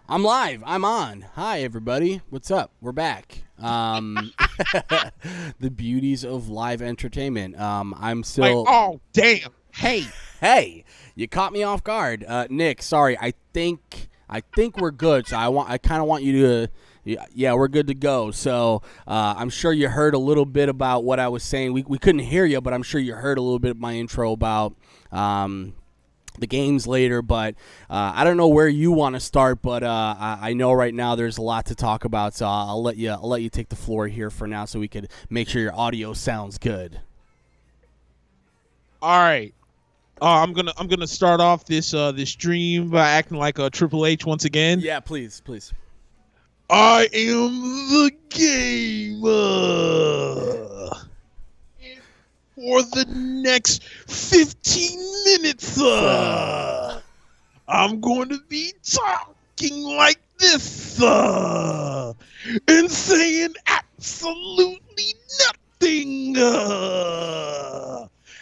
I'm live. I'm on. Hi, everybody. What's up? We're back. The beauties of live entertainment. I'm still. oh, damn. Hey, you caught me off guard, Nick. Sorry. I think we're good. So I kind of want you to. Yeah, we're good to go. So I'm sure you heard a little bit about what I was saying. We couldn't hear you, but I'm sure you heard a little bit of my intro about. The games later, but I don't know where you want to start, but I know right now there's a lot to talk about, so I'll let you take the floor here for now, so we could make sure your audio sounds good. All right. I'm gonna start off this stream by acting like a Triple H once again. Yeah, please. I am the game. For the next 15 minutes, I'm going to be talking like this and saying absolutely nothing.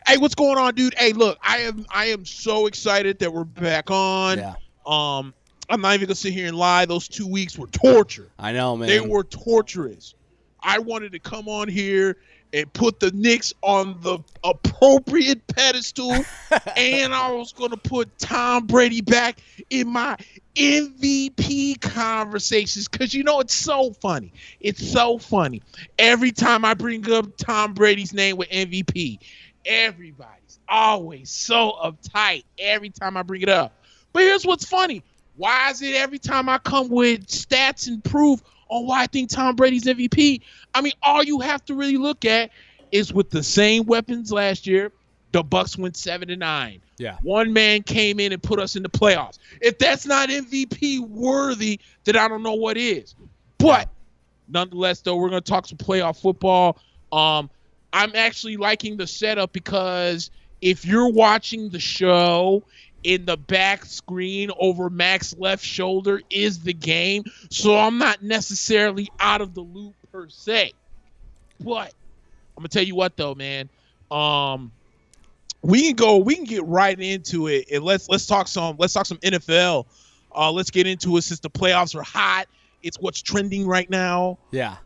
Hey, what's going on, dude? Hey, look, I am so excited that we're back on. Yeah. I'm not even gonna sit here and lie. Those 2 weeks were torture. I know, man. They were torturous. I wanted to come on here and put the Knicks on the appropriate pedestal, and I was going to put Tom Brady back in my MVP conversations because, it's so funny. It's so funny. Every time I bring up Tom Brady's name with MVP, everybody's always so uptight every time I bring it up. But here's what's funny. Why is it every time I come with stats and proof on why I think Tom Brady's MVP? I mean, all you have to really look at is with the same weapons last year, the Bucs went 7-9. Yeah. One man came in and put us in the playoffs. If that's not MVP worthy, then I don't know what is. But nonetheless, though, we're going to talk some playoff football. I'm actually liking the setup because if you're watching the show, in the back screen over Mack's left shoulder is the game. So I'm not necessarily out of the loop per se. But I'm gonna tell you what though, man. We can get right into it and let's talk some NFL. Let's get into it since the playoffs are hot. It's what's trending right now. Yeah.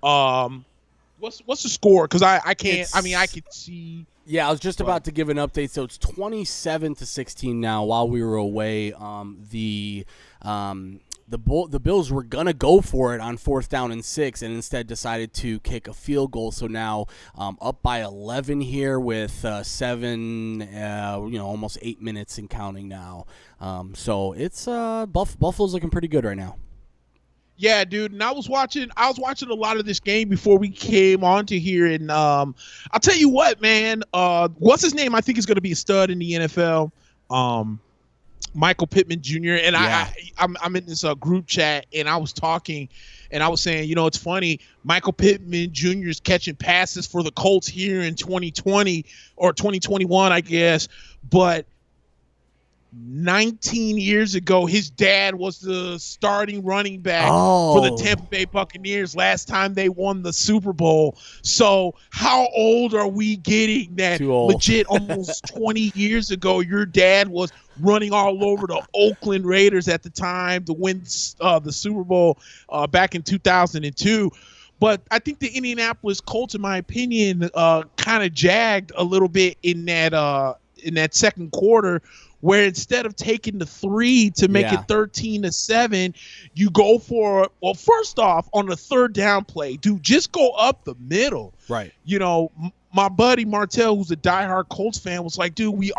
What's the score? Because I can't. I could see. Yeah, I was just about to give an update. So it's 27-16 now. While we were away, the Bills were gonna go for it on 4th down and 6, and instead decided to kick a field goal. So now up by 11 here with 7, almost 8 minutes and counting now. So it's Buffalo's looking pretty good right now. Yeah, dude, and I was watching a lot of this game before we came onto here, and I'll tell you what, man. What's his name? I think he's going to be a stud in the NFL. Michael Pittman Jr. And yeah. I'm in this group chat, and I was talking, and I was saying, it's funny. Michael Pittman Jr. is catching passes for the Colts here in 2020 or 2021, I guess, but 19 years ago, his dad was the starting running back for the Tampa Bay Buccaneers last time they won the Super Bowl. So how old are we getting that legit almost 20 years ago, your dad was running all over the Oakland Raiders at the time to win the Super Bowl back in 2002. But I think the Indianapolis Colts, in my opinion, kind of jagged a little bit in that second quarter, where instead of taking the 3 to make it 13-7, you go for, first off, on the 3rd down play, dude, just go up the middle. Right. My buddy Martell, who's a diehard Colts fan, was like, dude, we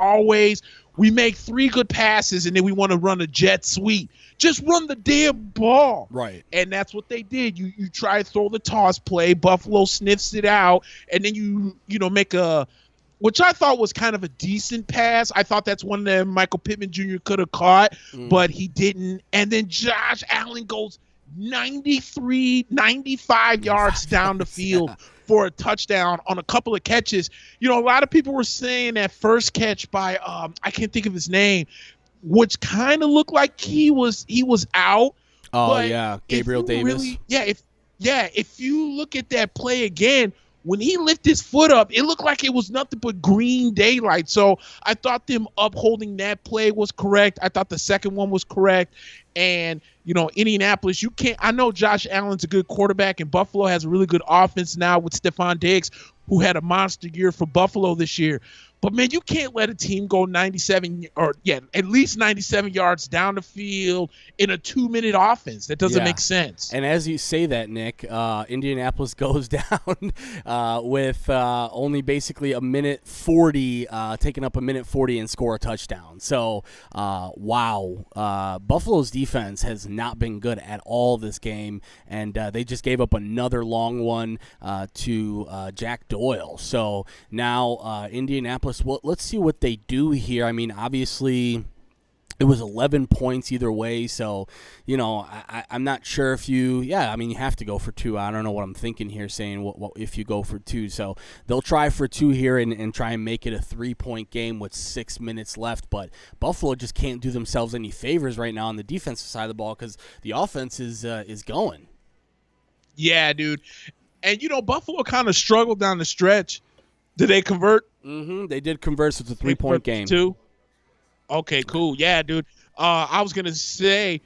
make 3 good passes and then we want to run a jet sweep. Just run the damn ball. Right. And that's what they did. You try to throw the toss play, Buffalo sniffs it out, and then you make which I thought was kind of a decent pass. I thought that's one that Michael Pittman Jr. could have caught, but he didn't. And then Josh Allen goes 93, 95 yards down the field for a touchdown on a couple of catches. A lot of people were saying that first catch by I can't think of his name, which kind of looked like he was out. Oh, yeah, Gabriel Davis. Really, if you look at that play again, when he lifted his foot up, it looked like it was nothing but green daylight. So I thought them upholding that play was correct. I thought the second one was correct. And, Indianapolis, you can't – I know Josh Allen's a good quarterback, and Buffalo has a really good offense now with Stephon Diggs, who had a monster year for Buffalo this year. But, man, you can't let a team go at least 97 yards down the field in a 2-minute offense. That doesn't make sense. And as you say that, Nick, Indianapolis goes down with only basically a minute 40, taking up a minute 40 and score a touchdown. So, wow. Buffalo's defense has not been good at all this game, and they just gave up another long one to Jack Doyle. So now Indianapolis, well, let's see what they do here. I mean, obviously it was 11 points either way, so, I'm not sure if you have to go for two. I don't know what I'm thinking here saying what if you go for two. So they'll try for two here and try and make it a 3-point game with 6 minutes left, but Buffalo just can't do themselves any favors right now on the defensive side of the ball because the offense is going. Yeah, dude. And, Buffalo kind of struggled down the stretch. Did they convert? Mm-hmm. They did convert, so it's a 3-point game. Two? Okay, cool. Yeah, dude. I was going to say,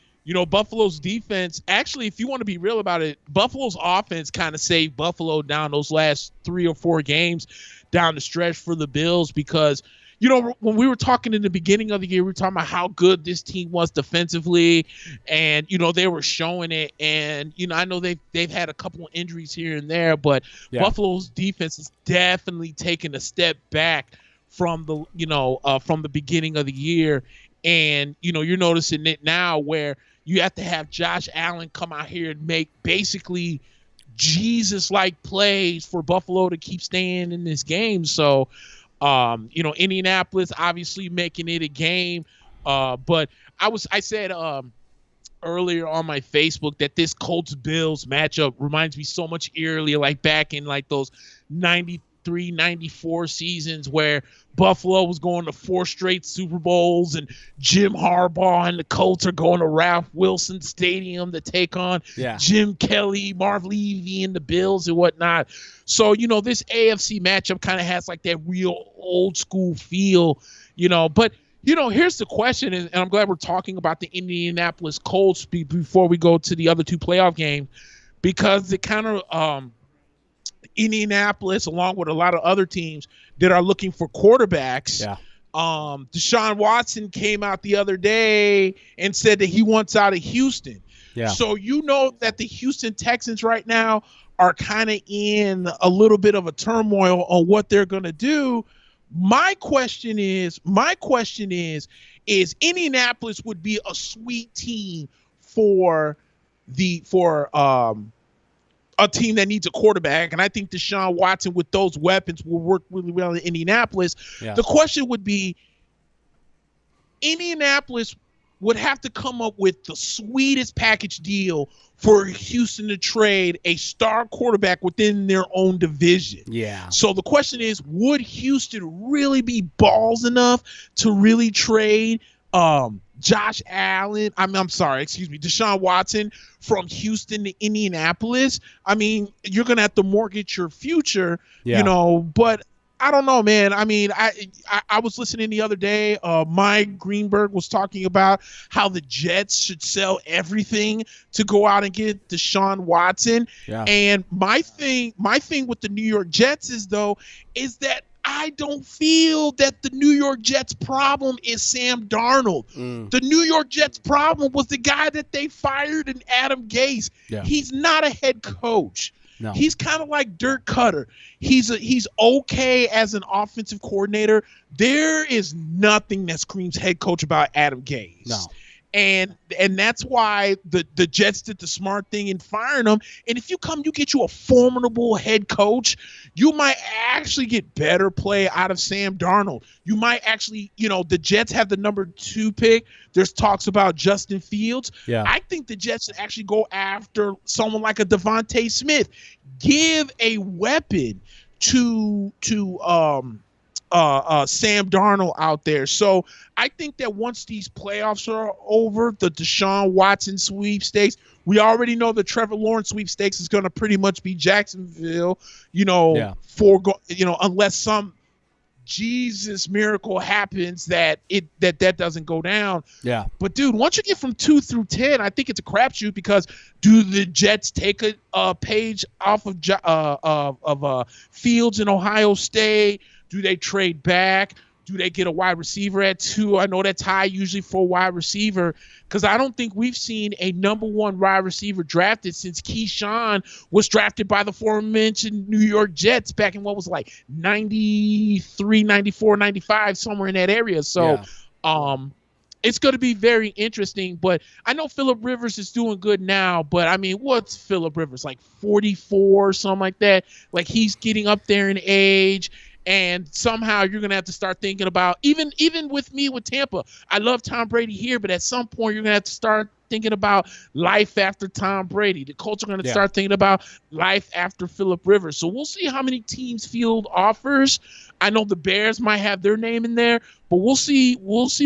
Buffalo's defense, actually, if you want to be real about it, Buffalo's offense kind of saved Buffalo down those last 3 or 4 games down the stretch for the Bills because, when we were talking in the beginning of the year, we were talking about how good this team was defensively, and, they were showing it. And, I know they've had a couple of injuries here and there, but Buffalo's defense has definitely taken a step back from the beginning of the year. And, you're noticing it now where you have to have Josh Allen come out here and make basically Jesus-like plays for Buffalo to keep staying in this game. So, Indianapolis obviously making it a game. But I said earlier on my Facebook that this Colts-Bills matchup reminds me so much eerily like back in like those 93, 94 seasons where Buffalo was going to 4 straight Super Bowls and Jim Harbaugh and the Colts are going to Ralph Wilson Stadium to take on Jim Kelly, Marv Levy, and the Bills and whatnot. So, this AFC matchup kind of has like that real old school feel, but here's the question, and I'm glad we're talking about the Indianapolis Colts before we go to the other 2 playoff games, because it kind of Indianapolis, along with a lot of other teams that are looking for quarterbacks. Yeah. Deshaun Watson came out the other day and said that he wants out of Houston. Yeah. So that the Houston Texans right now are kind of in a little bit of a turmoil on what they're going to do. My question is Indianapolis would be a sweet team for a team that needs a quarterback, and I think Deshaun Watson with those weapons will work really well in Indianapolis. Yeah. The question would be, Indianapolis would have to come up with the sweetest package deal for Houston to trade a star quarterback within their own division. Yeah. So the question is, would Houston really be balls enough to really trade Josh Allen, Deshaun Watson from Houston to Indianapolis? I mean, you're going to have to mortgage your future, but I don't know, man. I mean, I was listening the other day. Mike Greenberg was talking about how the Jets should sell everything to go out and get Deshaun Watson. Yeah. And my thing with the New York Jets is that I don't feel that the New York Jets' problem is Sam Darnold. The New York Jets' problem was the guy that they fired in Adam Gase. Yeah. He's not a head coach. No. He's kind of like Dirk Cutter. He's okay as an offensive coordinator. There is nothing that screams head coach about Adam Gase. No. And that's why the Jets did the smart thing in firing him. And if you get you a formidable head coach, you might actually get better play out of Sam Darnold. You might actually, the Jets have the number 2 pick. There's talks about Justin Fields. Yeah. I think the Jets should actually go after someone like a Devontae Smith. Give a weapon to Sam Darnold out there. So I think that once these playoffs are over, the Deshaun Watson sweepstakes, we already know the Trevor Lawrence sweepstakes is going to pretty much be Jacksonville, unless some Jesus miracle happens that doesn't go down. Yeah. But dude, once you get from 2 through 10, I think it's a crapshoot, because do the Jets take a page off of Fields in Ohio State? Do they trade back? Do they get a wide receiver at 2? I know that's high usually for a wide receiver, because I don't think we've seen a number 1 wide receiver drafted since Keyshawn was drafted by the aforementioned New York Jets back in what was like 93, 94, 95, somewhere in that area. So it's going to be very interesting. But I know Phillip Rivers is doing good now, but I mean, what's Phillip Rivers, like 44 or something like that? Like, he's getting up there in age. And somehow you're going to have to start thinking about, even with me with Tampa, I love Tom Brady here, but at some point you're going to have to start thinking about life after Tom Brady. The Colts are going to start thinking about life after Phillip Rivers. So we'll see how many teams field offers. I know the Bears might have their name in there, but we'll see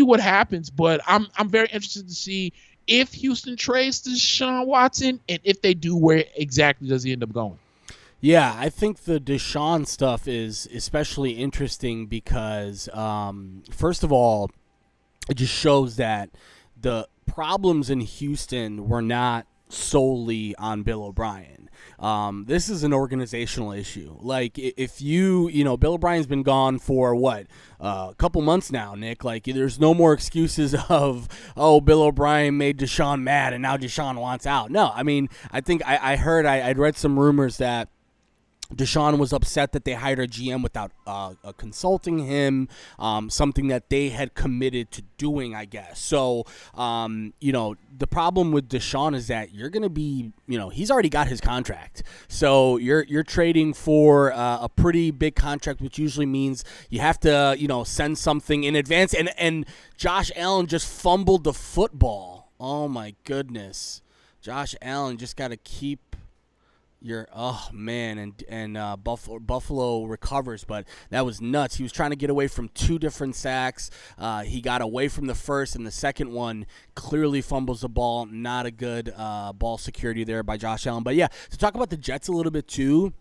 what happens. But I'm very interested to see if Houston trades Deshaun Watson, and if they do, where exactly does he end up going? Yeah, I think the Deshaun stuff is especially interesting because, first of all, it just shows that the problems in Houston were not solely on Bill O'Brien. This is an organizational issue. Like, if Bill O'Brien's been gone for a couple months now, Nick. Like, there's no more excuses of, Bill O'Brien made Deshaun mad and now Deshaun wants out. No, I mean, I think I'd read some rumors that Deshaun was upset that they hired a GM without consulting him, something that they had committed to doing, I guess. So, the problem with Deshaun is that you're going to be, he's already got his contract. So you're trading for a pretty big contract, which usually means you have to, send something in advance. And Josh Allen just fumbled the football. Oh, my goodness. Josh Allen just got to keep Buffalo recovers, but that was nuts. He was trying to get away from 2 different sacks. He got away from the first, and the second one clearly fumbles the ball. Not a good ball security there by Josh Allen. But yeah, to talk about the Jets a little bit too,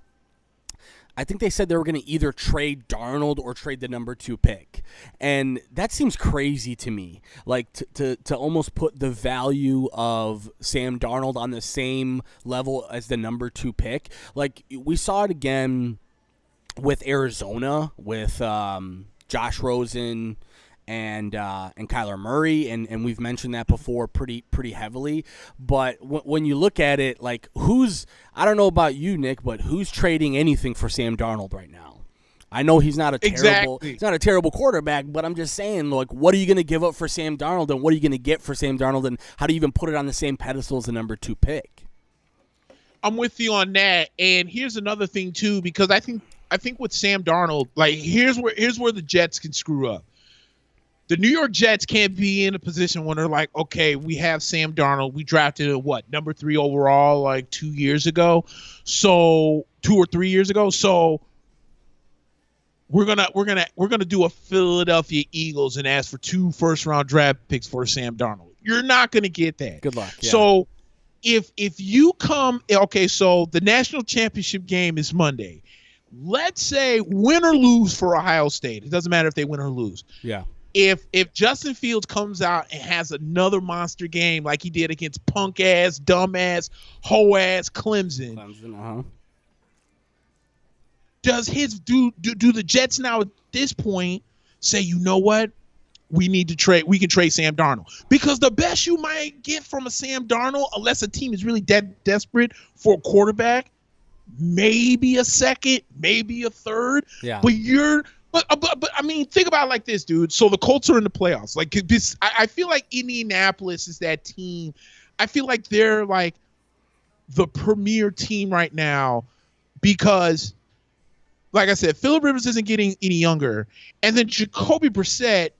I think they said they were going to either trade Darnold or trade the number 2 pick. And that seems crazy to me. Like, to almost put the value of Sam Darnold on the same level as the number 2 pick. Like, we saw it again with Arizona, with Josh Rosen and Kyler Murray, and we've mentioned that before pretty heavily. But when you look at it, like, I don't know about you, Nick, but who's trading anything for Sam Darnold right now? I know he's not a terrible quarterback, but I'm just saying, like, what are you going to give up for Sam Darnold, and what are you going to get for Sam Darnold, and how do you even put it on the same pedestal as the number 2 pick? I'm with you on that, and here's another thing too, because I think with Sam Darnold, like, here's where the Jets can screw up. The New York Jets can't be in a position when they're like, okay, we have Sam Darnold. We drafted number 3 overall, like 2 years ago. So 2 or 3 years ago. So we're gonna do a Philadelphia Eagles and ask for 2 first-round draft picks for Sam Darnold. You're not gonna get that. Good luck. Yeah. So if you come, okay, so the national championship game is Monday. Let's say win or lose for Ohio State. It doesn't matter if they win or lose. Yeah. If Justin Fields comes out and has another monster game like he did against punk-ass, dumb-ass, hoe-ass Clemson, does do the Jets now at this point say, you know what? We can trade Sam Darnold? Because the best you might get from a Sam Darnold, unless a team is really desperate for a quarterback, maybe a second, maybe a third. Yeah. But I mean, think about it like this, dude. So the Colts are in the playoffs. Like, this, I feel like Indianapolis is that team. I feel like they're like the premier team right now because, like I said, Phillip Rivers isn't getting any younger, and then Jacoby Brissett,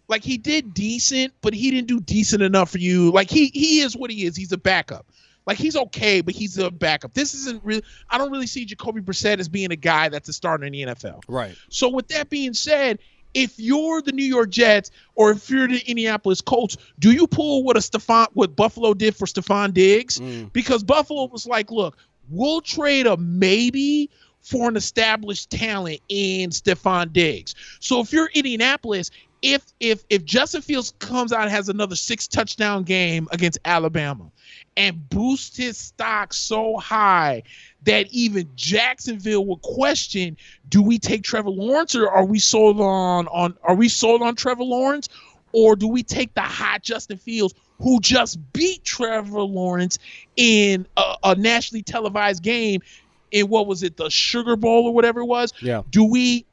like, he did decent, but he didn't do decent enough for you. Like, he is what he is. He's a backup. Like, he's okay, but he's a backup. This isn't really – I don't really see Jacoby Brissett as being a guy that's a starter in the NFL. Right. So with that being said, if you're the New York Jets or if you're the Indianapolis Colts, do you pull what Buffalo did for Stephon Diggs? Because Buffalo was like, look, we'll trade a maybe for an established talent in Stephon Diggs. So if you're Indianapolis – If Justin Fields comes out and has another 6-touchdown game against Alabama and boosts his stock so high that even Jacksonville will question, do we take Trevor Lawrence, or are we sold on Trevor Lawrence, or do we take the hot Justin Fields who just beat Trevor Lawrence in a nationally televised game in, what was it, the Sugar Bowl or whatever it was? Yeah. Do we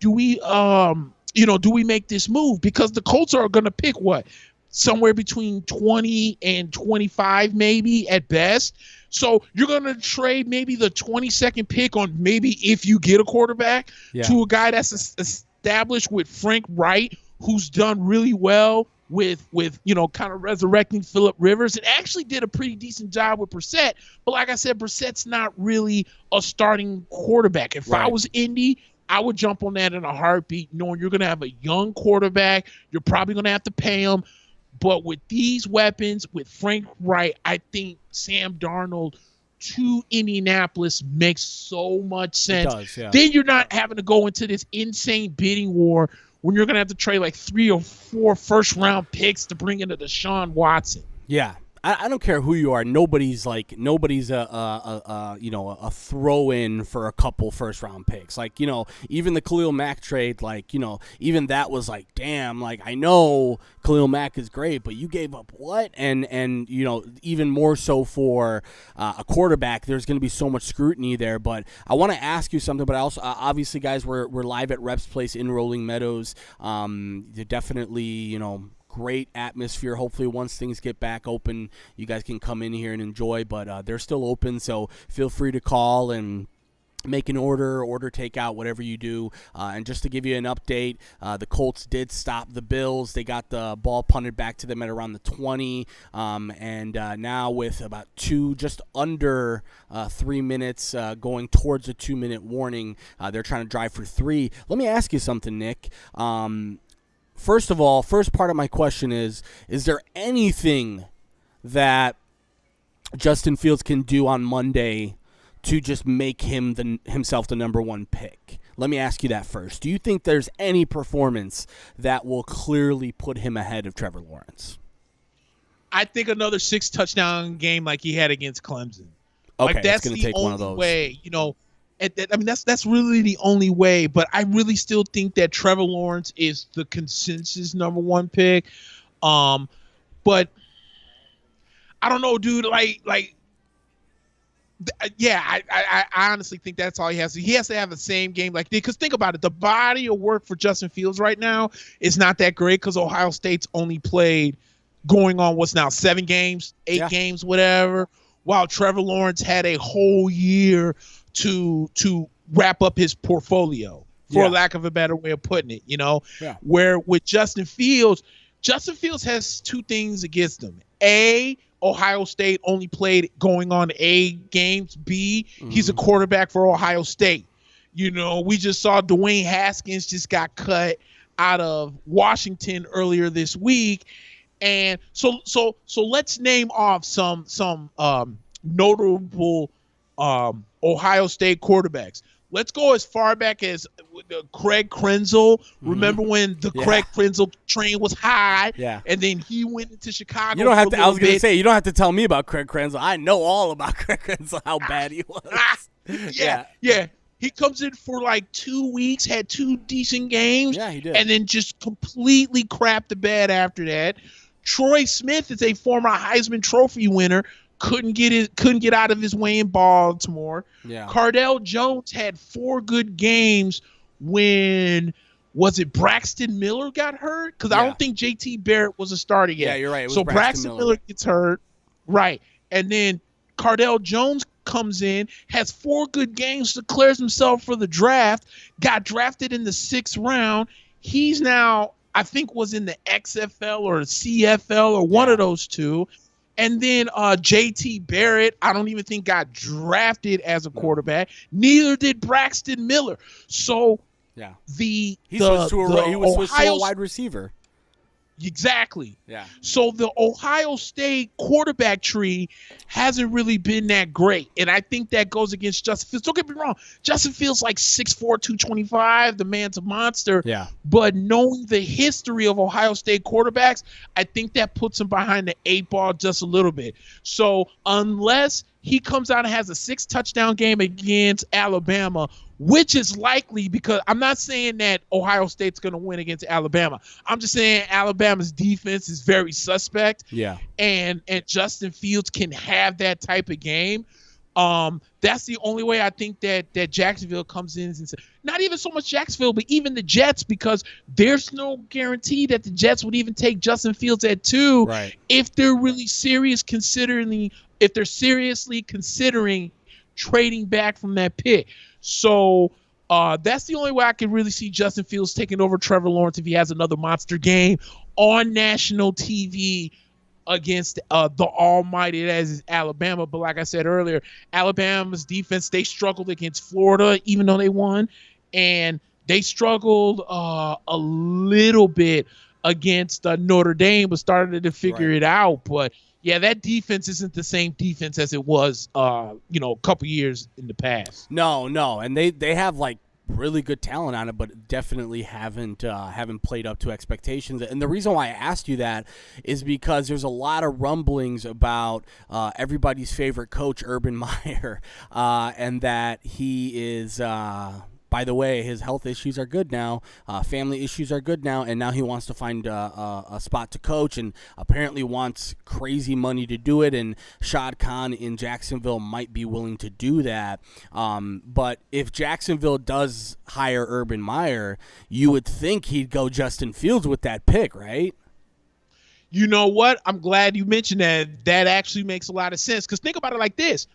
make this move? Because the Colts are going to pick somewhere between 20 and 25 maybe at best. So you're going to trade maybe the 22nd pick on maybe if you get a quarterback to a guy that's established with Frank Wright, who's done really well with kind of resurrecting Phillip Rivers, and actually did a pretty decent job with Brissett. But like I said, Brissett's not really a starting quarterback. If I was Indy, I would jump on that in a heartbeat, knowing you're going to have a young quarterback. You're probably going to have to pay him. But with these weapons, with Frank Wright, I think Sam Darnold to Indianapolis makes so much sense. It does, yeah. Then you're not having to go into this insane bidding war when you're going to have to trade like 3 or 4 first-round picks to bring in a Deshaun Watson. Yeah. I don't care who you are. Nobody's a throw in for a couple first round picks. Like, even the Khalil Mack trade, even that was like, damn, like, I know Khalil Mack is great, but you gave up what? And even more so for a quarterback, there's going to be so much scrutiny there. But I want to ask you something, but I also, obviously, guys, we're live at Reps Place in Rolling Meadows. They're definitely, great atmosphere. Hopefully once things get back open, you guys can come in here and enjoy, but they're still open, so feel free to call and make an order takeout, whatever you do. And just to give you an update, the Colts did stop the Bills. They got the ball punted back to them at around the 20, and now with about just under 3 minutes going towards a 2-minute warning, they're trying to drive for 3. Let me ask you something, Nick. First of all, first part of my question is there anything that Justin Fields can do on Monday to just make himself the number 1 pick? Let me ask you that first. Do you think there's any performance that will clearly put him ahead of Trevor Lawrence? I think another 6-touchdown game like he had against Clemson. Okay, like, that's going to take one of those. Way, that's really the only way. But I really still think that Trevor Lawrence is the consensus number 1 pick. But I don't know, dude. I honestly think that's all he has. He has to have the same game like this. Because think about it, the body of work for Justin Fields right now is not that great because Ohio State's only played going on 7 games, 8 games, whatever. While Trevor Lawrence had a whole year to wrap up his portfolio, for lack of a better way of putting it, where with Justin Fields has 2 things against him. A, Ohio State only played going on 8 games. B, he's a quarterback for Ohio State. We just saw Dwayne Haskins just got cut out of Washington earlier this week. And so let's name off some notable Ohio State quarterbacks. Let's go as far back as Craig Krenzel. Remember when the Craig Krenzel train was high? Yeah. And then he went into Chicago. You don't have to. I was going to say, you don't have to tell me about Craig Krenzel. I know all about Craig Krenzel, how bad he was. Yeah. He comes in for like 2 weeks, had 2 decent games. Yeah, he did. And then just completely crapped the bed after that. Troy Smith is a former Heisman Trophy winner. Couldn't get out of his way in Baltimore. Yeah. Cardell Jones had 4 good games when, was it Braxton Miller got hurt? Because I don't think JT Barrett was a starter yet. Yeah, you're right. It was so Braxton Miller gets hurt. Right. And then Cardell Jones comes in, has 4 good games, declares himself for the draft, got drafted in the 6th round. He's now, I think, was in the XFL or CFL or one of those 2. And then J.T. Barrett, I don't even think got drafted as a quarterback. Neither did Braxton Miller. So he was switched to a wide receiver. Exactly. Yeah. So the Ohio State quarterback tree hasn't really been that great. And I think that goes against Justin Fields. Don't get me wrong. Justin Fields like 6'4", 225. The man's a monster. Yeah. But knowing the history of Ohio State quarterbacks, I think that puts him behind the 8 ball just a little bit. So unless he comes out and has a 6-touchdown game against Alabama, which is likely, because I'm not saying that Ohio State's going to win against Alabama. I'm just saying Alabama's defense is very suspect. Yeah. And Justin Fields can have that type of game. That's the only way I think that Jacksonville comes in. And not even so much Jacksonville, but even the Jets, because there's no guarantee that the Jets would even take Justin Fields at 2 if they're really if they're seriously considering trading back from that pick. So that's the only way I can really see Justin Fields taking over Trevor Lawrence if he has another monster game on national TV against the almighty that is Alabama. But like I said earlier, Alabama's defense, they struggled against Florida even though they won, and they struggled a little bit against Notre Dame, but started to figure it out. But yeah, that defense isn't the same defense as it was, a couple years in the past. No, and they have like really good talent on it, but definitely haven't played up to expectations. And the reason why I asked you that is because there's a lot of rumblings about everybody's favorite coach, Urban Meyer, and that he is. By the way, his health issues are good now. Family issues are good now. And now he wants to find a spot to coach and apparently wants crazy money to do it. And Shad Khan in Jacksonville might be willing to do that. But if Jacksonville does hire Urban Meyer, you would think he'd go Justin Fields with that pick, right? You know what? I'm glad you mentioned that. That actually makes a lot of sense. Because think about it like this.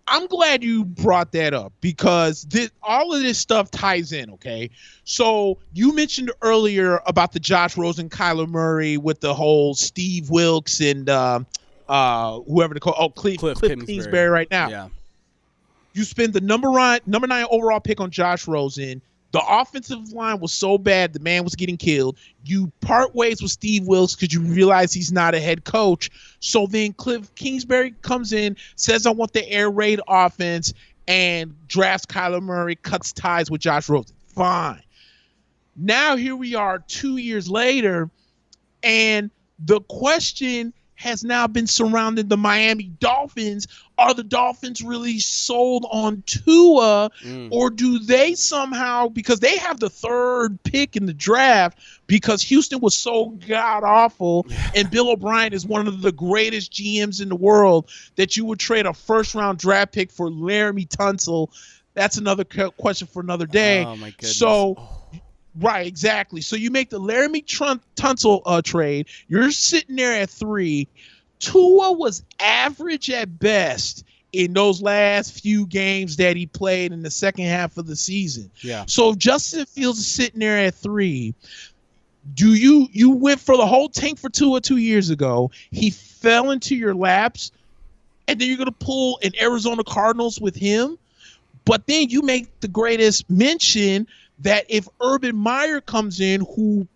I'm glad you brought that up because all of this stuff ties in, okay? So you mentioned earlier about the Josh Rosen, Kyler Murray with the whole Steve Wilkes and whoever they call Cliff Kingsbury right now. Yeah. You spend the number 9 overall pick on Josh Rosen. The offensive line was so bad, the man was getting killed. You part ways with Steve Wilkes because you realize he's not a head coach. So then Cliff Kingsbury comes in, says, I want the air raid offense, and drafts Kyler Murray, cuts ties with Josh Rosen. Fine. Now here we are 2 years later, and the question has now been surrounding the Miami Dolphins. Are the Dolphins really sold on Tua, or do they somehow, because they have the 3rd pick in the draft because Houston was so god-awful, and Bill O'Brien is one of the greatest GMs in the world, that you would trade a 1st-round draft pick for Laramie Tunsil? That's another question for another day. Oh, my goodness. So... Right, exactly. So you make the Laramie Tunsil trade. You're sitting there at 3. Tua was average at best in those last few games that he played in the second half of the season. Yeah. So if Justin Fields is sitting there at 3, do you went for the whole tank for Tua 2 years ago. He fell into your laps, and then you're going to pull an Arizona Cardinals with him. But then you make the greatest mention that if Urban Meyer comes in, who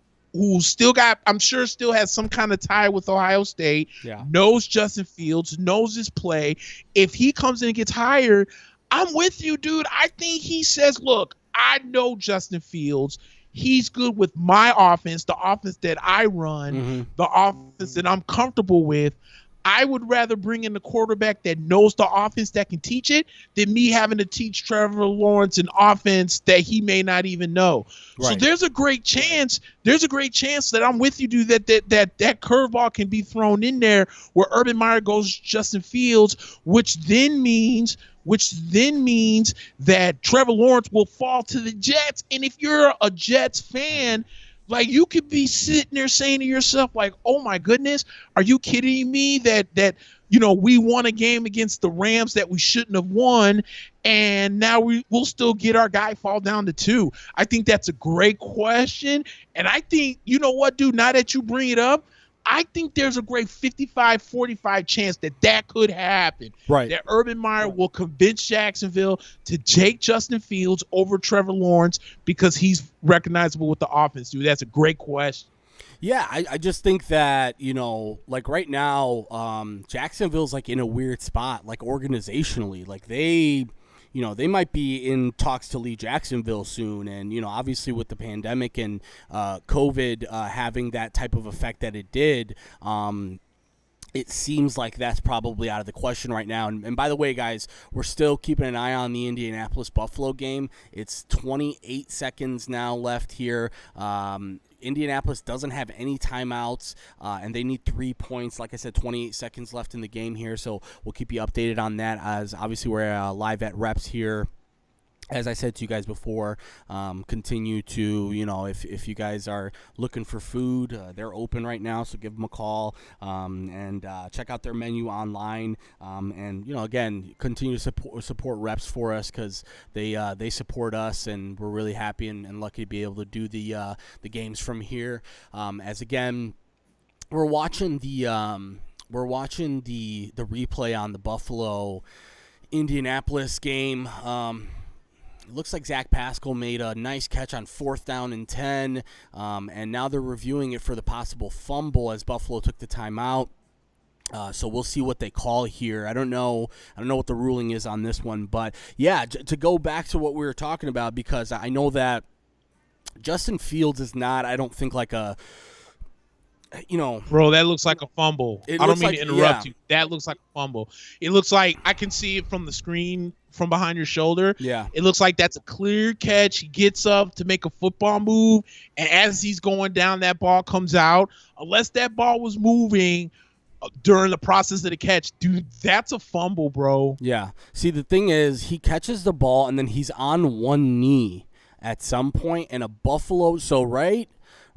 still got, I'm sure still has some kind of tie with Ohio State, knows Justin Fields, knows his play. If he comes in and gets hired, I'm with you, dude. I think he says, look, I know Justin Fields. He's good with my offense, the offense that I run, the offense that I'm comfortable with. I would rather bring in the quarterback that knows the offense, that can teach it, than me having to teach Trevor Lawrence an offense that he may not even know. Right. So there's a great chance. There's a great chance that I'm with you, dude. That curveball can be thrown in there where Urban Meyer goes Justin Fields, which then means that Trevor Lawrence will fall to the Jets. And if you're a Jets fan, like, you could be sitting there saying to yourself, like, oh, my goodness, are you kidding me that we won a game against the Rams that we shouldn't have won, and now we'll still get our guy fall down to 2? I think that's a great question. And I think, you know what, dude, now that you bring it up, I think there's a great 55-45 chance that could happen. Right. That Urban Meyer will convince Jacksonville to take Justin Fields over Trevor Lawrence because he's recognizable with the offense, dude. That's a great question. Yeah, I just think that, like right now, Jacksonville's like in a weird spot, like organizationally. Like they might be in talks to leave Jacksonville soon. And, obviously with the pandemic and COVID having that type of effect that it did, it seems like that's probably out of the question right now. And by the way, guys, we're still keeping an eye on the Indianapolis-Buffalo game. It's 28 seconds now left here. Indianapolis doesn't have any timeouts, and they need 3 points. Like I said, 28 seconds left in the game here, so we'll keep you updated on that, as obviously we're live at Reps here. As I said to you guys before, continue to, if you guys are looking for food, they're open right now, so give them a call and check out their menu online. And, again, continue to support Reps for us because they support us, and we're really happy and lucky to be able to do the games from here. As, again, we're watching the replay on the Buffalo-Indianapolis game. It looks like Zach Pascal made a nice catch on 4th down and 10, and now they're reviewing it for the possible fumble as Buffalo took the timeout. So we'll see what they call here. I don't know what the ruling is on this one, but yeah, to go back to what we were talking about, because I know that Justin Fields is not, I don't think, like a, Bro, that looks like a fumble. I don't mean to interrupt you. That looks like a fumble. It looks like, I can see it from the screen from behind your shoulder. Yeah. It looks like that's a clear catch. He gets up to make a football move, and as he's going down, that ball comes out. Unless that ball was moving during the process of the catch, dude, that's a fumble, bro. Yeah. See, the thing is, he catches the ball, and then he's on one knee at some point, and a Buffalo, so right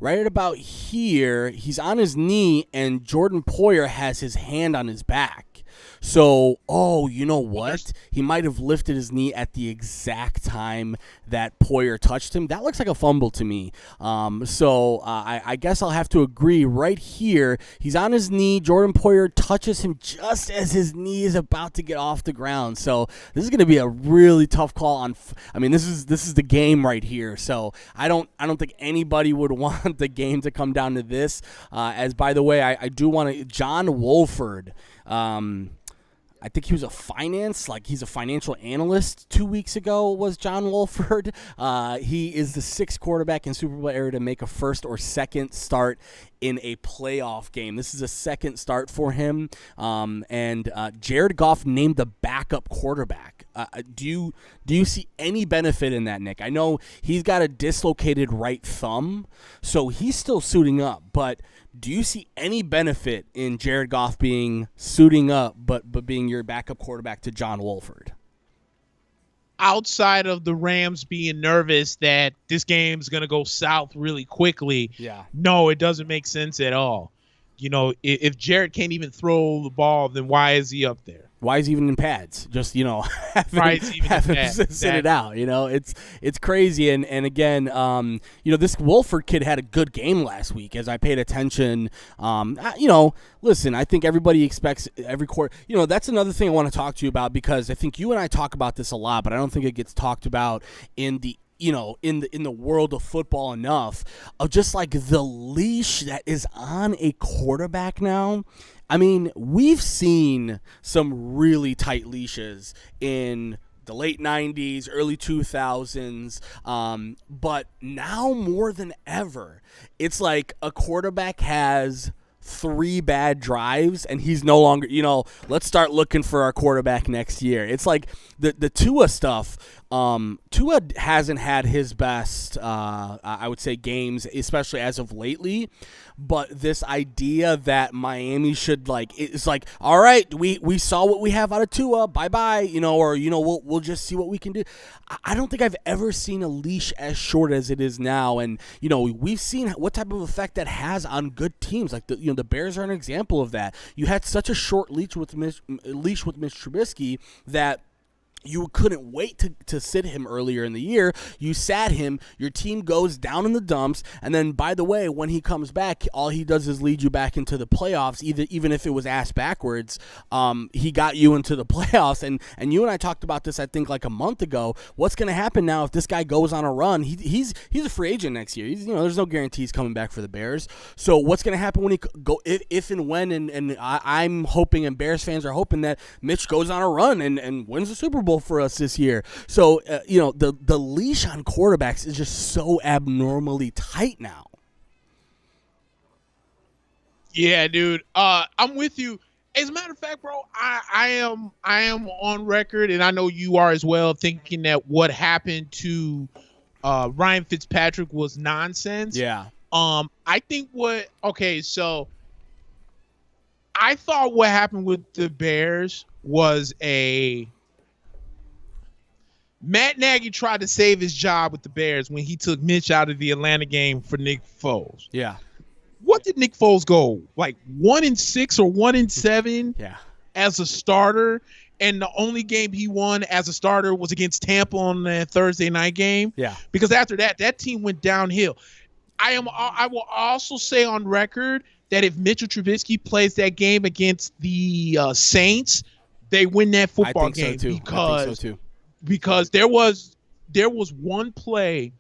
at about here, he's on his knee, and Jordan Poyer has his hand on his back. So, you know what? He might have lifted his knee at the exact time that Poyer touched him. That looks like a fumble to me. I guess I'll have to agree right here. He's on his knee. Jordan Poyer touches him just as his knee is about to get off the ground. So this is going to be a really tough call this is the game right here. So I don't think anybody would want the game to come down to this. As by the way, I do want to, John Wolford. I think he was he's a financial analyst 2 weeks ago, was John Wolford. He is the 6th quarterback in Super Bowl era to make a first or second start in a playoff game. This is a second start for him. And Jared Goff named the backup quarterback. Do you see any benefit in that, Nick? I know he's got a dislocated right thumb, so he's still suiting up, but do you see any benefit in Jared Goff being suiting up but being your backup quarterback to John Wolford? Outside of the Rams being nervous that this game's going to go south really quickly, no, it doesn't make sense at all. If Jared can't even throw the ball, then why is he up there? Why is he even in pads? Just, have him sit it out. It's crazy. And again, this Wolford kid had a good game last week as I paid attention. Listen, I think everybody expects every quarter. That's another thing I want to talk to you about, because I think you and I talk about this a lot, but I don't think it gets talked about in the in the world of football enough, of just like the leash that is on a quarterback now. I mean, we've seen some really tight leashes in the late 90s, early 2000s, but now more than ever, it's like a quarterback has 3 bad drives and he's no longer, let's start looking for our quarterback next year. It's like the Tua stuff. Tua hasn't had his best, I would say, games, especially as of lately. But this idea that Miami should, it's like, all right, we saw what we have out of Tua, bye-bye, we'll just see what we can do. I don't think I've ever seen a leash as short as it is now. And, we've seen what type of effect that has on good teams. Like, the Bears are an example of that. You had such a short leash with Mitch Trubisky that You couldn't wait to sit him earlier in the year. You sat him. Your team goes down in the dumps. And then, by the way, when he comes back, all he does is lead you back into the playoffs, even if it was ass backwards. He got you into the playoffs. And you and I talked about this, I think, like a month ago. What's going to happen now if this guy goes on a run? He's a free agent next year. There's no guarantees coming back for the Bears. So what's going to happen when he go if and when? And I'm hoping, and Bears fans are hoping, that Mitch goes on a run and wins the Super Bowl for us this year. So the leash on quarterbacks is just so abnormally tight now. Yeah, dude. I'm with you. As a matter of fact, bro, I am on record, and I know you are as well, thinking that what happened to Ryan Fitzpatrick was nonsense. Yeah. I think so I thought what happened with the Bears was Matt Nagy tried to save his job with the Bears when he took Mitch out of the Atlanta game for Nick Foles. Yeah. What did Nick Foles go? Like 1-6 or 1-7 as a starter? And the only game he won as a starter was against Tampa on the Thursday night game. Yeah. Because after that team went downhill. I will also say on record that if Mitchell Trubisky plays that game against the Saints, they win that football game. I think so too. Because there was one play,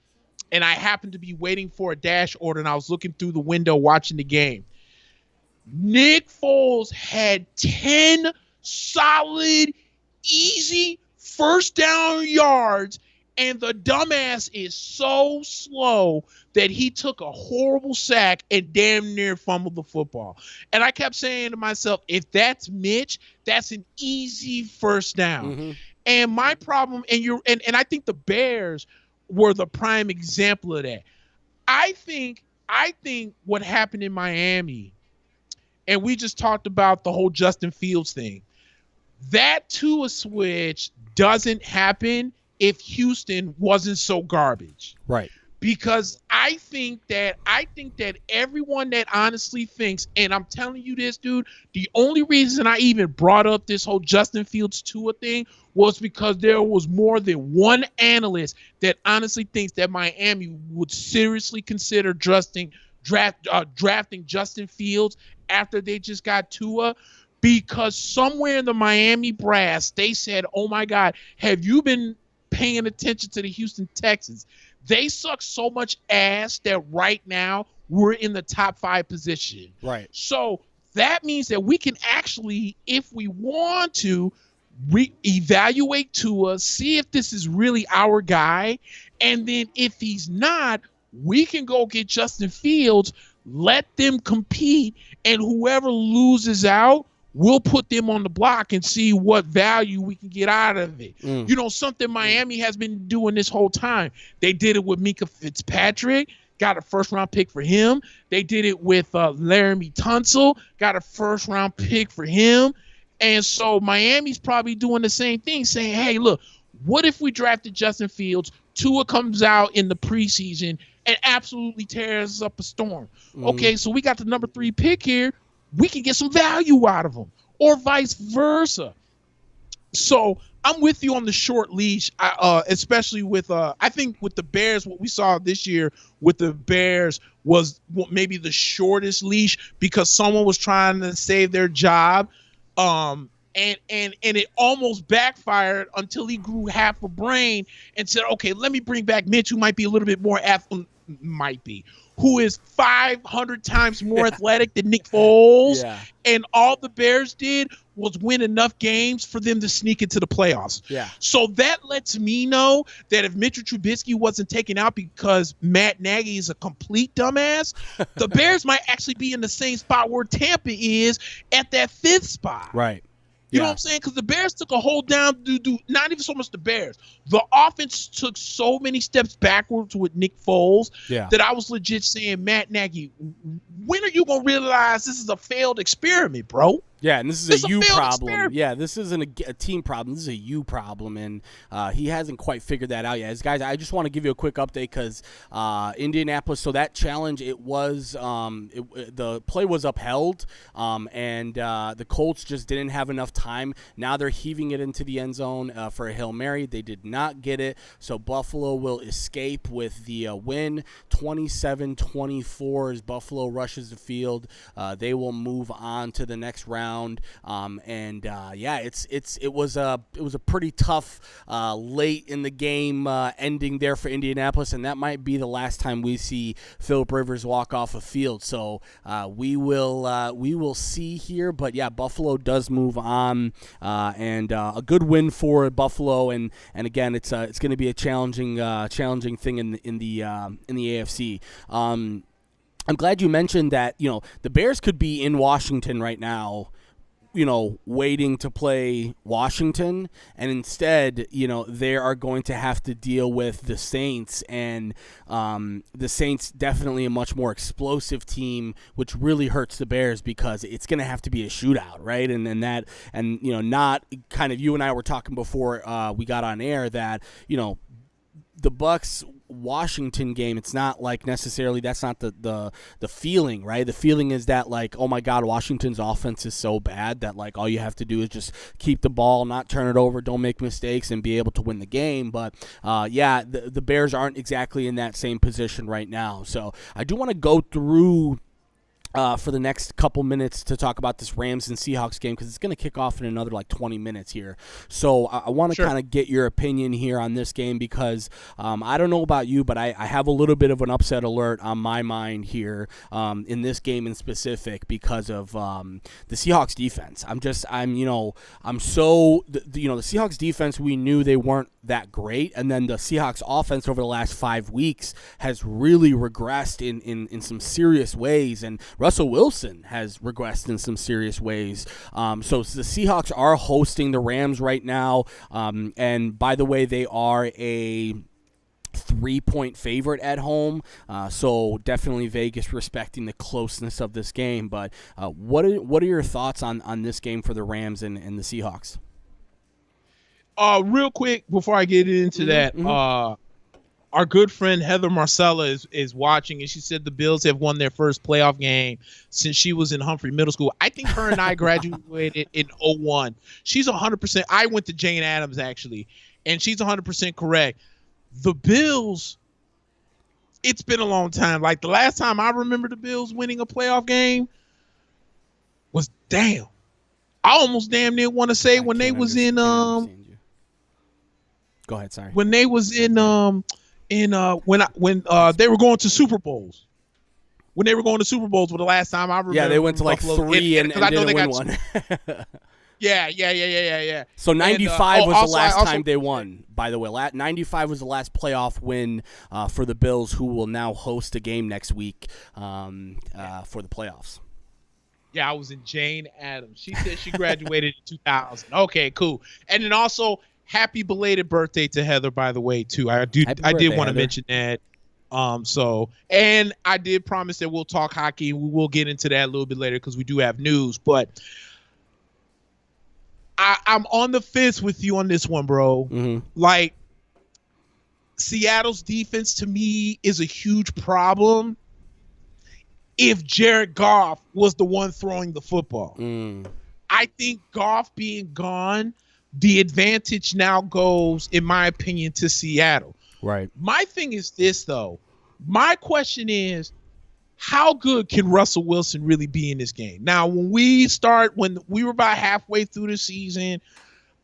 and I happened to be waiting for a dash order, and I was looking through the window watching the game. Nick Foles had 10 solid, easy first down yards, and the dumbass is so slow that he took a horrible sack and damn near fumbled the football. And I kept saying to myself, if that's Mitch, that's an easy first down. Mm-hmm. And my problem, and I think the Bears were the prime example of that. I think what happened in Miami, and we just talked about the whole Justin Fields thing, that Tua switch doesn't happen if Houston wasn't so garbage. Right. Because I think that everyone that honestly thinks, and I'm telling you this, dude, the only reason I even brought up this whole Justin Fields Tua thing was because there was more than one analyst that honestly thinks that Miami would seriously consider drafting Justin Fields after they just got Tua, because somewhere in the Miami brass, they said, oh my God, have you been paying attention to the Houston Texans? They suck so much ass that right now we're in the top 5 position. Right. So that means that we can actually, if we want to, evaluate Tua, see if this is really our guy. And then if he's not, we can go get Justin Fields, let them compete, and whoever loses out, we'll put them on the block and see what value we can get out of it. Something Miami has been doing this whole time. They did it with Minka Fitzpatrick, got a first-round pick for him. They did it with Laramie Tunsil, got a first-round pick for him. And so Miami's probably doing the same thing, saying, hey, look, what if we drafted Justin Fields, Tua comes out in the preseason and absolutely tears up a storm? Okay, so we got the number 3 pick here. We can get some value out of them, or vice versa. So I'm with you on the short leash, especially with I think with the Bears, what we saw this year with the Bears was maybe the shortest leash, because someone was trying to save their job, and it almost backfired until he grew half a brain and said, okay, let me bring back Mitch, who might be a little bit more who is 500 times more athletic than Nick Foles. Yeah. And all the Bears did was win enough games for them to sneak into the playoffs. Yeah. So that lets me know that if Mitchell Trubisky wasn't taken out because Matt Nagy is a complete dumbass, the Bears might actually be in the same spot where Tampa is at that 5th spot. Right. You know what I'm saying? Because the Bears took a hold down, not even so much the Bears. The offense took so many steps backwards with Nick Foles that I was legit saying, Matt Nagy, when are you going to realize this is a failed experiment, bro? Yeah, and this is a you problem. Experiment. Yeah, this isn't a team problem. This is a you problem, and he hasn't quite figured that out yet. As guys, I just want to give you a quick update because Indianapolis. So that challenge, it was the play was upheld, and the Colts just didn't have enough time. Now they're heaving it into the end zone for a Hail Mary. They did not get it, so Buffalo will escape with the win, 27-24 as Buffalo rushes the field. They will move on to the next round. It was a pretty tough late in the game ending there for Indianapolis, and that might be the last time we see Philip Rivers walk off a field. So we will see here, but yeah, Buffalo does move on, and a good win for Buffalo, and again, it's going to be a challenging thing in the AFC. I'm glad you mentioned that, the Bears could be in Washington right now, waiting to play Washington, and instead, they are going to have to deal with the Saints, and the Saints definitely a much more explosive team, which really hurts the Bears because it's going to have to be a shootout, right? And not kind of, you and I were talking before we got on air that, the Bucks Washington game, it's not like necessarily, that's not the feeling, right? The feeling is that, like, oh my God, Washington's offense is so bad that, like, all you have to do is just keep the ball, not turn it over, don't make mistakes, and be able to win the game. But the Bears aren't exactly in that same position right now. So I do want to go through for the next couple minutes to talk about this Rams and Seahawks game because it's going to kick off in another 20 minutes here. So I want to kind of get your opinion here on this game because I don't know about you, but I have a little bit of an upset alert on my mind here in this game in specific because of the Seahawks defense. The Seahawks defense, we knew they weren't that great, and then the Seahawks offense over the last 5 weeks has really regressed in some serious ways, and Russell Wilson has regressed in some serious ways. So the Seahawks are hosting the Rams right now, and by the way, they are a 3-point favorite at home, so definitely Vegas respecting the closeness of this game. But what are your thoughts on this game for the Rams and the Seahawks? Real quick before I get into that, our good friend Heather Marcella is watching, and she said the Bills have won their first playoff game since she was in Humphrey Middle School. I think her and I graduated in 2001. She's 100%. I went to Jane Addams, actually, and she's 100% correct. The Bills, it's been a long time. Like, the last time I remember the Bills winning a playoff game was, I almost damn near want to say when they was in Go ahead, sorry. When they was in when they were going to Super Bowls. When they were going to Super Bowls was the last time I remember. Yeah, they went to Buffalo, 3 and didn't win one. Yeah. So 95 was the last time they won, by the way. 95 was the last playoff win for the Bills, who will now host a game next week for the playoffs. Yeah, I was in Jane Addams. She said she graduated in 2000. Okay, cool. And then also, happy belated birthday to Heather, by the way, too. I did want to mention that. And I did promise that we'll talk hockey. We will get into that a little bit later because we do have news. But I'm on the fence with you on this one, bro. Mm-hmm. Like, Seattle's defense to me is a huge problem if Jared Goff was the one throwing the football. I think Goff being gone, the advantage now goes, in my opinion, to Seattle. Right. My thing is this, though. My question is, how good can Russell Wilson really be in this game? Now, when we were about halfway through the season,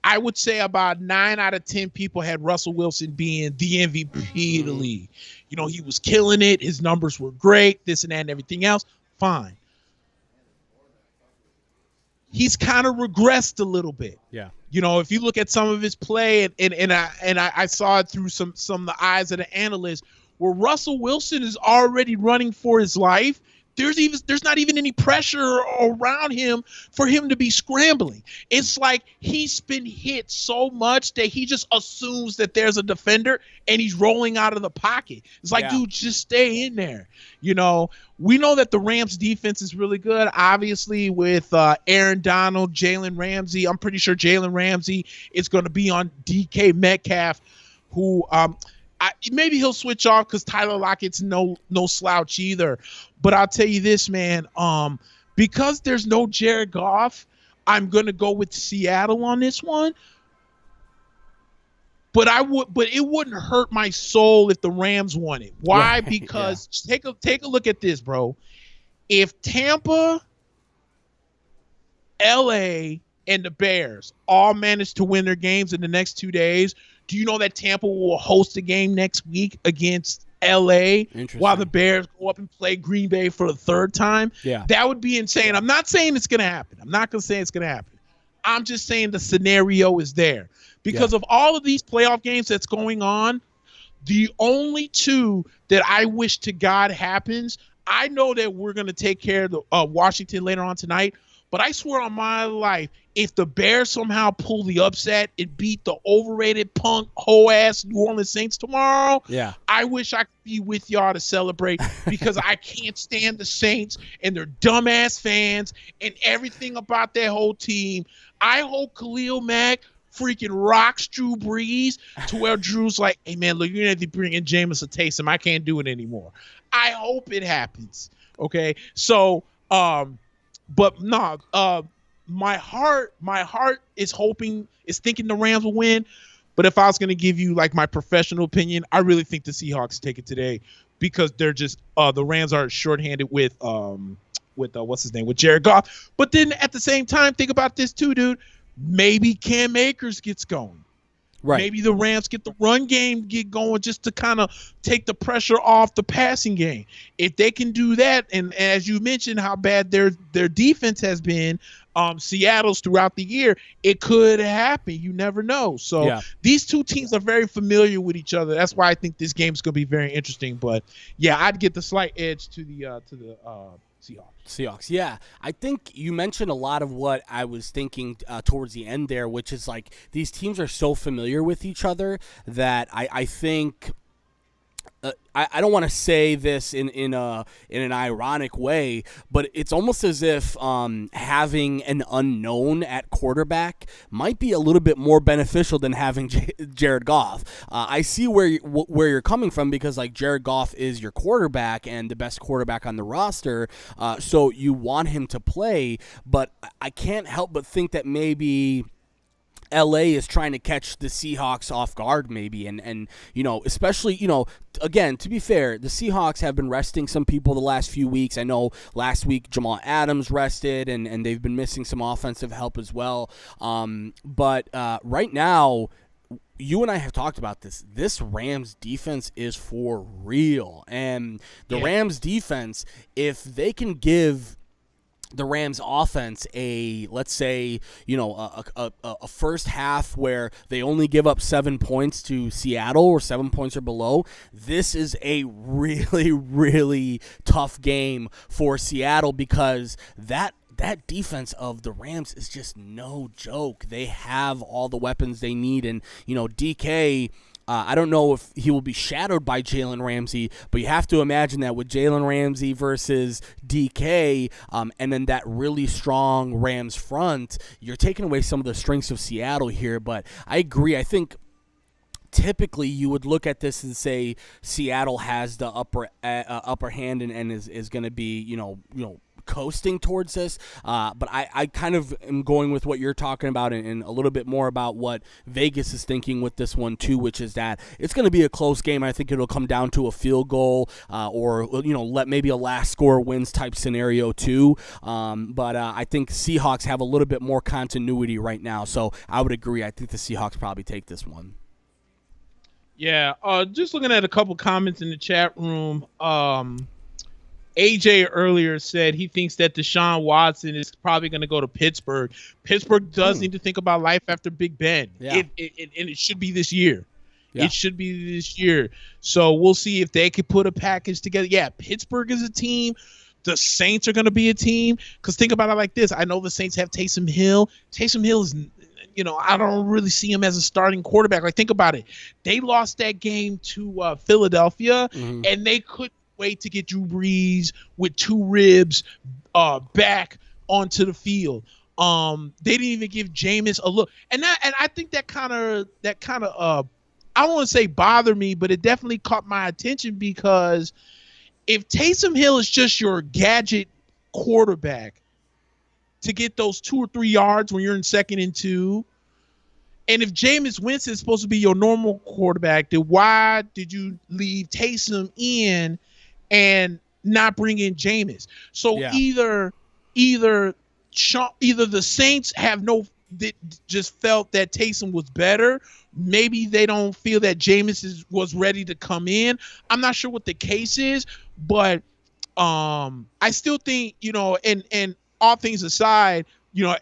I would say about 9 out of 10 people had Russell Wilson being the MVP of the league. He was killing it. His numbers were great, this and that and everything else. Fine. He's kind of regressed a little bit. Yeah. If you look at some of his play, and I saw it through some of the eyes of the analysts, where Russell Wilson is already running for his life, there's not even any pressure around him for him to be scrambling. It's like he's been hit so much that he just assumes that there's a defender and he's rolling out of the pocket. It's like, dude, just stay in there. You know, we know that the Rams defense is really good, obviously, with Aaron Donald, Jalen Ramsey. I'm pretty sure Jalen Ramsey is going to be on DK Metcalf, who maybe he'll switch off because Tyler Lockett's no slouch either. But I'll tell you this, man, because there's no Jared Goff, I'm going to go with Seattle on this one. But it wouldn't hurt my soul if the Rams won it. Why? Because take a look at this, bro. If Tampa, LA, and the Bears all manage to win their games in the next 2 days, do you know that Tampa will host a game next week against LA while the Bears go up and play Green Bay for the third time? Yeah. That would be insane. I'm not saying it's going to happen. I'm not going to say it's going to happen. I'm just saying the scenario is there. Because of all of these playoff games that's going on, the only two that I wish to God happens, I know that we're going to take care of the Washington later on tonight, but I swear on my life, if the Bears somehow pull the upset and beat the overrated punk hoe-ass New Orleans Saints tomorrow, I wish I could be with y'all to celebrate because I can't stand the Saints and their dumbass fans and everything about that whole team. I hope Khalil Mack freaking rocks Drew Brees to where Drew's like, hey, man, look, you're going to have to bring in Jameis or Taysom. I can't do it anymore. I hope it happens, okay? So, but no, my heart is thinking the Rams will win. But if I was going to give you like my professional opinion, I really think the Seahawks take it today because they're just the Rams are shorthanded with what's his name, with Jared Goff. But then at the same time, think about this too, dude. Maybe Cam Akers gets going. Right. Maybe the Rams get the run game get going just to kind of take the pressure off the passing game. If they can do that, and as you mentioned how bad their defense has been, Seattle's throughout the year, it could happen. You never know. So these two teams are very familiar with each other. That's why I think this game is going to be very interesting. But yeah, I'd get the slight edge to the Seahawks. Yeah. I think you mentioned a lot of what I was thinking towards the end there, which is like these teams are so familiar with each other that I think I don't want to say this in an ironic way, but it's almost as if having an unknown at quarterback might be a little bit more beneficial than having Jared Goff. I see where you're coming from because like Jared Goff is your quarterback and the best quarterback on the roster, so you want him to play. But I can't help but think that maybe LA is trying to catch the Seahawks off guard maybe, and you know, especially, you know, again, to be fair, the Seahawks have been resting some people the last few weeks. I know last week Jamal Adams rested, and they've been missing some offensive help as well. But right now, you and I have talked about this. This Rams defense is for real, and the Rams defense, if they can give the Rams offense let's say, you know, a first half where they only give up 7 points to Seattle or 7 points or below, this is a really, really tough game for Seattle because that defense of the Rams is just no joke. They have all the weapons they need, and, you know, DK, I don't know if he will be shadowed by Jalen Ramsey, but you have to imagine that with Jalen Ramsey versus DK, and then that really strong Rams front, you're taking away some of the strengths of Seattle here. But I agree. I think typically you would look at this and say Seattle has the upper hand and is going to be, you know, coasting towards this, but I kind of am going with what you're talking about and a little bit more about what Vegas is thinking with this one too, which is that it's going to be a close game. I think it'll come down to a field goal or, you know, let maybe a last score wins type scenario too, but I think Seahawks have a little bit more continuity right now, so I would agree. I think the Seahawks probably take this one. Yeah, just looking at a couple comments in the chat room, AJ earlier said he thinks that Deshaun Watson is probably going to go to Pittsburgh. Pittsburgh does need to think about life after Big Ben. Yeah. And it should be this year. Yeah. It should be this year. So we'll see if they could put a package together. Yeah, Pittsburgh is a team. the Saints are going to be a team. Because think about it like this. I know the Saints have Taysom Hill. Taysom Hill is, I don't really see him as a starting quarterback. Like, think about it. They lost that game to Philadelphia, and they couldn't wait to get Drew Brees with 2 ribs back onto the field. They didn't even give Jameis a look. And I think that kind of I don't want to say bothered me, but it definitely caught my attention, because if Taysom Hill is just your gadget quarterback to get those 2 or 3 yards when you're in 2nd and 2, and if Jameis Winston is supposed to be your normal quarterback, then why did you leave Taysom in and not bring in Jameis? So either the Saints just felt that Taysom was better. Maybe they don't feel that Jameis was ready to come in. I'm not sure what the case is, but I still think, and all things aside,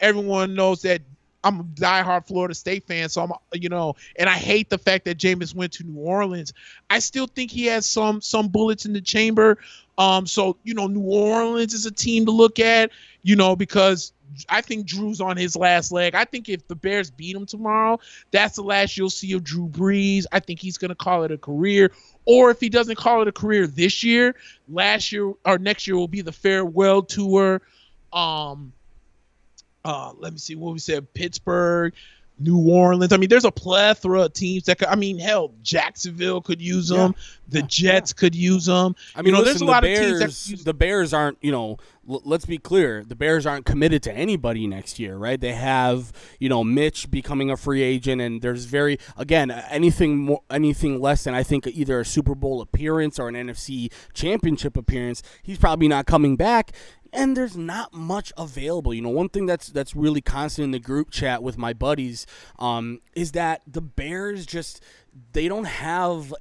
everyone knows that I'm a diehard Florida State fan, so and I hate the fact that Jameis went to New Orleans. I still think he has some bullets in the chamber. So New Orleans is a team to look at, because I think Drew's on his last leg. I think if the Bears beat him tomorrow, that's the last you'll see of Drew Brees. I think he's going to call it a career. Or if he doesn't call it a career this year, next year will be the farewell tour. Let me see what we said. Pittsburgh, New Orleans. I mean, there's a plethora of teams that could, hell, Jacksonville could use them. The Jets could use them. I mean, there's a lot of teams that could use them. The Bears aren't, let's be clear. The Bears aren't committed to anybody next year, right? They have, Mitch becoming a free agent, and there's anything less than, I think, either a Super Bowl appearance or an NFC Championship appearance, he's probably not coming back. And there's not much available. One thing that's really constant in the group chat with my buddies is that the Bears they don't have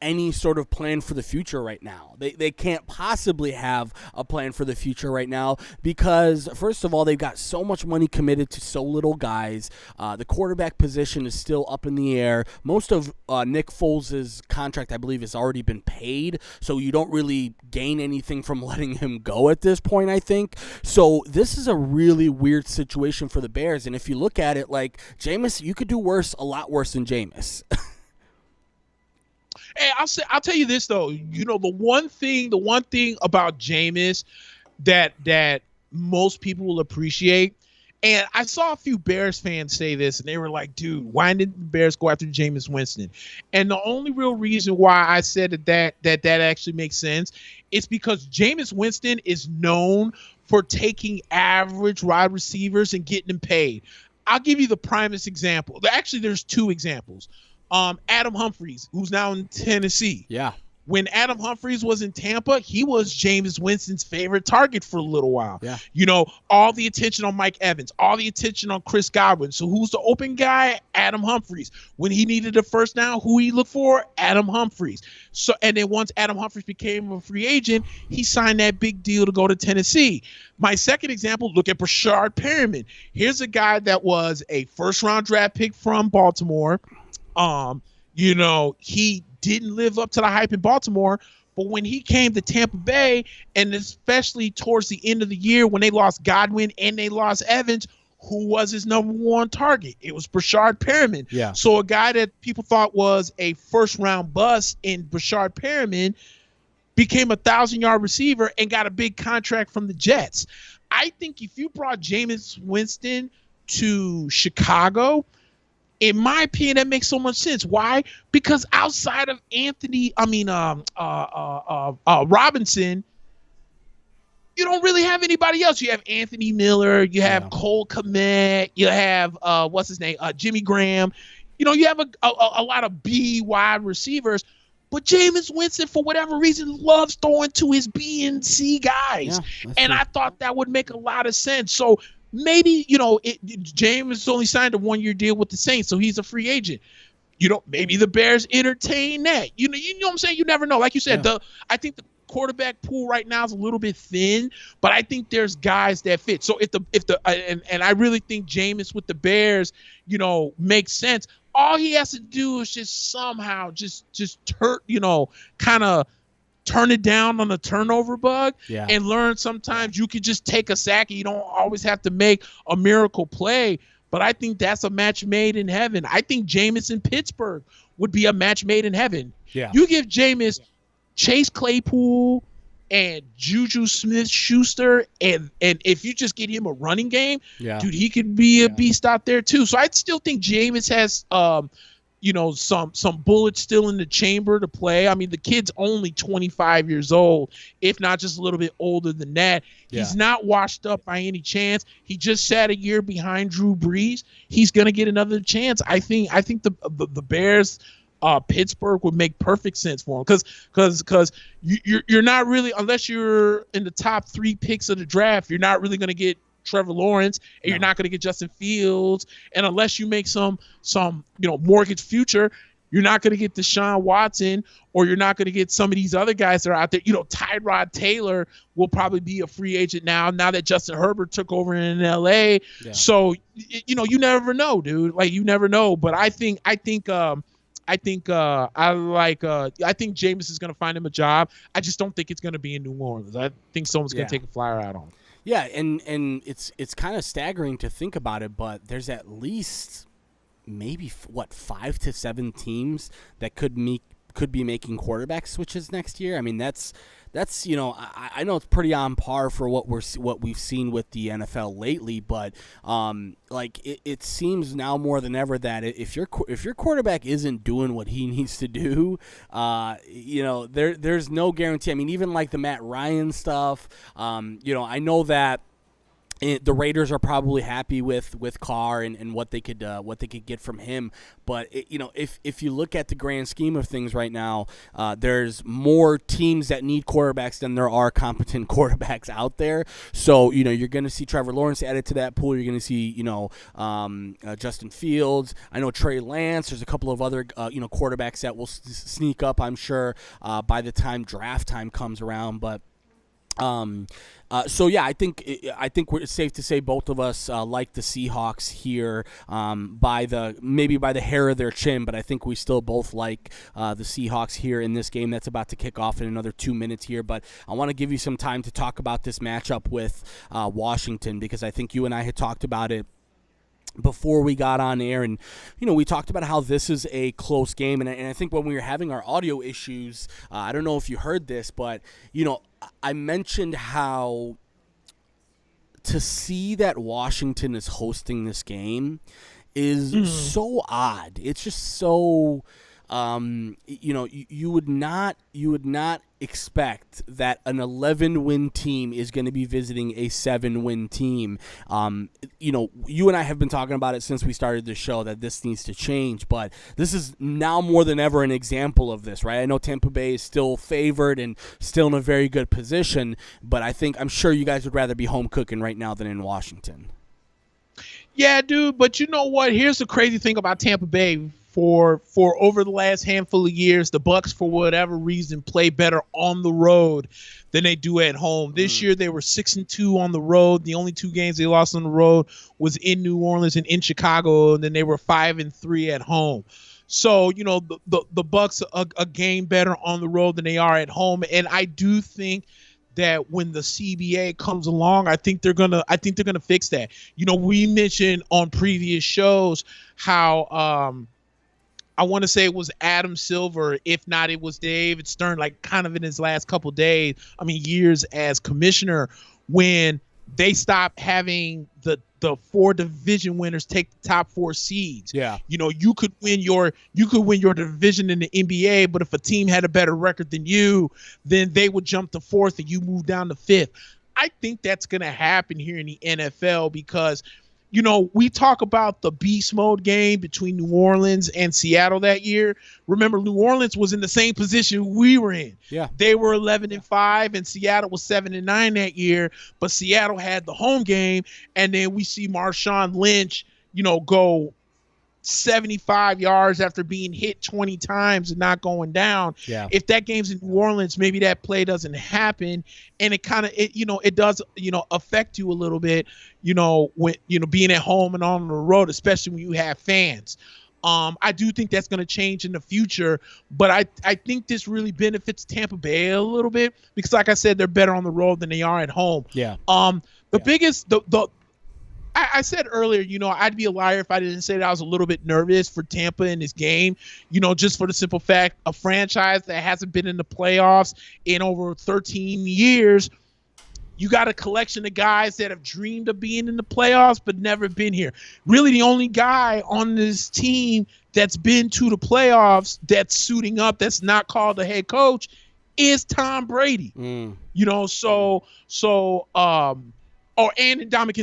any sort of plan for the future right now. They can't possibly have a plan for the future right now because, first of all, they've got so much money committed to so little guys. The quarterback position is still up in the air. Most of Nick Foles' contract, I believe, has already been paid, so you don't really gain anything from letting him go at this point, I think. So this is a really weird situation for the Bears, and if you look at it, like, Jameis, you could do a lot worse than Jameis. Hey, I'll tell you this though. The one thing about Jameis that most people will appreciate, and I saw a few Bears fans say this, and they were like, "Dude, why didn't the Bears go after Jameis Winston?" And the only real reason why I said that actually makes sense is because Jameis Winston is known for taking average wide receivers and getting them paid. I'll give you the primest example. Actually, there's 2 examples. Adam Humphries, who's now in Tennessee. Yeah. When Adam Humphries was in Tampa, he was Jameis Winston's favorite target for a little while. Yeah. All the attention on Mike Evans, all the attention on Chris Godwin. So who's the open guy? Adam Humphries. When he needed a first down, who he looked for? Adam Humphries. So, and then once Adam Humphries became a free agent, he signed that big deal to go to Tennessee. My second example, look at Brashard Perriman. Here's a guy that was a first-round draft pick from Baltimore. He didn't live up to the hype in Baltimore, but when he came to Tampa Bay, and especially towards the end of the year when they lost Godwin and they lost Evans, who was his number 1 target? It was Brashard Perriman. Yeah. So a guy that people thought was a first-round bust in Brashard Perriman became a 1,000-yard receiver and got a big contract from the Jets. I think if you brought Jameis Winston to Chicago, in my opinion, that makes so much sense. Why? Because outside of Robinson, you don't really have anybody else. You have Anthony Miller, you have Cole Kmet, you have Jimmy Graham. You have a lot of B wide receivers, but Jameis Winston, for whatever reason, loves throwing to his B and C guys, and true. I thought that would make a lot of sense. So maybe, Jameis only signed a 1-year deal with the Saints, so he's a free agent. Maybe the Bears entertain that. You know what I'm saying? You never know. Like you said, I think the quarterback pool right now is a little bit thin, but I think there's guys that fit. So and I really think Jameis with the Bears, makes sense. All he has to do is just somehow kind of turn it down on the turnover bug and learn sometimes you can just take a sack and you don't always have to make a miracle play. But I think that's a match made in heaven. I think Jameis in Pittsburgh would be a match made in heaven. Yeah. You give Jameis Chase Claypool and Juju Smith-Schuster, and if you just get him a running game, dude, he could be a beast out there too. So I still think Jameis has some bullets still in the chamber to play. I mean, the kid's only 25 years old, if not just a little bit older than that. He's not washed up by any chance. He just sat a year behind Drew Brees. He's gonna get another chance. I think the Bears, Pittsburgh would make perfect sense for him because you're not really, unless you're in the top 3 picks of the draft, you're not really gonna get Trevor Lawrence, and you're not going to get Justin Fields, and unless you make some mortgage future, you're not going to get Deshaun Watson, or you're not going to get some of these other guys that are out there. Tyrod Taylor will probably be a free agent now that Justin Herbert took over in LA. So you never know, dude. Like, you never know. But I think Jameis is going to find him a job. I just don't think it's going to be in New Orleans. I think someone's going to take a flyer out on him. Yeah, and it's kind of staggering to think about it, but there's at least maybe 5 to 7 teams that could be making quarterback switches next year. I mean, that's I know it's pretty on par for what we've seen with the NFL lately, but it seems now more than ever that if your quarterback isn't doing what he needs to do, there's no guarantee. I mean, even like the Matt Ryan stuff, I know that the Raiders are probably happy with Carr and what they could get from him, but if you look at the grand scheme of things right now, there's more teams that need quarterbacks than there are competent quarterbacks out there. So you're going to see Trevor Lawrence added to that pool. You're going to see Justin Fields. I know Trey Lance. There's a couple of other quarterbacks that will sneak up, I'm sure, by the time draft time comes around, but. I think it's safe to say both of us like the Seahawks here by the hair of their chin, but I think we still both like the Seahawks here in this game that's about to kick off in another 2 minutes here. But I want to give you some time to talk about this matchup with Washington, because I think you and I had talked about it before we got on air, and we talked about how this is a close game, and I think when we were having our audio issues, I don't know if you heard this, but I mentioned how to see that Washington is hosting this game is so odd. It's just so you would not expect that an 11-win team is going to be visiting a 7-win team. You and I have been talking about it since we started the show that this needs to change, but this is now more than ever an example of this, right? I know Tampa Bay is still favored and still in a very good position, but I'm sure you guys would rather be home cooking right now than in Washington. Yeah, dude, but you know what? Here's the crazy thing about Tampa Bay. For over the last handful of years, the Bucs, for whatever reason, play better on the road than they do at home. This year, they were 6-2 on the road. The only 2 games they lost on the road was in New Orleans and in Chicago, and then they were 5-3 at home. So, the Bucs are a game better on the road than they are at home, and I do think that when the CBA comes along, I think they're gonna fix that. We mentioned on previous shows how I want to say it was Adam Silver, if not it was David Stern, like kind of in his last couple days, years as commissioner, when they stopped having the 4 division winners take the top 4 seeds. Yeah. You could win your division in the NBA, but if a team had a better record than you, then they would jump to 4th and you move down to 5th. I think that's going to happen here in the NFL because we talk about the beast mode game between New Orleans and Seattle that year. Remember, New Orleans was in the same position we were in. Yeah. They were 11-5, and Seattle was 7-9 that year. But Seattle had the home game, and then we see Marshawn Lynch, go 75 yards after being hit 20 times and not going down. Yeah. If that game's in New Orleans, maybe that play doesn't happen, and it does affect you a little bit, when being at home and on the road, especially when you have fans. I do think that's going to change in the future, but I think this really benefits Tampa Bay a little bit because, like I said, they're better on the road than they are at home. Yeah. Biggest I said earlier, I'd be a liar if I didn't say that I was a little bit nervous for Tampa in this game, just for the simple fact a franchise that hasn't been in the playoffs in over 13 years. You got a collection of guys that have dreamed of being in the playoffs but never been here. Really, the only guy on this team that's been to the playoffs that's suiting up, that's not called the head coach, is Tom Brady. And Ndamukong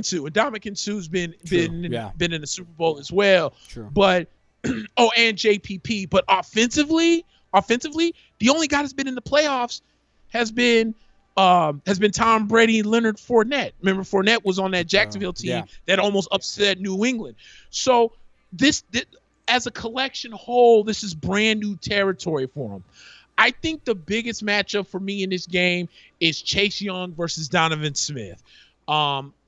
Suh. Ndamukong Suh's been in the Super Bowl as well. True. But and JPP. But offensively, the only guy that's been in the playoffs has been Tom Brady and Leonard Fournette. Remember, Fournette was on that Jacksonville team that almost upset New England. So this as a collection whole, this is brand new territory for him. I think the biggest matchup for me in this game is Chase Young versus Donovan Smith.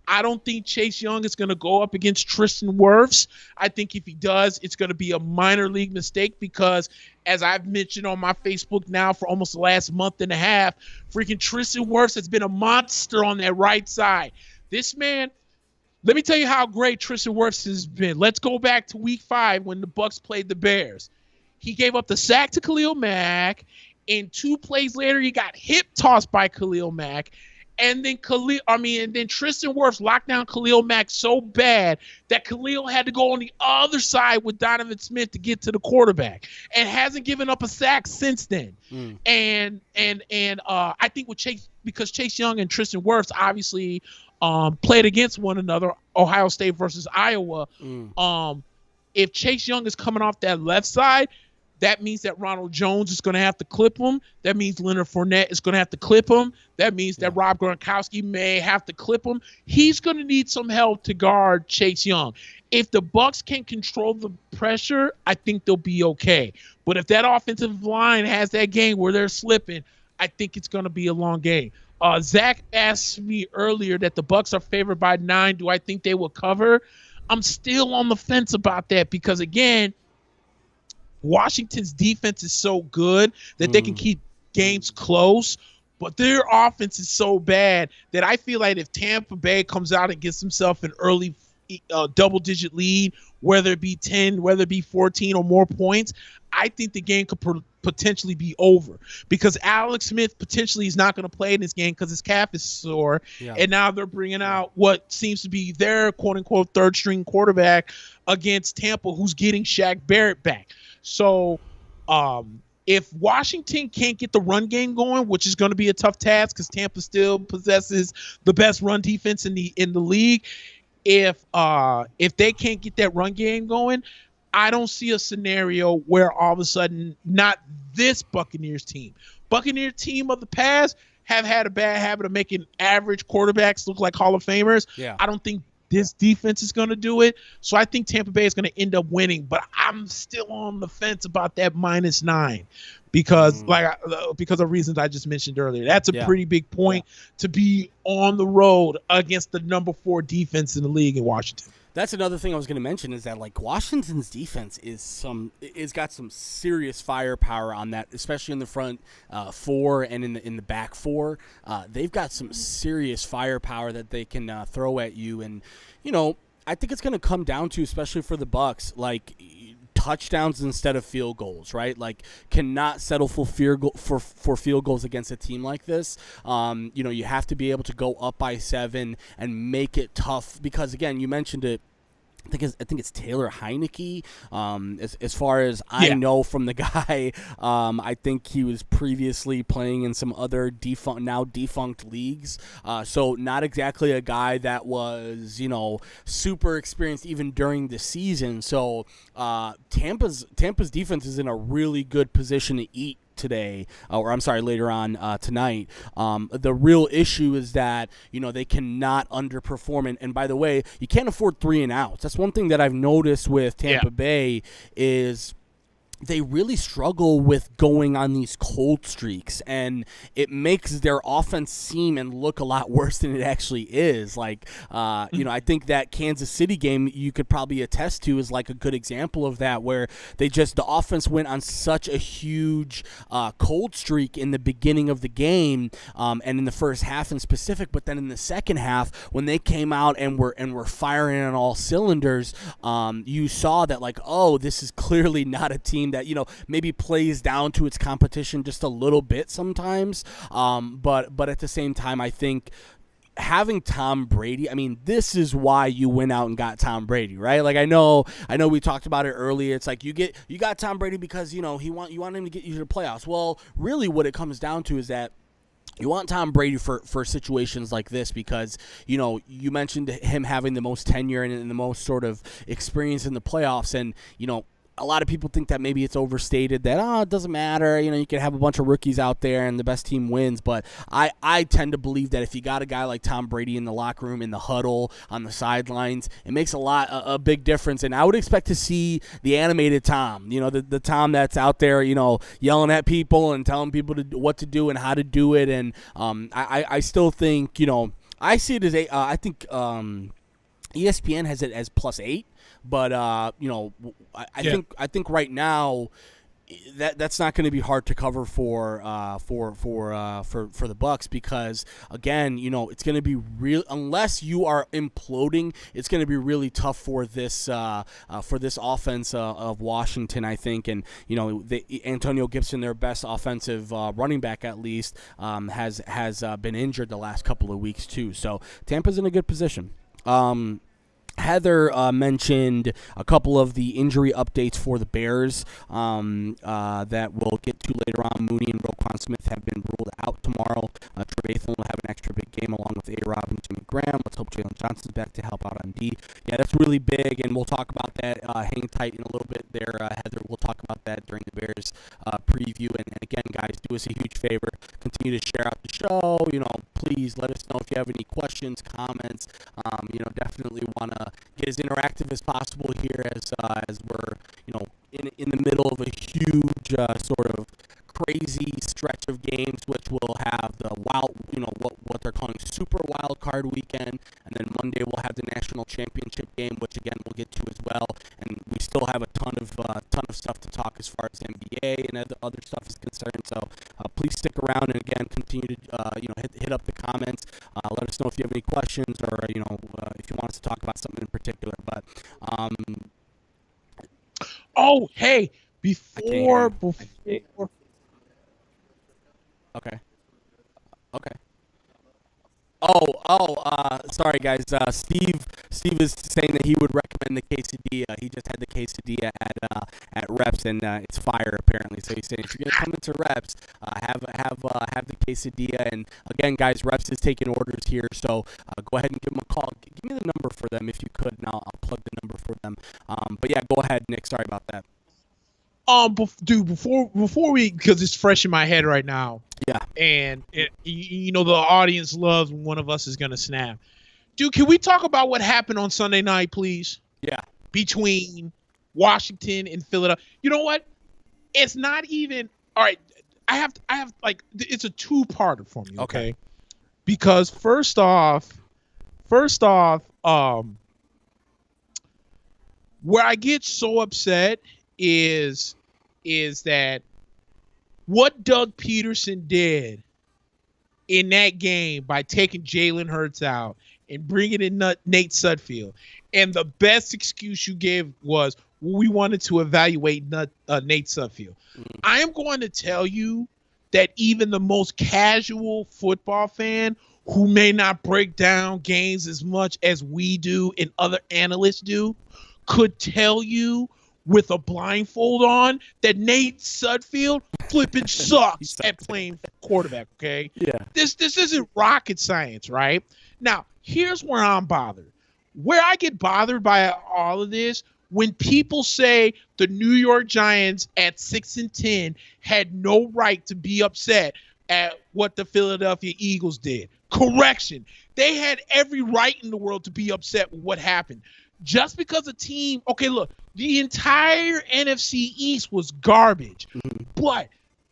I don't think Chase Young is going to go up against Tristan Wirfs. I think if he does, it's going to be a minor league mistake because, as I've mentioned on my Facebook now for almost the last month and a half, freaking Tristan Wirfs has been a monster on that right side. This man, let me tell you how great Tristan Wirfs has been. Let's go back to Week 5 when the Bucs played the Bears. He gave up the sack to Khalil Mack, and 2 plays later, he got hip tossed by Khalil Mack. And then Tristan Wirfs locked down Khalil Mack so bad that Khalil had to go on the other side with Donovan Smith to get to the quarterback, and hasn't given up a sack since then. And I think with because Chase Young and Tristan Wirfs obviously played against one another, Ohio State versus Iowa. If Chase Young is coming off that left side, that means that Ronald Jones is going to have to clip him. That means Leonard Fournette is going to have to clip him. That means that Rob Gronkowski may have to clip him. He's going to need some help to guard Chase Young. If the Bucs can control the pressure, I think they'll be okay. But if that offensive line has that game where they're slipping, I think it's going to be a long game. Zach asked me earlier that the Bucs are favored by 9. Do I think they will cover? I'm still on the fence about that because, again, Washington's defense is so good that they can keep games close, but their offense is so bad that I feel like if Tampa Bay comes out and gets himself an early double-digit lead, whether it be 10, whether it be 14 or more points, I think the game could potentially be over because Alex Smith potentially is not going to play in this game because his calf is sore, and now they're bringing out what seems to be their quote-unquote third-string quarterback against Tampa, who's getting Shaq Barrett back. So if Washington can't get the run game going, which is going to be a tough task because Tampa still possesses the best run defense in the league, if they can't get that run game going, I don't see a scenario where all of a sudden not this Buccaneers team of the past have had a bad habit of making average quarterbacks look like Hall of Famers. I don't think this defense is going to do it. So I think Tampa Bay is going to end up winning, but I'm still on the fence about that -9 because because of reasons I just mentioned earlier. That's a pretty big point to be on the road against the number 4 defense in the league in Washington. That's another thing I was going to mention is that Washington's defense is got some serious firepower on that, especially in the front 4 and in the back 4. They've got some serious firepower that they can throw at you, and I think it's going to come down to, especially for the Bucs, touchdowns instead of field goals, right? Cannot settle for field goals against a team like this. You have to be able to go up by 7 and make it tough because, again, you mentioned it. I think it's Taylor Heineke. As far as I know from the guy, I think he was previously playing in some other defunct leagues. So not exactly a guy that was super experienced even during the season. So Tampa's defense is in a really good position to eat today, later on tonight. The real issue is that they cannot underperform, and by the way, you can't afford 3 and outs. That's one thing that I've noticed with Tampa Bay is they really struggle with going on these cold streaks, and it makes their offense seem and look a lot worse than it actually is. Like, I think that Kansas City game you could probably attest to is like a good example of that, where the offense went on such a huge cold streak in the beginning of the game, and in the first half in specific, but then in the second half when they came out and were firing on all cylinders, you saw that, like, oh, this is clearly not a team that maybe plays down to its competition just a little bit sometimes, but at the same time, I think having Tom Brady, I mean, this is why you went out and got Tom Brady, right? Like, I know we talked about it earlier. It's like you got Tom Brady because you want him to get you to the playoffs. Well, really, what it comes down to is that you want Tom Brady for situations like this because, you mentioned him having the most tenure and the most sort of experience in the playoffs, and a lot of people think that maybe it's overstated that, it doesn't matter. You can have a bunch of rookies out there and the best team wins. But I tend to believe that if you got a guy like Tom Brady in the locker room, in the huddle, on the sidelines, it makes a big difference. And I would expect to see the animated Tom, the Tom that's out there, yelling at people and telling people what to do and how to do it. And I still think, I see it as I think ESPN has it as +8. But I think right now that's not going to be hard to cover for the Bucs, because again, it's going to be real unless you are imploding. It's going to be really tough for this offense of Washington, I think. And Antonio Gibson, their best offensive running back at least, has been injured the last couple of weeks too. So Tampa's in a good position. Heather mentioned a couple of the injury updates for the Bears that we'll get to later on. Mooney and Roquan Smith have been ruled out tomorrow. Trevathan will have an extra big game along with A-Rob and Jimmy Graham. Let's hope Jalen Johnson's back to help out on D. Yeah, that's really big, and we'll talk about that. Hang tight in a little bit there, Heather. We'll talk about that during the Bears preview. And again, guys, do us a huge favor. Continue to share out the show. Please let us know if you have any questions, comments. Definitely want to get as interactive as possible here as we're in the middle of a huge sort of crazy stretch of games, which will have the what they're calling Super Wild Card Weekend, and then Monday we'll have the National Championship game, which again we'll get to as well. And we still have a ton of stuff to talk as far as NBA and other stuff is concerned. So please stick around, and again continue to hit up the comments. Let us know if you have any questions, or if you want us to talk about something in particular. But hey, before. Okay. Sorry guys. Steve is saying that he would recommend the quesadilla. He just had the quesadilla at Reps, and it's fire apparently. So he's saying if you're gonna come into Reps, have the quesadilla. And again, guys, Reps is taking orders here, so go ahead and give them a call. Give me the number for them if you could, and I'll plug the number for them. But yeah, go ahead, Nick. Sorry about that. Before we, because it's fresh in my head right now. Yeah. And the audience loves when one of us is gonna snap. Dude, can we talk about what happened on Sunday night, please? Yeah. Between Washington and Philadelphia. You know what? It's not even all right. I have like, it's a two-parter for me. Okay. Because first off, where I get so upset is that what Doug Peterson did in that game by taking Jalen Hurts out and bringing in Nate Sudfeld, and the best excuse you gave was, well, we wanted to evaluate Nate Sudfeld. I am going to tell you that even the most casual football fan who may not break down games as much as we do and other analysts do could tell you with a blindfold on that Nate Sudfeld flipping sucks at playing quarterback, okay? Yeah. This isn't rocket science, right? Now, here's where I'm bothered. Where I get bothered by all of this, when people say the New York Giants at 6-10 had no right to be upset at what the Philadelphia Eagles did. Correction. They had every right in the world to be upset with what happened. just because a team, okay, look, the entire NFC East was garbage, but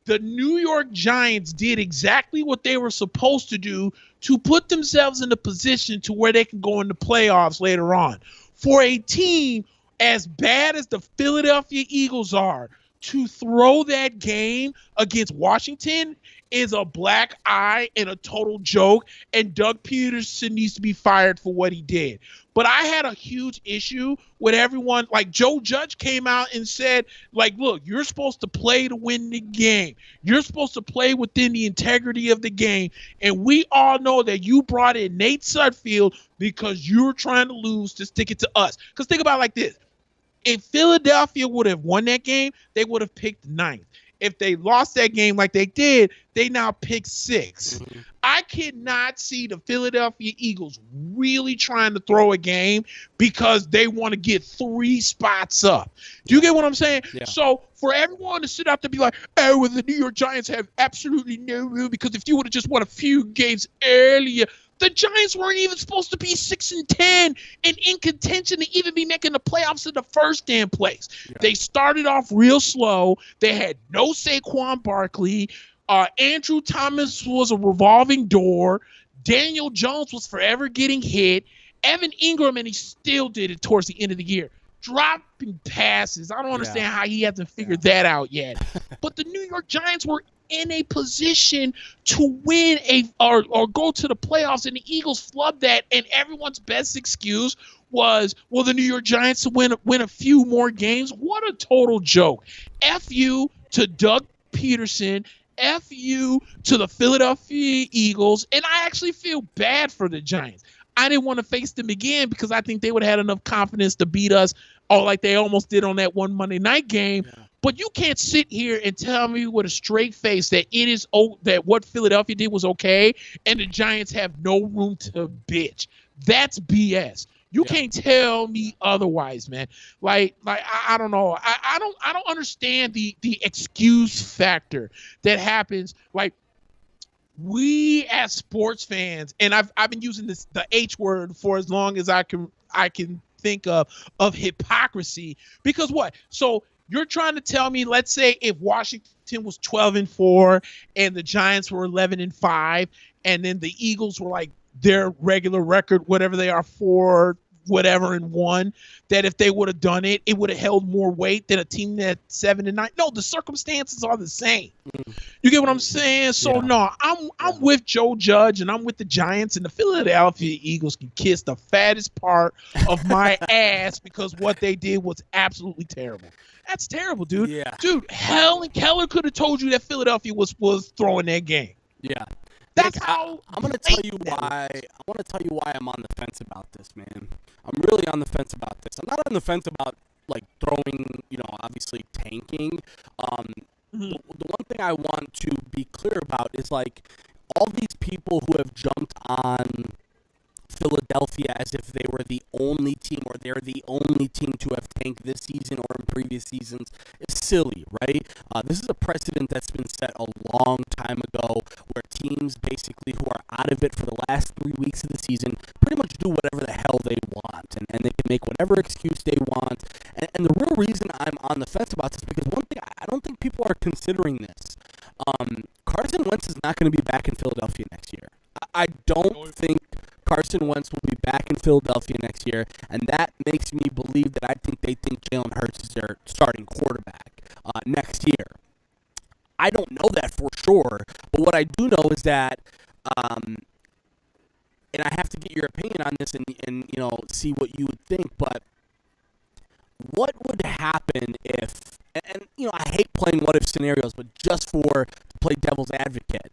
the New York Giants did exactly what they were supposed to do to put themselves in a position to where they can go in the playoffs later on. For a team as bad as the Philadelphia Eagles are, to throw that game against Washington is a black eye and a total joke, and Doug Peterson needs to be fired for what he did. But I had a huge issue with everyone. Like, Joe Judge came out and said, like, look, you're supposed to play to win the game. You're supposed to play within the integrity of the game. And we all know that you brought in Nate Sudfeld because you were trying to lose to stick it to us. Because think about it like this. If Philadelphia would have won that game, they would have picked 9th. If they lost that game like they did, they now pick 6. I cannot see the Philadelphia Eagles really trying to throw a game because they want to get 3 spots up. Do you get what I'm saying? Yeah. So for everyone to sit out there and be like, oh, well, the New York Giants have absolutely no room because if you would have just won a few games earlier, the Giants weren't even supposed to be 6-10 and in contention to even be making the playoffs in the first damn place. Yeah. They started off real slow. They had no Saquon Barkley. Andrew Thomas was a revolving door. Daniel Jones was forever getting hit. Evan Ingram, and he still did it towards the end of the year. Dropping passes. I don't understand how he hasn't figured that out yet. But the New York Giants were in a position to win or go to the playoffs, and the Eagles flubbed that, and everyone's best excuse was, well, the New York Giants win a few more games. What a total joke. F you to Doug Peterson. F you to the Philadelphia Eagles. And I actually feel bad for the Giants. I didn't want to face them again because I think they would have had enough confidence to beat us, like they almost did on that one Monday night game. Yeah. But you can't sit here and tell me with a straight face that that what Philadelphia did was okay and the Giants have no room to bitch. That's BS. You can't tell me otherwise, man. Like I don't know. I don't understand the excuse factor that happens. Like, we as sports fans, and I've been using the H word for as long as I can think of hypocrisy. Because what? So you're trying to tell me, let's say if Washington was 12-4 and the Giants were 11-5, and then the Eagles were like their regular record, whatever they are, 4 whatever and 1, that if they would have done it, it would have held more weight than a team that's 7-9. No, the circumstances are the same. You get what I'm saying? So no, I'm with Joe Judge, and I'm with the Giants, and the Philadelphia Eagles can kiss the fattest part of my ass because what they did was absolutely terrible. That's terrible, dude. Yeah. Dude, Helen Keller could have told you that Philadelphia was throwing that game. Yeah. That's Nick, how I'm going to tell you why. I want to tell you why I'm on the fence about this, man. I'm really on the fence about this. I'm not on the fence about like throwing, obviously tanking. The one thing I want to be clear about is like all these people who have jumped on Philadelphia as if they were the only team or they're the only team to have tanked this season or in previous seasons is silly, right? This is a precedent that's been set a long time ago where teams basically who are out of it for the last 3 weeks of the season pretty much do whatever the hell they want and they can make whatever excuse they want. And the real reason I'm on the fence about this is because one thing, I don't think people are considering this. Carson Wentz is not going to be back in Philadelphia next year. I don't think Carson Wentz will be back in Philadelphia next year, and that makes me believe that I think they think Jalen Hurts is their starting quarterback next year. I don't know that for sure, but what I do know is that, and I have to get your opinion on this and see what you would think, but what would happen if, and I hate playing what-if scenarios, but just to play devil's advocate,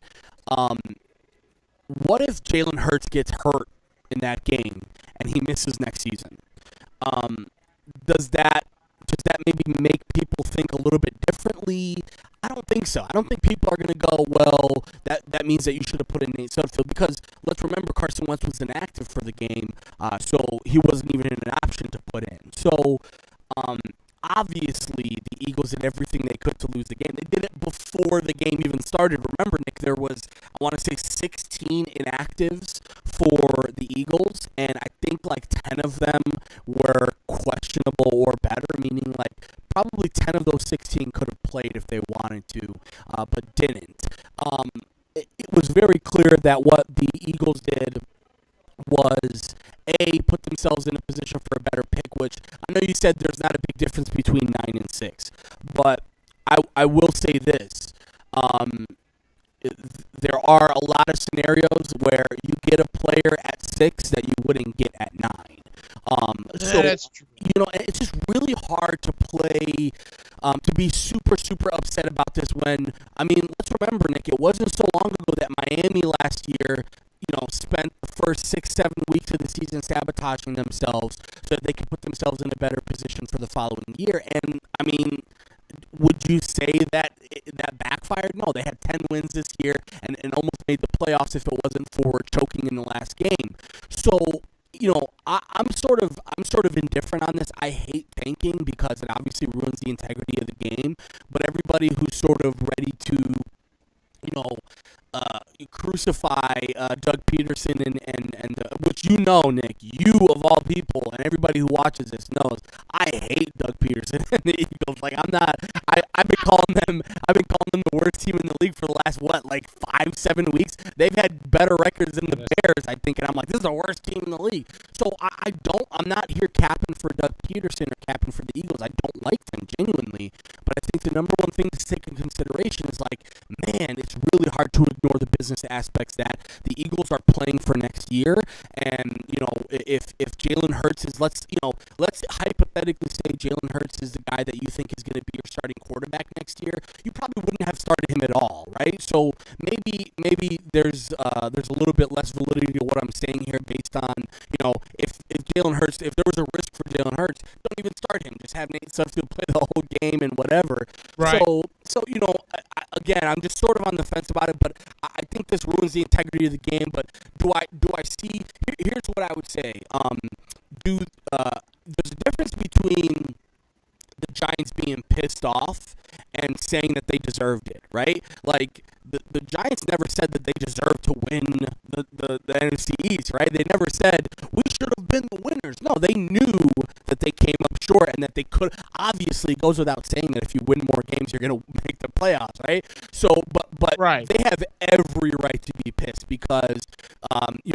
what if Jalen Hurts gets hurt in that game and he misses next season? Does that maybe make people think a little bit differently? I don't think so. I don't think people are going to go, well, that means that you should have put in Nate Sudfeld, because let's remember Carson Wentz was inactive for the game, so he wasn't even an option to put in. So obviously, the Eagles did everything they could to lose the game. They did it before the game even started. Remember, Nick, there was, I want to say, 16 inactives for the Eagles, and I think like 10 of them were better, meaning like probably 10 of those 16 could have played if they wanted to, but didn't. It was very clear that what the Eagles did was, A, put themselves in a position for a better pick, which I know you said there's not a big difference between 9 and 6, but I will say this. There are a lot of scenarios where you get a player at 6 that you wouldn't get at 9. So, that's true. It's just really hard to play, to be super, super upset about this when, let's remember, Nick, it wasn't so long ago that Miami last year, spent the first 6-7 weeks of the season sabotaging themselves so that they could put themselves in a better position for the following year. And, would you say that that backfired? No, they had 10 wins this year and almost made the playoffs if it wasn't for choking in the last game. So, I'm sort of indifferent on this. I hate tanking because it obviously ruins the integrity of the game. But everybody who's sort of ready to, crucify Doug Peterson and which Nick, you of all people, and everybody who watches this knows, I hate Doug Peterson and the Eagles. Like I've been calling them the worst team in the league for the last 5-7 weeks. They've had better records than the Bears, I think, and I'm like, this is the worst team in the league. So I'm not here capping for Doug Peterson or capping for the Eagles. I don't like them genuinely, but I think the number one thing to take in consideration is man, it's really hard to ignore the business aspects that the Eagles are playing for next year. And if Jalen Hurts is, let's hypothetically say Jalen Hurts is the guy that you think is going to be your starting quarterback next year, you probably wouldn't have started him at all, right? So maybe there's a little bit less validity to what I'm saying here based on if Jalen Hurts, if there was a risk for Jalen Hurts, don't even start him. Just have Nate Sudfeld play the whole game and whatever. Right. So again, I'm just sort of on the fence about it, but I think this ruins the integrity of the game. But do I see? Here's what I would say. There's a difference between the Giants being pissed off and saying that they deserved it, right? Like the Giants never said that they deserved to win the NFC East, right? They never said we should have been the winners. No, they knew that they came up short and that they could. Obviously, it goes without saying that if you win more games, you're going to make the playoffs, right? So, but right. They have every right to be pissed because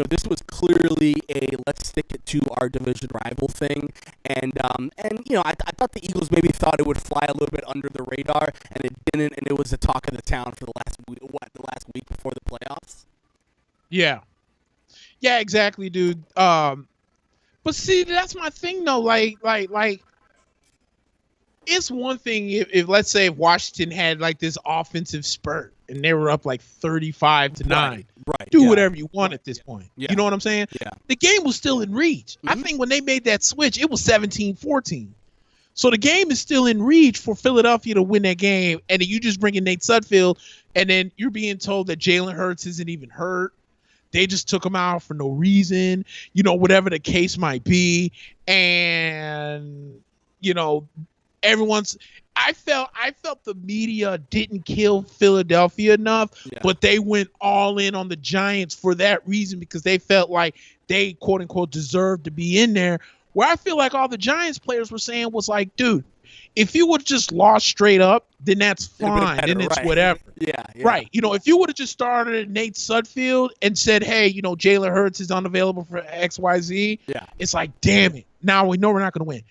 this was clearly a let's stick it to our division rival thing, and I thought the Eagles maybe thought it would fly a little bit under the radar, and it didn't, and it was the talk of the town for the last week before the playoffs. Yeah, exactly, dude. But see, that's my thing though. Like, it's one thing if let's say if Washington had this offensive spurt and they were up 35-9. Right. Do whatever you want at this point. Yeah. You know what I'm saying? Yeah. The game was still in reach. Mm-hmm. I think when they made that switch, it was 17-14. So the game is still in reach for Philadelphia to win that game, and then you just bring in Nate Sudfeld, and then you're being told that Jalen Hurts isn't even hurt. They just took him out for no reason, whatever the case might be. And, I felt the media didn't kill Philadelphia enough, but they went all in on the Giants for that reason because they felt like they, quote unquote, deserved to be in there. Where I feel like all the Giants players were saying was dude, if you would have just lost straight up, then that's fine. Then it's whatever. Yeah. Right. If you would have just started Nate Sudfeld and said, hey, Jalen Hurts is unavailable for XYZ, it's damn it. Now we know we're not going to win.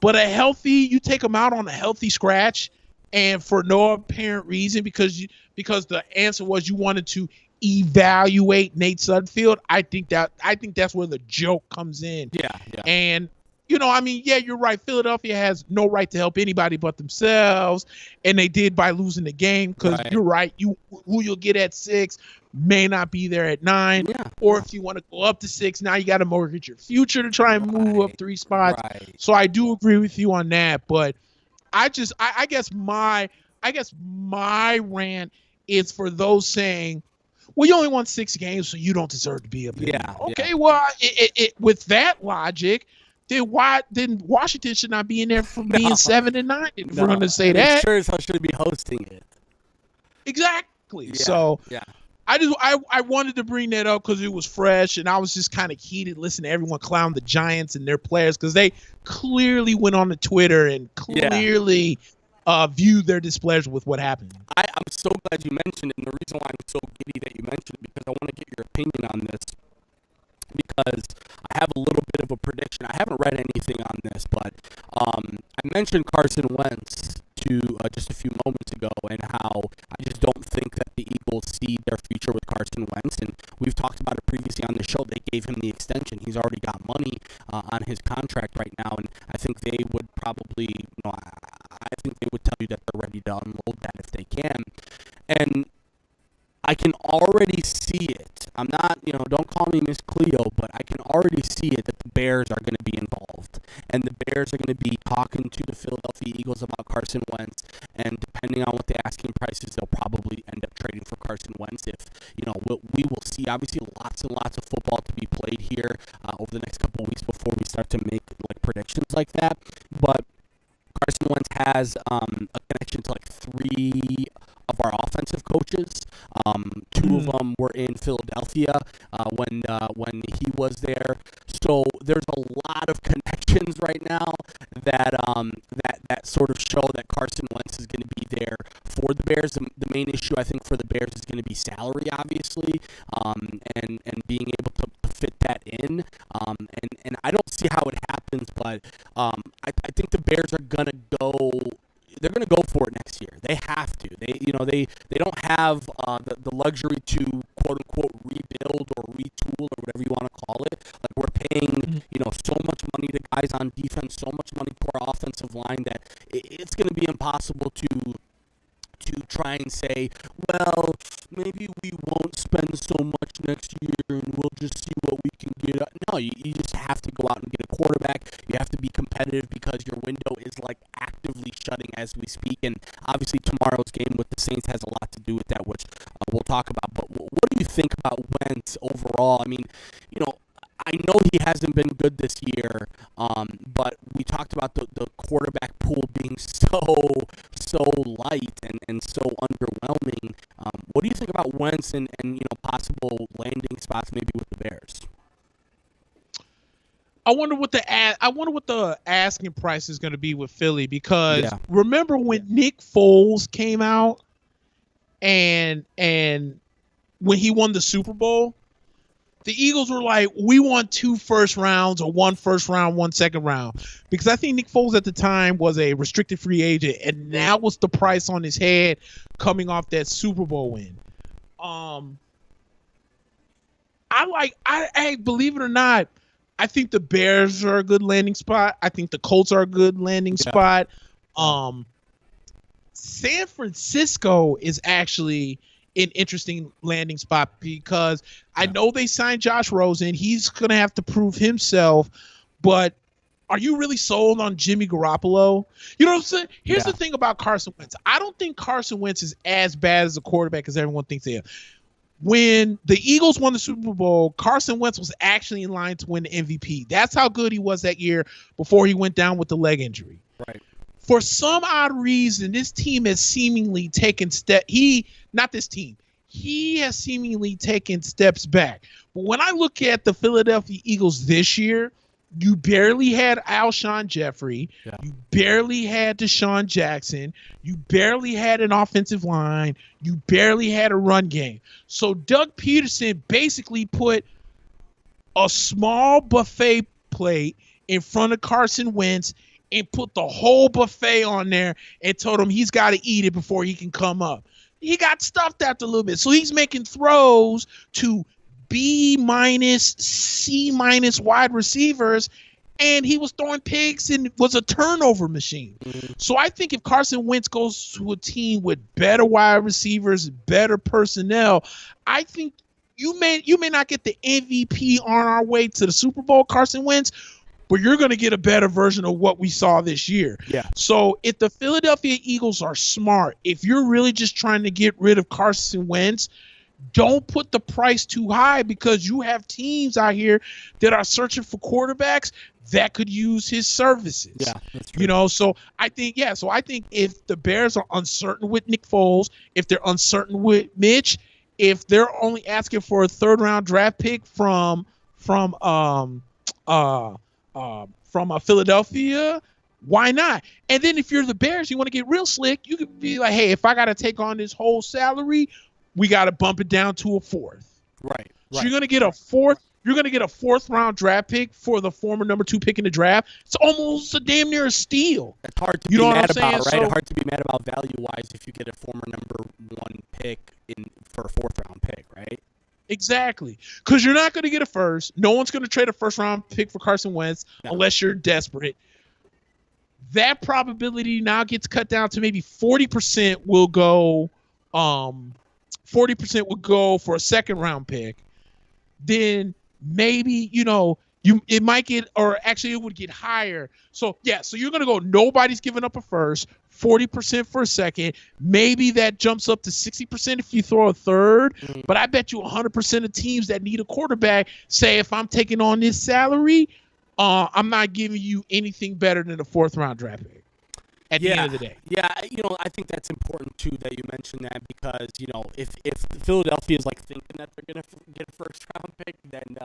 But you take them out on a healthy scratch and for no apparent reason because the answer was you wanted to evaluate Nate Sudfeld. I think that's where the joke comes in. Yeah. And you're right. Philadelphia has no right to help anybody but themselves, and they did by losing the game because you're right. Who you'll get at 6 may not be there at 9, or if you want to go up to 6, now you got to mortgage your future to try and move up 3 spots. Right. So I do agree with you on that, but I guess my rant is for those saying, well, you only won 6 games, so you don't deserve to be up there. Yeah. Okay. Well, with that logic, then Washington should not be in there for being 7-9? If we're going to say that, sure as hell should be hosting it. Exactly. Yeah. So, I wanted to bring that up because it was fresh, and I was just kind of heated listening to everyone clown the Giants and their players because they clearly went on to Twitter and clearly viewed their displeasure with what happened. I'm so glad you mentioned it, and the reason why I'm so giddy that you mentioned it because I want to get your opinion on this. Because I have a little bit of a prediction. I haven't read anything on this, but I mentioned Carson Wentz to just a few moments ago and how I just don't think that the Eagles see their future with Carson Wentz. And we've talked about it previously on the show. They gave him the extension. He's already got money on his contract right now, and I think they would probably, I think they would tell you that they're ready to unload that if they can. And I can already see it. I'm not, don't call me Miss Cleo, but I can already see it that the Bears are going to be involved. And the Bears are going to be talking to the Philadelphia Eagles about Carson Wentz. And depending on what the asking price is, they'll probably end up trading for Carson Wentz. If, we will see obviously lots and lots of football to be played here over the next couple of weeks before we start to make predictions like that. But Carson Wentz has a connection to 3 of our offensive coaches. 2 of them were in Philadelphia when he was there. So there's a lot of connections right now that sort of show that Carson Wentz is going to be there for the Bears. The main issue I think for the Bears is going to be salary, obviously, and being able to fit that in. And I don't see how it happens, but I think the Bears are going to go. They're going to go for it next year. They have to. They don't have the luxury to quote unquote rebuild or retool or whatever you want to call it. We're paying so much money to guys on defense, so much money to our offensive line that it's going to be impossible to try and say, well, maybe we won't spend so much next year and we'll just see what we can get. No, you just have to go out and get a quarterback. You have to be competitive because your window is actively shutting as we speak. And obviously tomorrow's game with the Saints has a lot to do with that, which we'll talk about. But what do you think about Wentz overall? I mean, I know he hasn't been good this year, but we talked about the quarterback pool being so light and so underwhelming. What do you think about Wentz and possible landing spots maybe with the Bears? I wonder what the asking price is going to be with Philly because remember when Nick Foles came out and when he won the Super Bowl, the Eagles were like, we want 2 first rounds or 1 first round, 1 second round. Because I think Nick Foles at the time was a restricted free agent, and that was the price on his head coming off that Super Bowl win. I believe it or not, I think the Bears are a good landing spot. I think the Colts are a good landing spot. San Francisco is actually an interesting landing spot because I know they signed Josh Rosen. He's going to have to prove himself, but are you really sold on Jimmy Garoppolo? You know what I'm saying? Here's the thing about Carson Wentz. I don't think Carson Wentz is as bad as a quarterback as everyone thinks they are. When the Eagles won the Super Bowl, Carson Wentz was actually in line to win the MVP. That's how good he was that year before he went down with the leg injury. Right. For some odd reason, this team has seemingly taken He has seemingly taken steps back. But when I look at the Philadelphia Eagles this year, you barely had Alshon Jeffrey. Yeah. You barely had Deshaun Jackson. You barely had an offensive line. You barely had a run game. So Doug Peterson basically put a small buffet plate in front of Carson Wentz and put the whole buffet on there and told him he's got to eat it before he can come up. He got stuffed after a little bit. So he's making throws to B-, C- wide receivers, and he was throwing picks and was a turnover machine. Mm-hmm. So I think if Carson Wentz goes to a team with better wide receivers, better personnel, I think you may not get the MVP on our way to the Super Bowl, Carson Wentz, but you're going to get a better version of what we saw this year. Yeah. So if the Philadelphia Eagles are smart, if you're really just trying to get rid of Carson Wentz, don't put the price too high because you have teams out here that are searching for quarterbacks that could use his services. Yeah, that's true. So I think if the Bears are uncertain with Nick Foles, if they're uncertain with Mitch, if they're only asking for a 3rd-round draft pick from Philadelphia, why not? And then if you're the Bears, you want to get real slick, you could be like, hey, if I got to take on this whole salary, we got to bump it down to a 4th. Right. So you're going to get a 4th. You're going to get a 4th-round draft pick for the former number 2 pick in the draft. It's almost a damn near a steal. It's hard to be mad about, right? It's hard to be mad about value-wise if you get a former number 1 pick for a 4th-round pick, right? Exactly. Because you're not going to get a first. No one's going to trade a 1st-round pick for Carson Wentz unless you're desperate. That probability now gets cut down to maybe 40% will go 40% will go for a 2nd-round pick. Then maybe, it might get, or actually it would get higher. So you're going to go, nobody's giving up a first, 40% for a second. Maybe that jumps up to 60% if you throw a 3rd. But I bet you 100% of teams that need a quarterback say, if I'm taking on this salary, I'm not giving you anything better than a 4th-round draft pick at the end of the day. Yeah, I think that's important, too, that you mentioned that because, if Philadelphia is, thinking that they're going to get a 1st-round pick, then,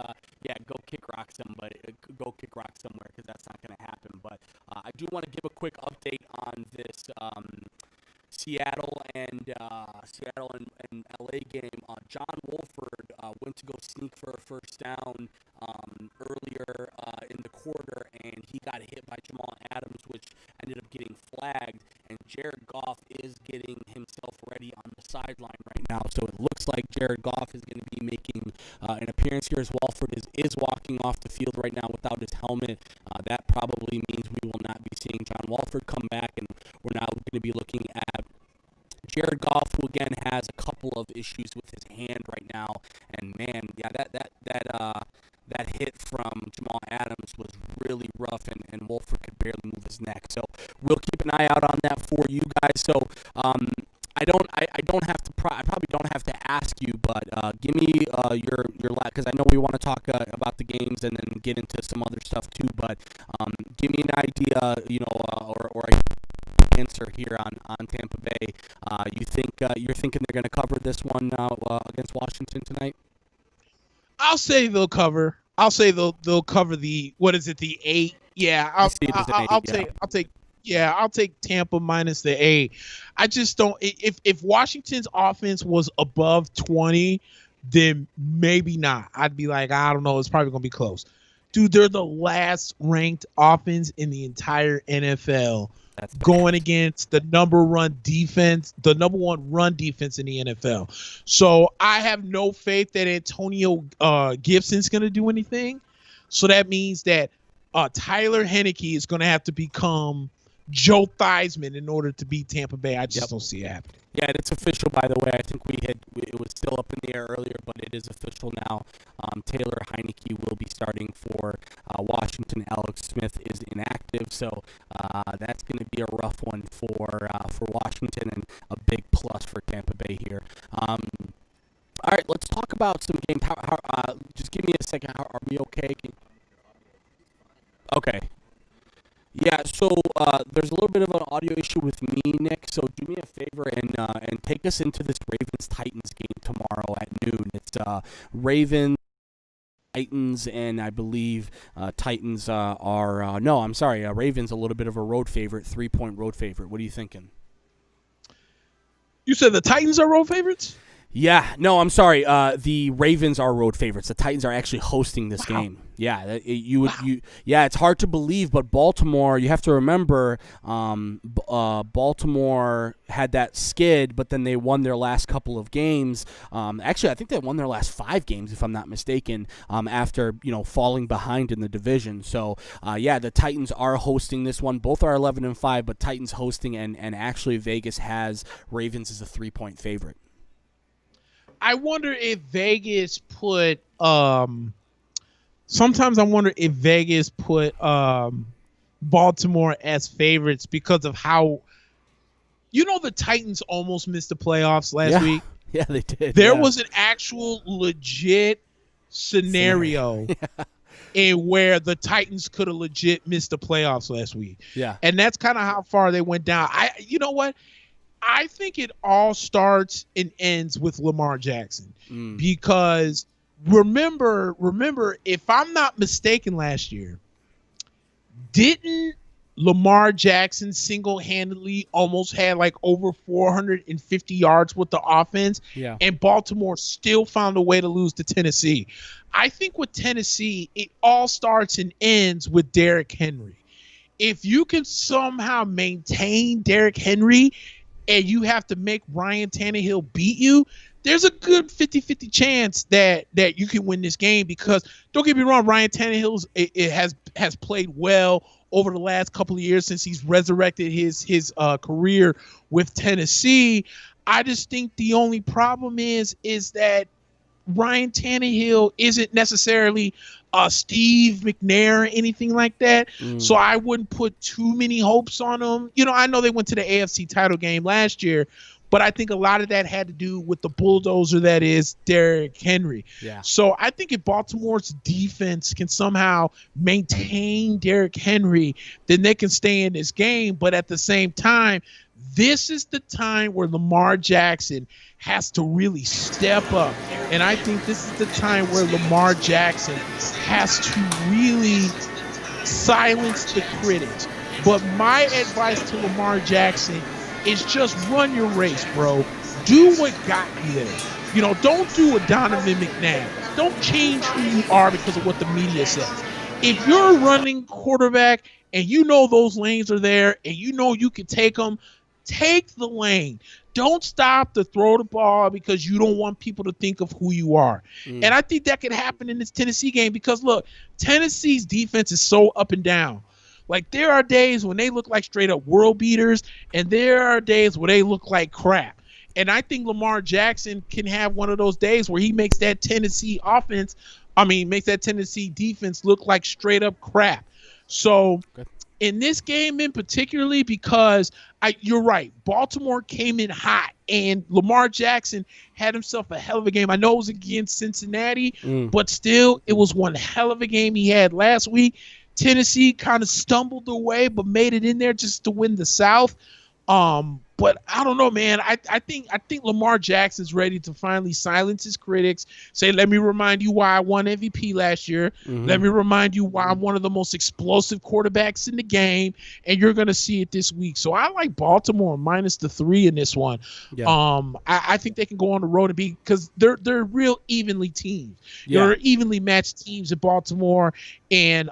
go kick rocks somewhere because that's not going to happen. But I do want to give a quick update on this Seattle and LA game. John Wolford went to go sneak for a 1st down earlier in the quarter, and he got hit by Jamal Adams, which ended up getting flagged. And Jared Goff is getting himself ready on the sideline right now, so it looks like Jared Goff is going to be making an appearance here as Wolford is walking off the field right now without his helmet. That probably means we will not be seeing John Wolford come back, and we're now going to be looking at Jared Goff, who again has a couple of issues with his hand right now, and man, that hit from Jamal Adams was really rough, and Wolford could barely move his neck. So we'll keep an eye out on that for you guys. So I probably don't have to ask you, but give me your because I know we want to talk about the games and then get into some other stuff too. But give me an idea, or answer here on Tampa Bay. You think you're thinking they're going to cover this one against Washington tonight? I'll say they'll cover. I'll say they'll cover the 8. Yeah, I'll take Tampa minus the 8. I just don't. If Washington's offense was above 20, then maybe not. I'd be like, I don't know. It's probably gonna be close. Dude, they're the last ranked offense in the entire NFL. That's going against the number 1 defense, the number 1 run defense in the NFL. So I have no faith that Antonio Gibson's going to do anything. So that means that Tyler Heineke is going to have to become Joe Theismann in order to beat Tampa Bay. I just don't see it happening. Yeah, and it's official, by the way. I think it was still up in the air earlier, but it is official now. Taylor Heineke will be starting for Washington. Alex Smith is inactive, so that's going to be a rough one for Washington and a big plus for Tampa Bay here. All right, let's talk about some games. Just give me a second. Are we okay? Okay. Yeah, so there's a little bit of an audio issue with me, Nick. So do me a favor and take us into this Ravens-Titans game tomorrow at noon. It's Ravens, Titans, and I believe Titans are no, I'm sorry, Ravens a little bit of a road favorite, 3-point road favorite. What are you thinking? You said the Titans are road favorites? Yeah, no, I'm sorry. The Ravens are road favorites. The Titans are actually hosting this game. Yeah, it's hard to believe, but Baltimore, you have to remember, Baltimore had that skid, but then they won their last couple of games. Actually, I think they won their last 5 games, if I'm not mistaken, after falling behind in the division. So, the Titans are hosting this one. Both are 11-5, but Titans hosting, and actually Vegas has Ravens as a 3-point favorite. I wonder if Vegas put sometimes I wonder if Vegas put Baltimore as favorites because of how the Titans almost missed the playoffs last week. Yeah, they did. There was an actual legit scenario in where the Titans could have legit missed the playoffs last week. Yeah. And that's kind of how far they went down. You know what? I think it all starts and ends with Lamar Jackson because remember, if I'm not mistaken, last year, didn't Lamar Jackson single-handedly almost had like over 450 yards with the offense, and Baltimore still found a way to lose to Tennessee. I think with Tennessee, it all starts and ends with Derrick Henry. If you can somehow maintain Derrick Henry and you have to make Ryan Tannehill beat you, there's a good 50-50 chance that you can win this game because, don't get me wrong, Ryan Tannehill has played well over the last couple of years since he's resurrected his career with Tennessee. I just think the only problem is that Ryan Tannehill isn't necessarily Steve McNair or anything like that. So I wouldn't put too many hopes on him. You know, I know they went to the AFC title game last year, but I think a lot of that had to do with the bulldozer that is Derrick Henry. So I think if Baltimore's defense can somehow maintain Derrick Henry, then they can stay in this game. But at the same time, this is the time where Lamar Jackson has to really step up. And I think this is the time where Lamar Jackson has to really silence the critics. But my advice to Lamar Jackson is just run your race, bro. Do what got you there. You know, don't do a Donovan McNabb. Don't change who you are because of what the media says. If you're a running quarterback and you know those lanes are there and you know you can take them, take the lane. Don't stop to throw the ball because you don't want people to think of who you are. And I think that could happen in this Tennessee game because, look, Tennessee's defense is so up and down. Like, there are days when they look like straight-up world beaters, and there are days where they look like crap. And I think Lamar Jackson can have one of those days where he makes that Tennessee defense look like straight-up crap. So in this game in particularly, because you're right, Baltimore came in hot, and Lamar Jackson had himself a hell of a game. I know it was against Cincinnati, but still, it was one hell of a game he had last week. Tennessee kind of stumbled away, but made it in there just to win the South. But I don't know, man. I think Lamar Jackson's ready to finally silence his critics. Say, let me remind you why I won MVP last year. Let me remind you why I'm one of the most explosive quarterbacks in the game, and you're going to see it this week. So I like Baltimore minus the 3 in this one. I think they can go on the road and be, because they're real evenly teams. They're evenly matched teams in Baltimore and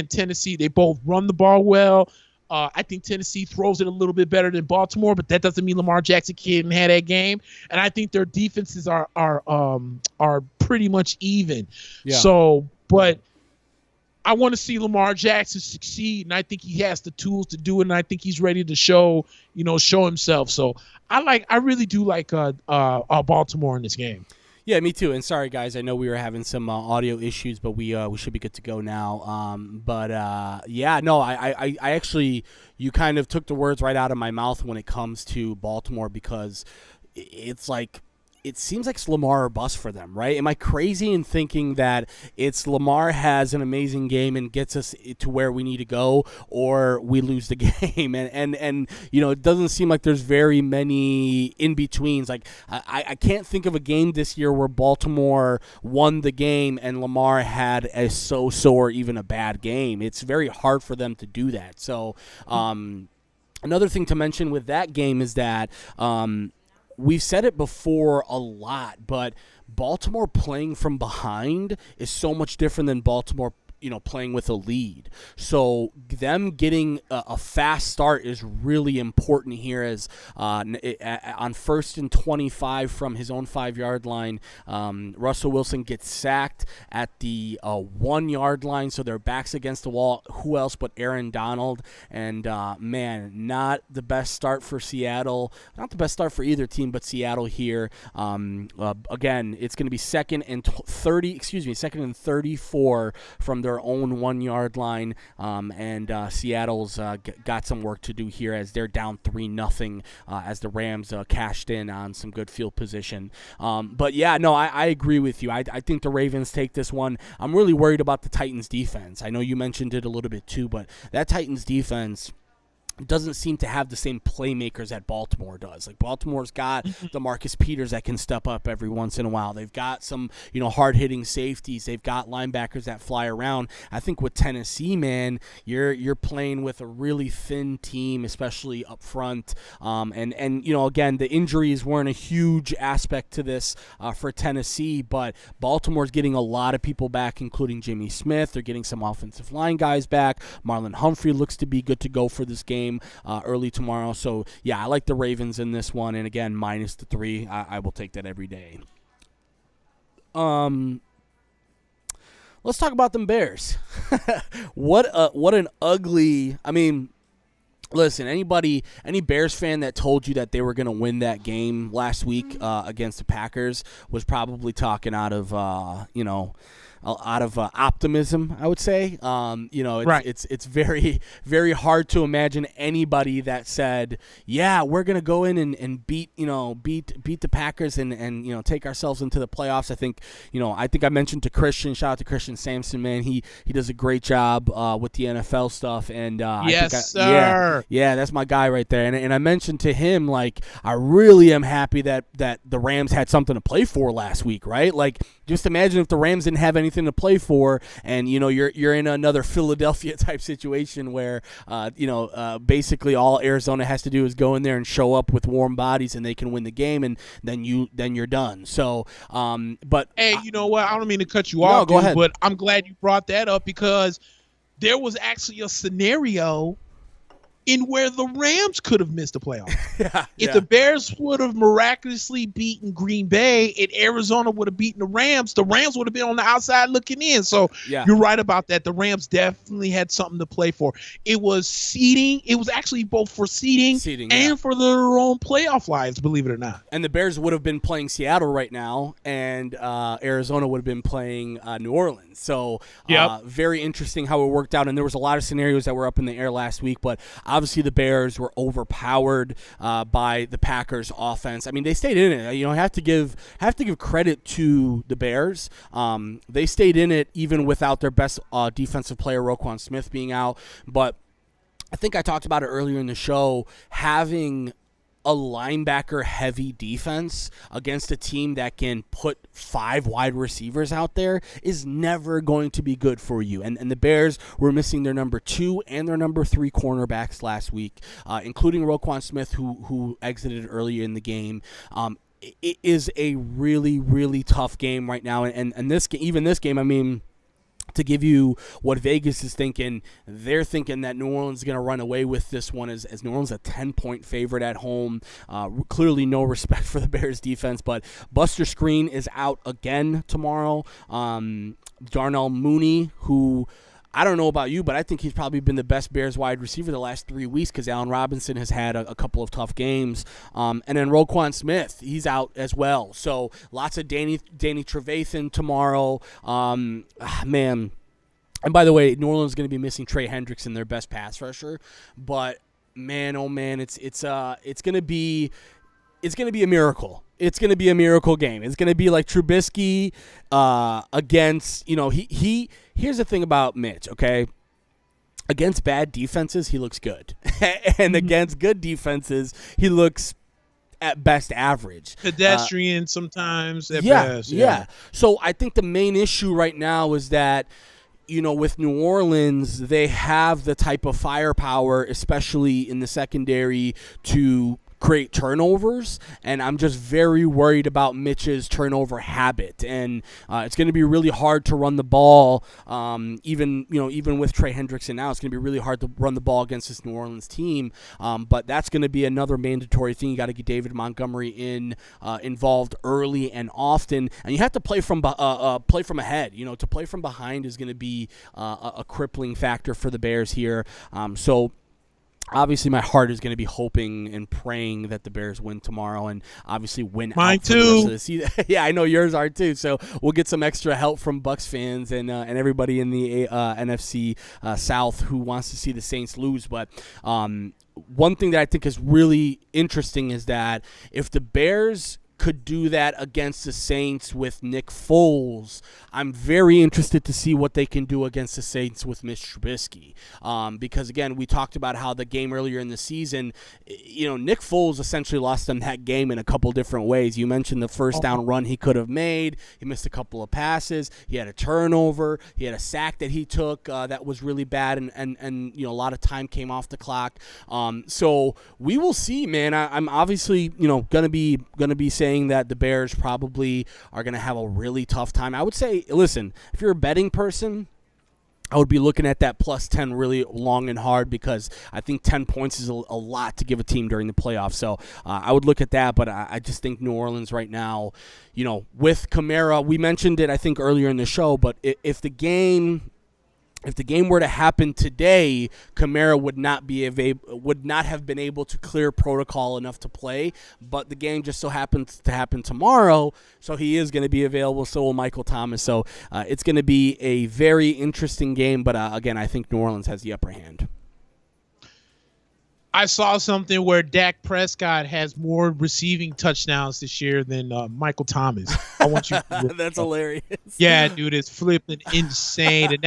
Tennessee. They both run the ball well. I think Tennessee throws it a little bit better than Baltimore, but that doesn't mean Lamar Jackson can't have that game. And I think their defenses are pretty much even. So, but I want to see Lamar Jackson succeed, and I think he has the tools to do it, and I think he's ready to show himself. So I really do like Baltimore in this game. Yeah, me too. And sorry, guys, I know we were having some audio issues, but we should be good to go now. I actually, you kind of took the words right out of my mouth when it comes to Baltimore, because it's like, it seems like it's Lamar or bust for them, right? Am I crazy in thinking that it's Lamar has an amazing game and gets us to where we need to go, or we lose the game? And it doesn't seem like there's very many in-betweens. Like, I can't think of a game this year where Baltimore won the game and Lamar had a so-so or even a bad game. It's very hard for them to do that. So another thing to mention with that game is that we've said it before a lot, but Baltimore playing from behind is so much different than Baltimore playing with a lead. So them getting a fast start is really important here, as on 1st and 25 from his own 5-yard line, Russell Wilson gets sacked at the 1-yard line, so their backs against the wall. Who else but Aaron Donald? And not the best start for Seattle. Not the best start for either team, but Seattle here. Again, it's going to be second and 34 from their own 1-yard line, and Seattle's got some work to do here as they're down 3-0 as the Rams cashed in on some good field position. I agree with you. I think the Ravens take this one. I'm really worried about the Titans defense. I know you mentioned it a little bit too, but that Titans defense, doesn't seem to have the same playmakers that Baltimore does. Like Baltimore's got the Marcus Peters that can step up every once in a while. They've got some, hard-hitting safeties. They've got linebackers that fly around. I think with Tennessee, man, you're playing with a really thin team, especially up front. And again, the injuries weren't a huge aspect to this for Tennessee, but Baltimore's getting a lot of people back, including Jimmy Smith. They're getting some offensive line guys back. Marlon Humphrey looks to be good to go for this game early tomorrow. So, yeah, I like the Ravens in this one. And, again, minus the 3. I will take that every day. Let's talk about them Bears. What an ugly – I mean – listen, any Bears fan that told you that they were going to win that game last week against the Packers was probably talking out of optimism, I would say. Right. It's very, very hard to imagine anybody that said, yeah, we're going to go in and beat the Packers and take ourselves into the playoffs. I think I mentioned to Christian, shout out to Christian Sampson, man. He does a great job with the NFL stuff. And sir. Yeah, that's my guy right there. And I mentioned to him, like, I really am happy that the Rams had something to play for last week, right? Like, just imagine if the Rams didn't have anything to play for, and you're in another Philadelphia type situation where basically all Arizona has to do is go in there and show up with warm bodies, and they can win the game, and then you're done. So, but hey, you know what? I don't mean to cut you off, go ahead. But I'm glad you brought that up because there was actually a scenario in where the Rams could have missed the playoffs. If the Bears would have miraculously beaten Green Bay and Arizona would have beaten the Rams would have been on the outside looking in. So you're right about that. The Rams definitely had something to play for. It was seeding. It was actually both for seeding and for their own playoff lives, believe it or not. And the Bears would have been playing Seattle right now, and Arizona would have been playing New Orleans. So very interesting how it worked out. And there was a lot of scenarios that were up in the air last week, but obviously the Bears were overpowered by the Packers offense. I mean, they stayed in it. I have to give credit to the Bears. They stayed in it even without their best defensive player, Roquan Smith, being out. But I think I talked about it earlier in the show, having a linebacker-heavy defense against a team that can put 5 wide receivers out there is never going to be good for you. And the Bears were missing their number 2 and their number 3 cornerbacks last week, including Roquan Smith, who exited earlier in the game. It is a really, really tough game right now. And this game, I mean, to give you what Vegas is thinking, they're thinking that New Orleans is going to run away with this one as New Orleans a 10-point favorite at home. Clearly no respect for the Bears defense, but Buster Screen is out again tomorrow. Darnell Mooney, who I don't know about you, but I think he's probably been the best Bears wide receiver the last 3 weeks because Allen Robinson has had a couple of tough games. And then Roquan Smith, he's out as well. So lots of Danny Trevathan tomorrow. Man. And by the way, New Orleans is going to be missing Trey Hendrickson, their best pass rusher. But man, oh man, it's going to be a miracle. It's going to be a miracle game. It's going to be like Trubisky against, here's the thing about Mitch, okay? Against bad defenses, he looks good. And against good defenses, he looks at best average. Pedestrian sometimes at best. Yeah. So I think the main issue right now is that, with New Orleans, they have the type of firepower, especially in the secondary, to create turnovers, and I'm just very worried about Mitch's turnover habit, and it's going to be really hard to run the ball. Even with Trey Hendrickson now, it's going to be really hard to run the ball against this New Orleans team. But that's going to be another mandatory thing. You got to get David Montgomery involved early and often, and you have to play from ahead. To play from behind is going to be a crippling factor for the Bears here. So. Obviously, my heart is going to be hoping and praying that the Bears win tomorrow and obviously win Mine out for too. the rest of the season. Yeah, I know yours are too. So we'll get some extra help from Bucs fans and everybody in the NFC South who wants to see the Saints lose. But one thing that I think is really interesting is that if the Bears could do that against the Saints with Nick Foles. I'm very interested to see what they can do against the Saints with Mitch Trubisky. Because, again, we talked about how the game earlier in the season, Nick Foles essentially lost them that game in a couple different ways. You mentioned the first down run he could have made. He missed a couple of passes. He had a turnover. He had a sack that he took that was really bad, and a lot of time came off the clock. So we will see, man. I'm obviously gonna be saying that the Bears probably are gonna have a really tough time. I would say, listen, if you're a betting person, I would be looking at that plus 10 really long and hard, because I think 10 points is a lot to give a team during the playoffs. So I would look at that, but I just think New Orleans right now, with Kamara, we mentioned it I think earlier in the show, but if the game were to happen today, Kamara would not have been able to clear protocol enough to play. But the game just so happens to happen tomorrow, so he is going to be available. So will Michael Thomas. So it's going to be a very interesting game. But again, I think New Orleans has the upper hand. I saw something where Dak Prescott has more receiving touchdowns this year than Michael Thomas. I want you to That's hilarious. Yeah, dude, it's flipping insane. And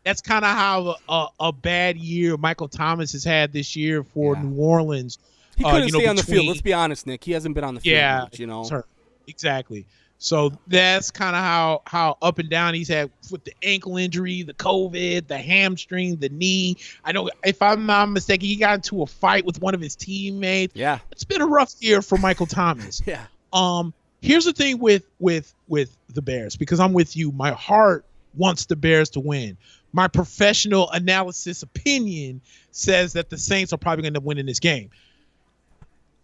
that's kind of how a bad year Michael Thomas has had this year for New Orleans. He couldn't stay on the field. Let's be honest, Nick. He hasn't been on the field much, Sure. Exactly. So that's kind of how up and down he's had with the ankle injury, the COVID, the hamstring, the knee. I know, if I'm not mistaken, he got into a fight with one of his teammates. Yeah. It's been a rough year for Michael Thomas. Yeah. Here's the thing with the Bears, because I'm with you. My heart wants the Bears to win. My professional analysis opinion says that the Saints are probably going to win in this game.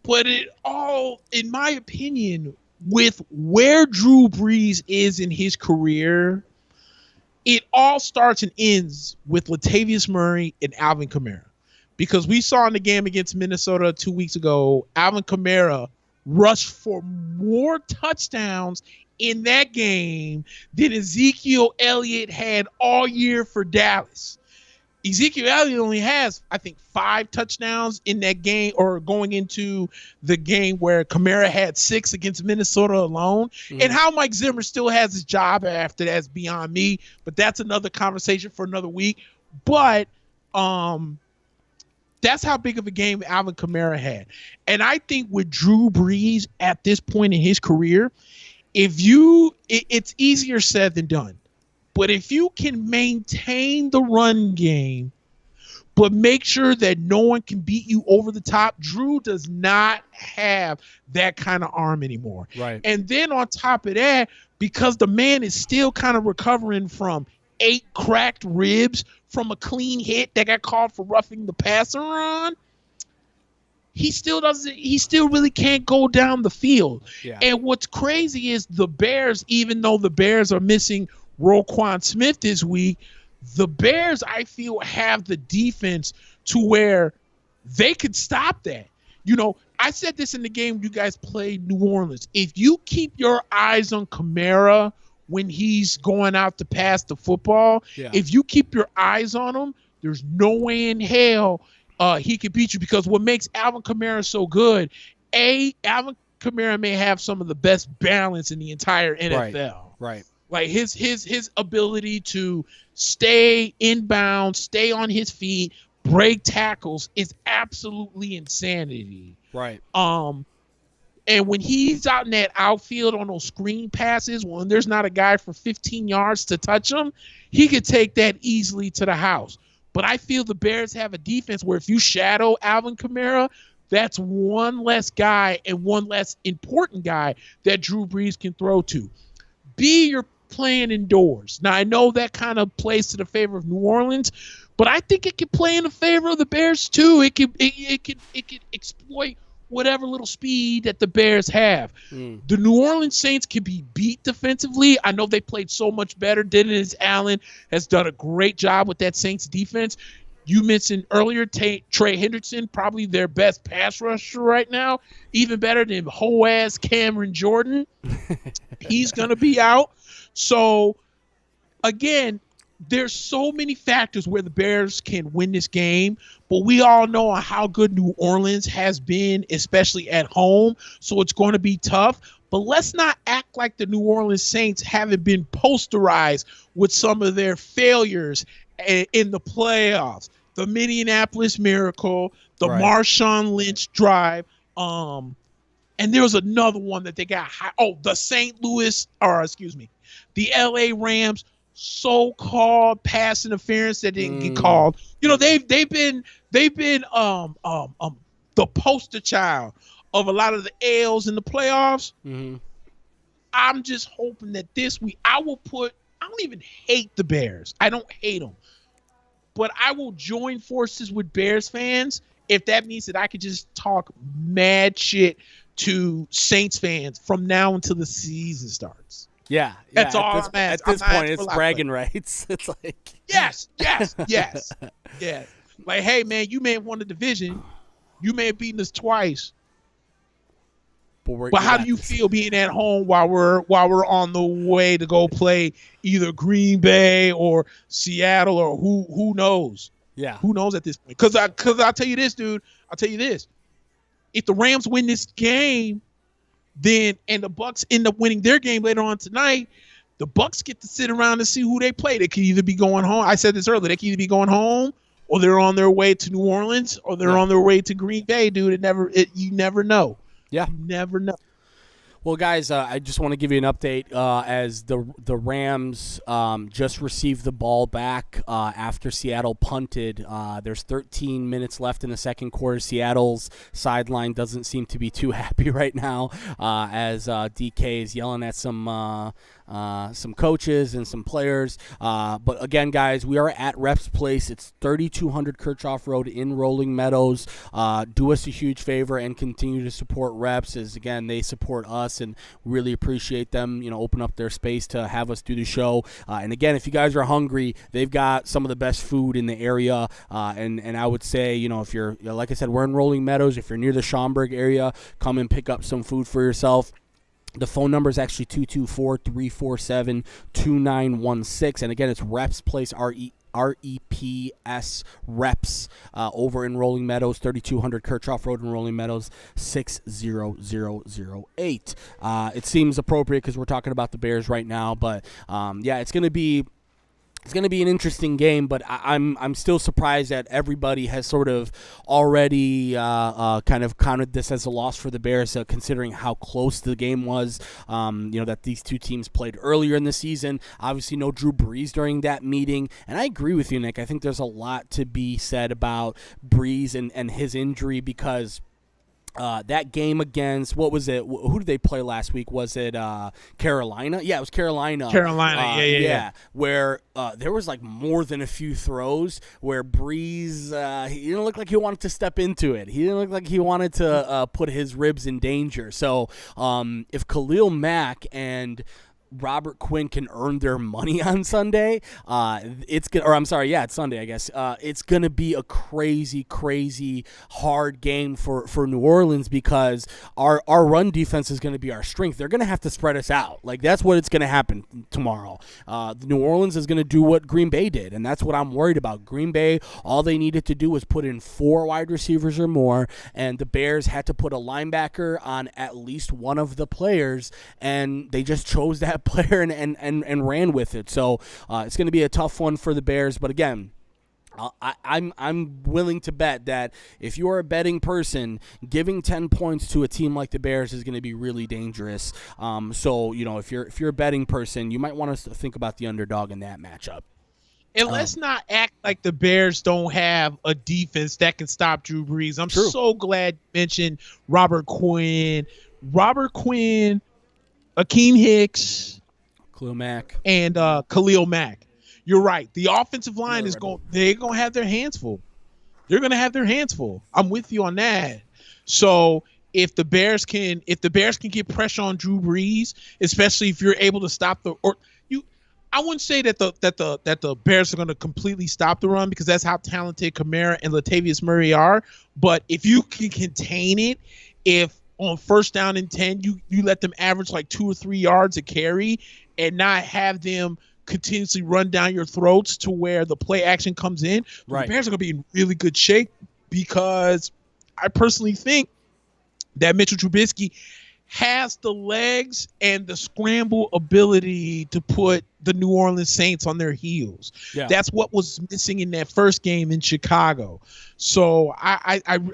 But in my opinion, with where Drew Brees is in his career, it all starts and ends with Latavius Murray and Alvin Kamara. Because we saw in the game against Minnesota 2 weeks ago, Alvin Kamara rushed for more touchdowns in that game than Ezekiel Elliott had all year for Dallas. Ezekiel Elliott only has, I think, 5 touchdowns in that game, or going into the game where Kamara had 6 against Minnesota alone. Mm-hmm. And how Mike Zimmer still has his job after that's beyond me, but that's another conversation for another week. But that's how big of a game Alvin Kamara had. And I think with Drew Brees at this point in his career, it's easier said than done. But if you can maintain the run game, but make sure that no one can beat you over the top, Drew does not have that kind of arm anymore. Right. And then on top of that, because the man is still kind of recovering from 8 cracked ribs from a clean hit that got called for roughing the passer on, he still really can't go down the field. Yeah. And what's crazy is the Bears, even though the Bears are missing Roquan Smith this week, the Bears, I feel, have the defense to where they could stop that. I said this in the game you guys played New Orleans. If you keep your eyes on Kamara when he's going out to pass the football, if you keep your eyes on him, there's no way in hell he can beat you. Because what makes Alvin Kamara so good, Alvin Kamara may have some of the best balance in the entire NFL. Right. Like his ability to stay inbound, stay on his feet, break tackles is absolutely insanity. Right. And when he's out in that outfield on those screen passes, when there's not a guy for 15 yards to touch him, he could take that easily to the house. But I feel the Bears have a defense where if you shadow Alvin Kamara, that's one less guy and one less important guy that Drew Brees can throw to. You're playing indoors. Now, I know that kind of plays to the favor of New Orleans, but I think it can play in the favor of the Bears too. It could exploit whatever little speed that the Bears have. The New Orleans Saints can be beat defensively. I know they played so much better. Dennis Allen has done a great job with that Saints defense. You mentioned earlier Trey Hendrickson, probably their best pass rusher right now, even better than whole-ass Cameron Jordan. He's going to be out. So, again, there's so many factors where the Bears can win this game, but we all know how good New Orleans has been, especially at home. So it's going to be tough. But let's not act like the New Orleans Saints haven't been posterized with some of their failures in the playoffs. The Minneapolis Miracle, the Marshawn Lynch drive, and there was another one that they got high. Oh, the the LA Rams so-called pass interference that didn't get called. You know, they've been the poster child of a lot of the L's in the playoffs. Mm-hmm. I'm just hoping that this week I don't even hate the Bears. I don't hate them. But I will join forces with Bears fans if that means that I could just talk mad shit to Saints fans from now until the season starts. Yeah. That's all I'm at this point, it's bragging rights. It's like yes. Yeah. Like, hey man, you may have won the division. You may have beaten us twice. But how do you feel being at home while we're on the way to go play either Green Bay or Seattle or who knows? Yeah. Who knows at this point? Because I'll tell you this, dude. I'll tell you this. If the Rams win this game, and the Bucs end up winning their game later on tonight, the Bucs get to sit around and see who they play. They could either be going home. I said this earlier. They could either be going home, or they're on their way to New Orleans, or they're on their way to Green Bay, dude. You never know. Yeah. You never know. Well, guys, I just want to give you an update as the Rams just received the ball back after Seattle punted. There's 13 minutes left in the second quarter. Seattle's sideline doesn't seem to be too happy right now as DK is yelling at some coaches and some players. But again, guys, we are at Reps Place. It's 3200 Kirchhoff Road in Rolling Meadows. Do us a huge favor and continue to support Reps, as again, they support us and really appreciate them, open up their space to have us do the show. And again, if you guys are hungry, they've got some of the best food in the area. And I would say, if you're, like I said, we're in Rolling Meadows. If you're near the Schaumburg area, come and pick up some food for yourself. The phone number is actually 224-347-2916. And again, it's Reps Place, REPS Reps over in Rolling Meadows, 3200 Kirchhoff Road in Rolling Meadows, 60008. It seems appropriate because we're talking about the Bears right now, but it's going to be an interesting game, but I'm still surprised that everybody has sort of already kind of counted this as a loss for the Bears, considering how close the game was. That these two teams played earlier in the season. Obviously, no Drew Brees during that meeting, and I agree with you, Nick. I think there's a lot to be said about Brees and his injury because. That game against, what was it? Who did they play last week? Was it Carolina? Yeah, it was Carolina. Yeah. Where there was like more than a few throws where Brees, he didn't look like he wanted to step into it. He didn't look like he wanted to put his ribs in danger. So if Khalil Mack and Robert Quinn can earn their money on Sunday, it's Sunday, I guess. It's gonna be a crazy hard game for New Orleans because our run defense is gonna be our strength. They're gonna have to spread us out. Like that's what it's gonna happen tomorrow. New Orleans is gonna do what Green Bay did, and that's what I'm worried about. Green Bay, all they needed to do was put in 4 wide receivers or more, and the Bears had to put a linebacker on at least one of the players, and they just chose that player and ran with it. So it's going to be a tough one for the Bears. But again, I'm willing to bet that if you're a betting person, giving 10 points to a team like the Bears is going to be really dangerous. So if you're a betting person, you might want to think about the underdog in that matchup. And let's not act like the Bears don't have a defense that can stop Drew Brees. I'm so glad you mentioned Robert Quinn, Akeem Hicks, Khalil Mack, and Khalil Mack. You're right. The offensive line they're going to have their hands full. They're going to have their hands full. I'm with you on that. So if the Bears can get pressure on Drew Brees, especially if you're able to stop I wouldn't say that the Bears are going to completely stop the run because that's how talented Kamara and Latavius Murray are. But if you can contain it, if on first down and 10, you let them average like 2 or 3 yards a carry and not have them continuously run down your throats to where the play action comes in. Right. The Bears are going to be in really good shape because I personally think that Mitchell Trubisky has the legs and the scramble ability to put the New Orleans Saints on their heels. Yeah. That's what was missing in that first game in Chicago. So I'm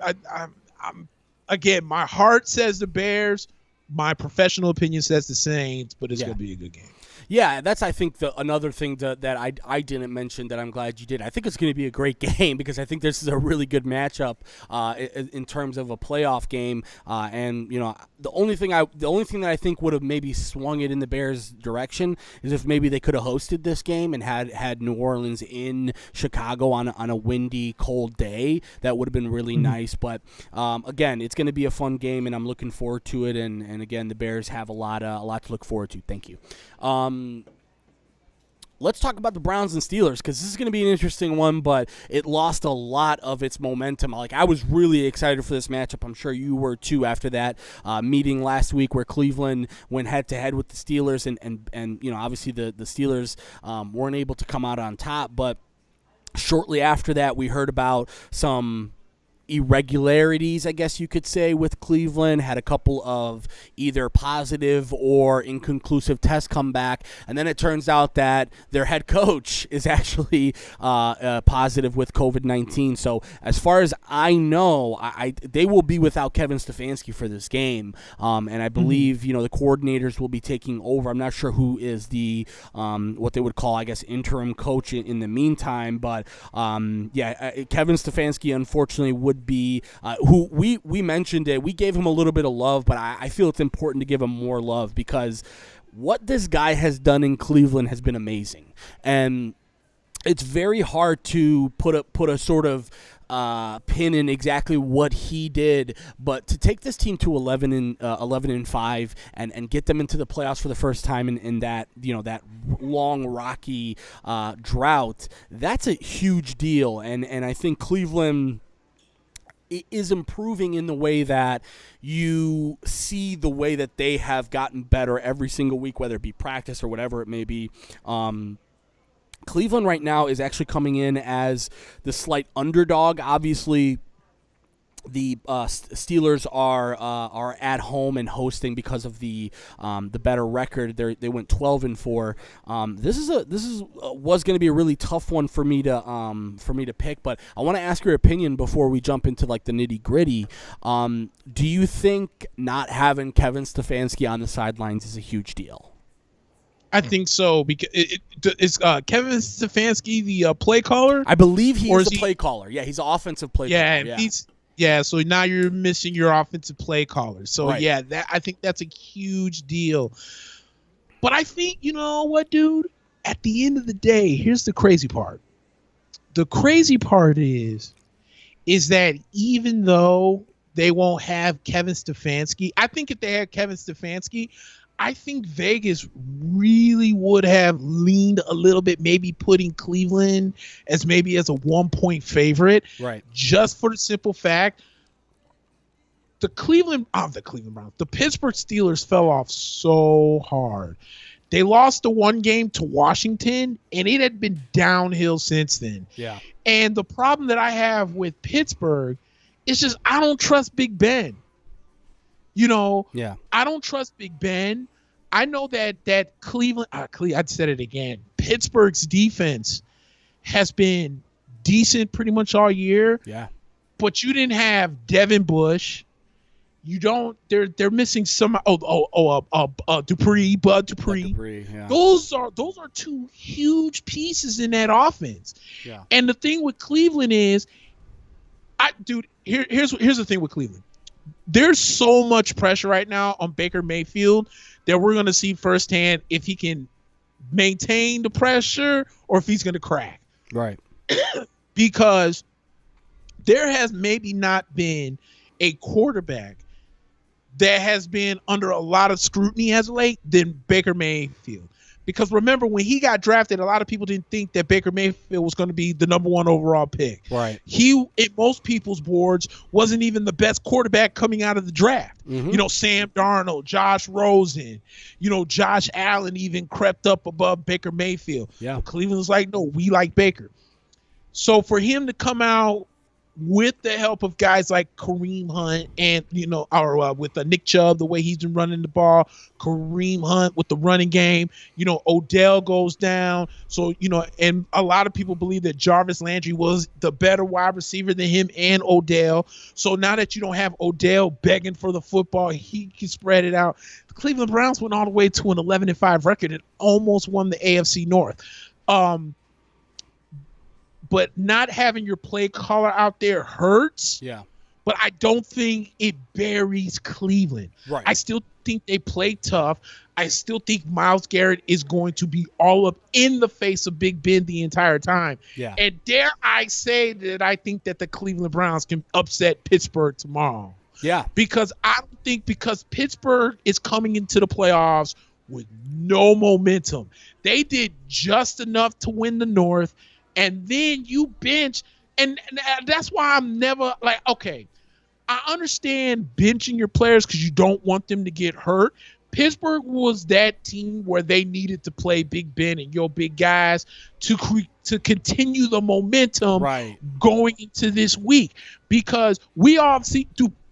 again, my heart says the Bears, my professional opinion says the Saints, but it's going to be a good game. Yeah, that's, I think, another thing that I didn't mention that I'm glad you did. I think it's going to be a great game because I think this is a really good matchup in terms of a playoff game. And the only thing that I think would have maybe swung it in the Bears' direction is if maybe they could have hosted this game and had New Orleans in Chicago on a windy, cold day. That would have been really nice. But again, it's going to be a fun game, and I'm looking forward to it. And again, the Bears have a lot to look forward to. Thank you. Let's talk about the Browns and Steelers because this is going to be an interesting one, but it lost a lot of its momentum. Like, I was really excited for this matchup. I'm sure you were too after that meeting last week where Cleveland went head-to-head with the Steelers, and obviously the Steelers weren't able to come out on top, but shortly after that we heard about some irregularities, I guess you could say, with Cleveland. Had a couple of either positive or inconclusive tests come back, and then it turns out that their head coach is actually positive with COVID-19. So as far as I know, they will be without Kevin Stefanski for this game, and I believe the coordinators will be taking over. I'm not sure who is the what they would call, I guess, interim coach in the meantime, but Kevin Stefanski unfortunately would be who we mentioned it. We gave him a little bit of love, but I feel it's important to give him more love because what this guy has done in Cleveland has been amazing, and it's very hard to put a sort of pin in exactly what he did, but to take this team to 11-5 and get them into the playoffs for the first time in that that long rocky drought, that's a huge deal, and I think Cleveland is improving in the way that you see the way that they have gotten better every single week, whether it be practice or whatever it may be. Cleveland right now is actually coming in as the slight underdog. Obviously, the Steelers are at home and hosting because of the better record. They went 12-4. This was going to be a really tough one for me to pick, but I want to ask your opinion before we jump into like the nitty gritty. Do you think not having Kevin Stefanski on the sidelines is a huge deal? I think so, because is Kevin Stefanski the play caller? I believe he is the play caller. Yeah, he's an offensive play caller. Yeah, so now you're missing your offensive play caller. So, right. I think that's a huge deal. But I think, you know what, dude? At the end of the day, here's the crazy part. The crazy part is that even though they won't have Kevin Stefanski, I think if they had Kevin Stefanski, I think Vegas really would have leaned a little bit, maybe putting Cleveland as a 1-point favorite. Right. Just for the simple fact, the Pittsburgh Steelers fell off so hard. They lost the one game to Washington, and it had been downhill since then. Yeah. And the problem that I have with Pittsburgh is just I don't trust Big Ben. I don't trust Big Ben. I know that Cleveland, I'd said it again, Pittsburgh's defense has been decent pretty much all year. Yeah. But you didn't have Devin Bush. They're missing some Dupree, Bud Dupree. Yeah. Those are two huge pieces in that offense. Yeah. And the thing with Cleveland is, here's the thing with Cleveland. There's so much pressure right now on Baker Mayfield that we're going to see firsthand if he can maintain the pressure or if he's going to crack. Right. Because there has maybe not been a quarterback that has been under a lot of scrutiny as of late than Baker Mayfield. Because remember, when he got drafted, a lot of people didn't think that Baker Mayfield was going to be the number 1 overall pick. Right. He, in most people's boards, wasn't even the best quarterback coming out of the draft. Mm-hmm. Sam Darnold, Josh Rosen, Josh Allen even crept up above Baker Mayfield. Yeah. But Cleveland's like, no, we like Baker. So for him to come out with the help of guys like Kareem Hunt and, or with Nick Chubb, the way he's been running the ball, Kareem Hunt with the running game, Odell goes down. So, and a lot of people believe that Jarvis Landry was the better wide receiver than him and Odell. So now that you don't have Odell begging for the football, he can spread it out. The Cleveland Browns went all the way to an 11-5 record and almost won the AFC North. But not having your play caller out there hurts. Yeah. But I don't think it buries Cleveland. Right. I still think they play tough. I still think Myles Garrett is going to be all up in the face of Big Ben the entire time. Yeah. And dare I say that I think that the Cleveland Browns can upset Pittsburgh tomorrow. Yeah. Because because Pittsburgh is coming into the playoffs with no momentum. They did just enough to win the North. And then you bench, and that's why I'm never like, okay, I understand benching your players because you don't want them to get hurt. Pittsburgh was that team where they needed to play Big Ben and your big guys to continue the momentum going into this week, because we obviously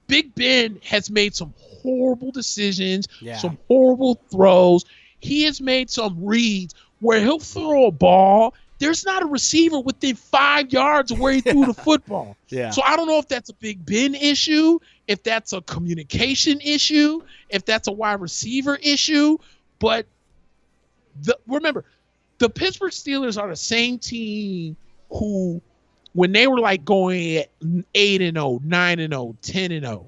Big Ben has made some horrible decisions, some horrible throws. He has made some reads where he'll throw a ball. There's not a receiver within 5 yards of where he threw the football. Yeah. So I don't know if that's a Big Ben issue, if that's a communication issue, if that's a wide receiver issue. But remember, the Pittsburgh Steelers are the same team who, when they were like going at 8-0, 9-0, 10-0,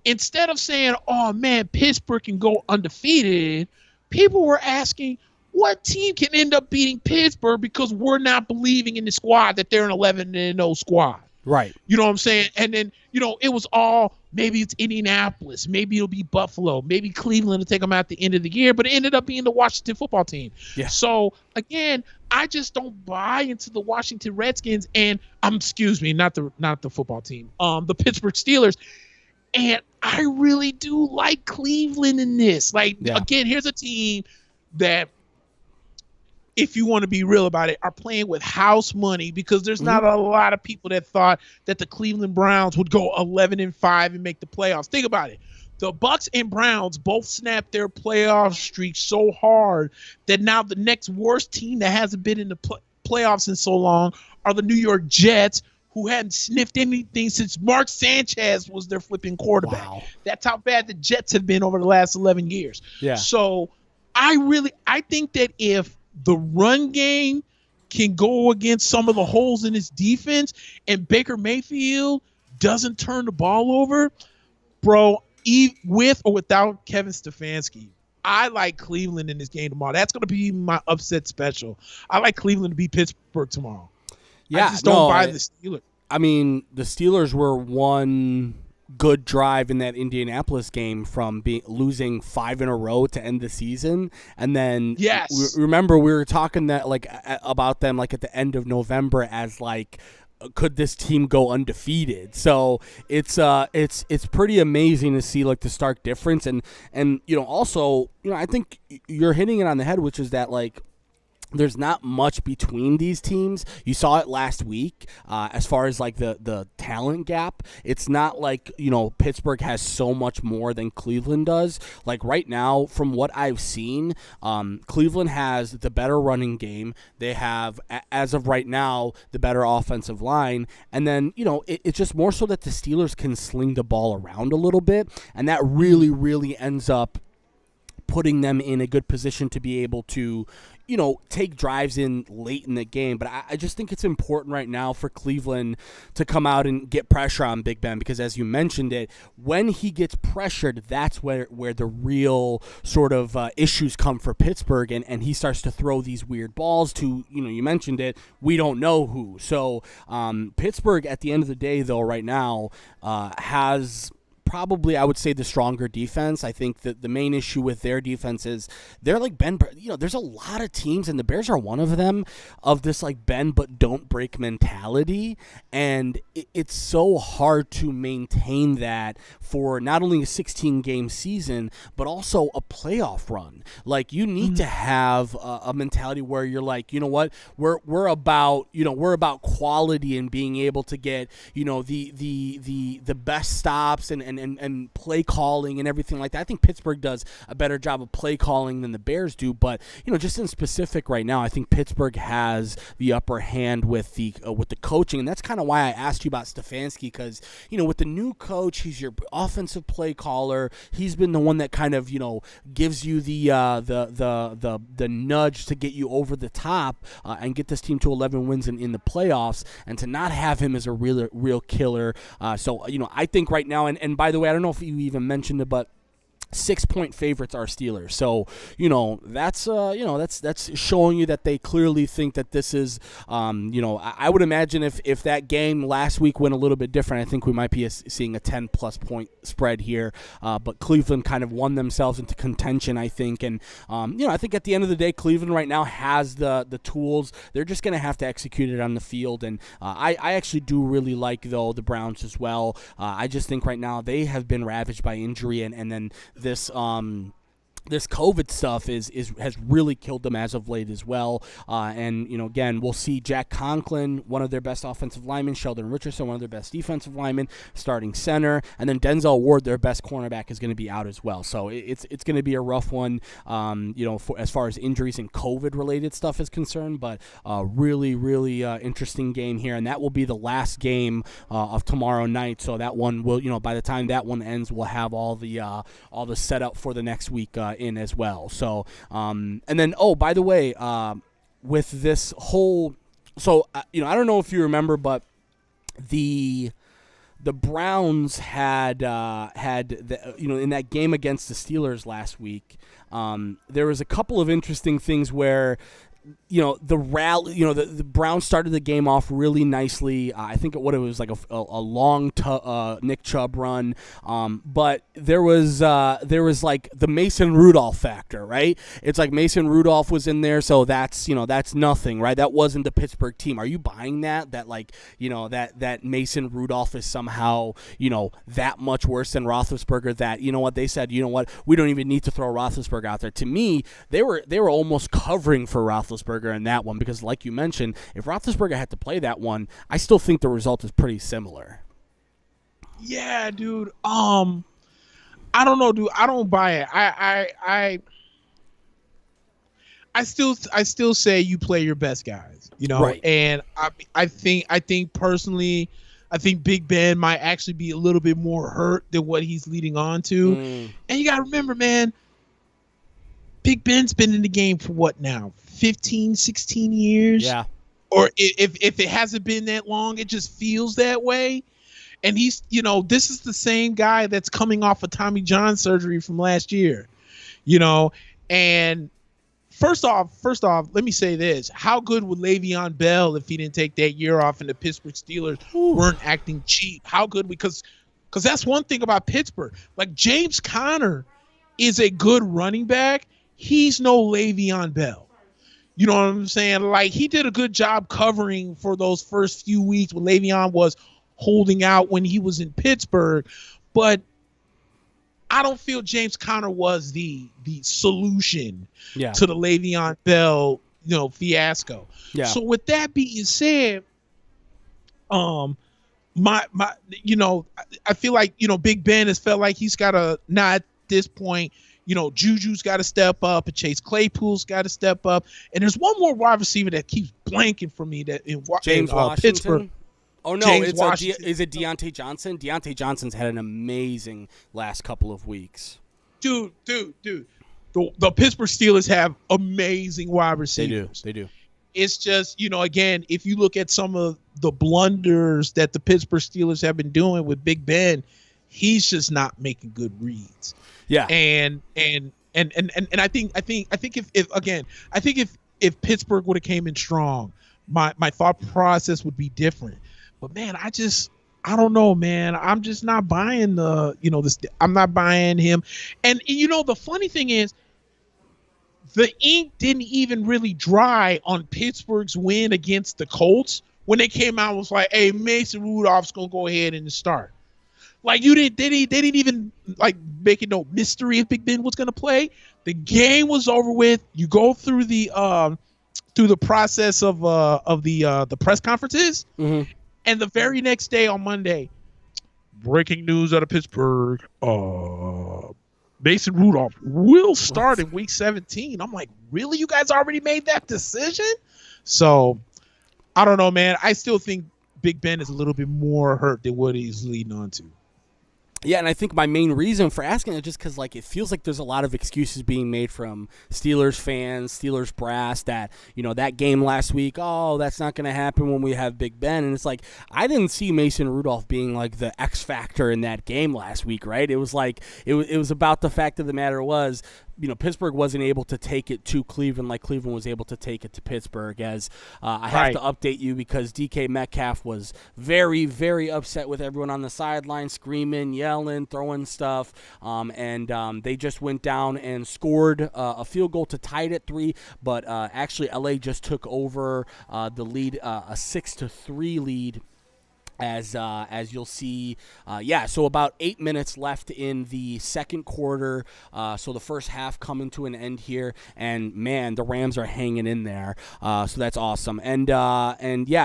instead of saying, oh, man, Pittsburgh can go undefeated, people were asking, what team can end up beating Pittsburgh because we're not believing in the squad that they're an 11-0 squad? Right. You know what I'm saying? And then, it was all, maybe it's Indianapolis, maybe it'll be Buffalo, maybe Cleveland will take them out at the end of the year, but it ended up being the Washington football team. Yeah. So, again, I just don't buy into the Washington Redskins and, not the football team, the Pittsburgh Steelers. And I really do like Cleveland in this. Again, here's a team that, if you want to be real about it, are playing with house money, because there's not a lot of people that thought that the Cleveland Browns would go 11-5 and make the playoffs. Think about it. The Bucs and Browns both snapped their playoff streak so hard that now the next worst team that hasn't been in the playoffs in so long are the New York Jets, who hadn't sniffed anything since Mark Sanchez was their flipping quarterback. Wow. That's how bad the Jets have been over the last 11 years. Yeah. So I think that if the run game can go against some of the holes in his defense and Baker Mayfield doesn't turn the ball over, bro, with or without Kevin Stefanski, I like Cleveland in this game tomorrow. That's going to be my upset special. I like Cleveland to beat Pittsburgh tomorrow. Yeah, I just don't buy the Steelers. I mean, the Steelers were one good drive in that Indianapolis game from losing 5 in a row to end the season, and then remember we were talking that about them at the end of November as could this team go undefeated? So it's pretty amazing to see the stark difference, and also I think you're hitting it on the head, which is that there's not much between these teams. You saw it last week as far as the talent gap. It's not Pittsburgh has so much more than Cleveland does. Right now, from what I've seen, Cleveland has the better running game. They have, as of right now, the better offensive line. And then, it's just more so that the Steelers can sling the ball around a little bit. And that really, really ends up putting them in a good position to be able to, take drives in late in the game. But I just think it's important right now for Cleveland to come out and get pressure on Big Ben, because as you mentioned it, when he gets pressured, that's where the real sort of issues come for Pittsburgh, and he starts to throw these weird balls to, you mentioned it, we don't know who. So Pittsburgh, at the end of the day, though, right now has probably, I would say, the stronger defense. I think that the main issue with their defense is they're like there's a lot of teams, and the Bears are one of them, of this like bend but don't break mentality, and it's so hard to maintain that for not only a 16-game season but also a playoff run. Like, you need to have a mentality where you're like, you know what, we're about quality and being able to get the best stops and play calling and everything like that. I think Pittsburgh does a better job of play calling than the Bears do, but just in specific right now, I think Pittsburgh has the upper hand with the coaching, and that's kind of why I asked you about Stefanski, because with the new coach, he's your offensive play caller. He's been the one that kind of gives you the nudge to get you over the top and get this team to 11 wins in the playoffs, and to not have him as a real killer. So I think right now, and by the way, I don't know if you even mentioned it, but 6-point favorites are Steelers. So, that's showing you that they clearly think that this is, I would imagine if that game last week went a little bit different, I think we might be seeing a 10-plus point spread here. But Cleveland kind of won themselves into contention, I think. And, I think at the end of the day, Cleveland right now has the tools. They're just going to have to execute it on the field. And I actually do really like, though, the Browns as well. I just think right now they have been ravaged by injury, and then this COVID stuff has really killed them as of late as well. And again, we'll see Jack Conklin, one of their best offensive linemen, Sheldon Richardson, one of their best defensive linemen, starting center, and then Denzel Ward, their best cornerback, is going to be out as well. So it's going to be a rough one, as far as injuries and COVID related stuff is concerned. But really, really interesting game here, and that will be the last game of tomorrow night. So that one will, by the time that one ends, we'll have all the setup for the next week in as well. So and then, by the way, with this whole, so I don't know if you remember, but the Browns had in that game against the Steelers last week, there was a couple of interesting things where the Browns started the game off really nicely. I think it was like a long Nick Chubb run, but there was like the Mason Rudolph factor, right? It's like Mason Rudolph was in there, so that's nothing, right? That wasn't the Pittsburgh team. Are you buying that that Mason Rudolph is somehow that much worse than Roethlisberger? That what they said, we don't even need to throw Roethlisberger out there. To me, they were almost covering for Roethlisberger in that one, because like you mentioned, if Roethlisberger had to play that one, I still think the result is pretty similar. Yeah, dude. I don't know, dude. I don't buy it. I still say you play your best guys, Right. And I think personally, I think Big Ben might actually be a little bit more hurt than what he's leading on to. And you got to remember, man, Big Ben's been in the game for what now? 15, 16 years? Yeah. Or if it hasn't been that long, it just feels that way. And he's, this is the same guy that's coming off of Tommy John surgery from last year, and first off, let me say this. How good would Le'Veon Bell if he didn't take that year off and the Pittsburgh Steelers weren't acting cheap? How good? Because that's one thing about Pittsburgh. Like, James Conner is a good running back. He's no Le'Veon Bell. You know what I'm saying? Like, he did a good job covering for those first few weeks when Le'Veon was holding out when he was in Pittsburgh. But I don't feel James Conner was the solution to the Le'Veon Bell, fiasco. Yeah. So with that being said, I feel like, Big Ben has felt like he's got to, now at this point, Juju's got to step up, and Chase Claypool's got to step up. And there's one more wide receiver that keeps blanking for me that in Pittsburgh. Oh, no, is it Deontay Johnson? Deontay Johnson's had an amazing last couple of weeks. Dude. The Pittsburgh Steelers have amazing wide receivers. They do. It's just, again, if you look at some of the blunders that the Pittsburgh Steelers have been doing with Big Ben, he's just not making good reads. Yeah. And I think if Pittsburgh would have came in strong, my thought process would be different. But man, I just I don't know, man. I'm just not buying this. I'm not buying him. And the funny thing is, the ink didn't even really dry on Pittsburgh's win against the Colts when they came out and was like, hey, Mason Rudolph's going to go ahead and start. Like, they didn't even like make it no mystery if Big Ben was going to play. The game was over with. You go through the process of the press conferences, and the very next day on Monday, breaking news out of Pittsburgh, Mason Rudolph will start in week 17. I'm like, really? You guys already made that decision? So, I don't know, man. I still think Big Ben is a little bit more hurt than what he's leading on to. Yeah, and I think my main reason for asking is just because, like, it feels like there's a lot of excuses being made from Steelers fans, Steelers brass, that, that game last week, oh, that's not going to happen when we have Big Ben. And it's like, I didn't see Mason Rudolph being, like, the X factor in that game last week, right? It was like, it was about the fact of the matter was, Pittsburgh wasn't able to take it to Cleveland like Cleveland was able to take it to Pittsburgh. As I have to update you because DK Metcalf was very, very upset with everyone on the sideline, screaming, yelling, throwing stuff. And they just went down and scored a field goal to tie it at 3. But actually, LA just took over the lead, a 6-3 lead. As you'll see, so about 8 minutes left in the second quarter, so the first half coming to an end here, and man, the Rams are hanging in there, so that's awesome. And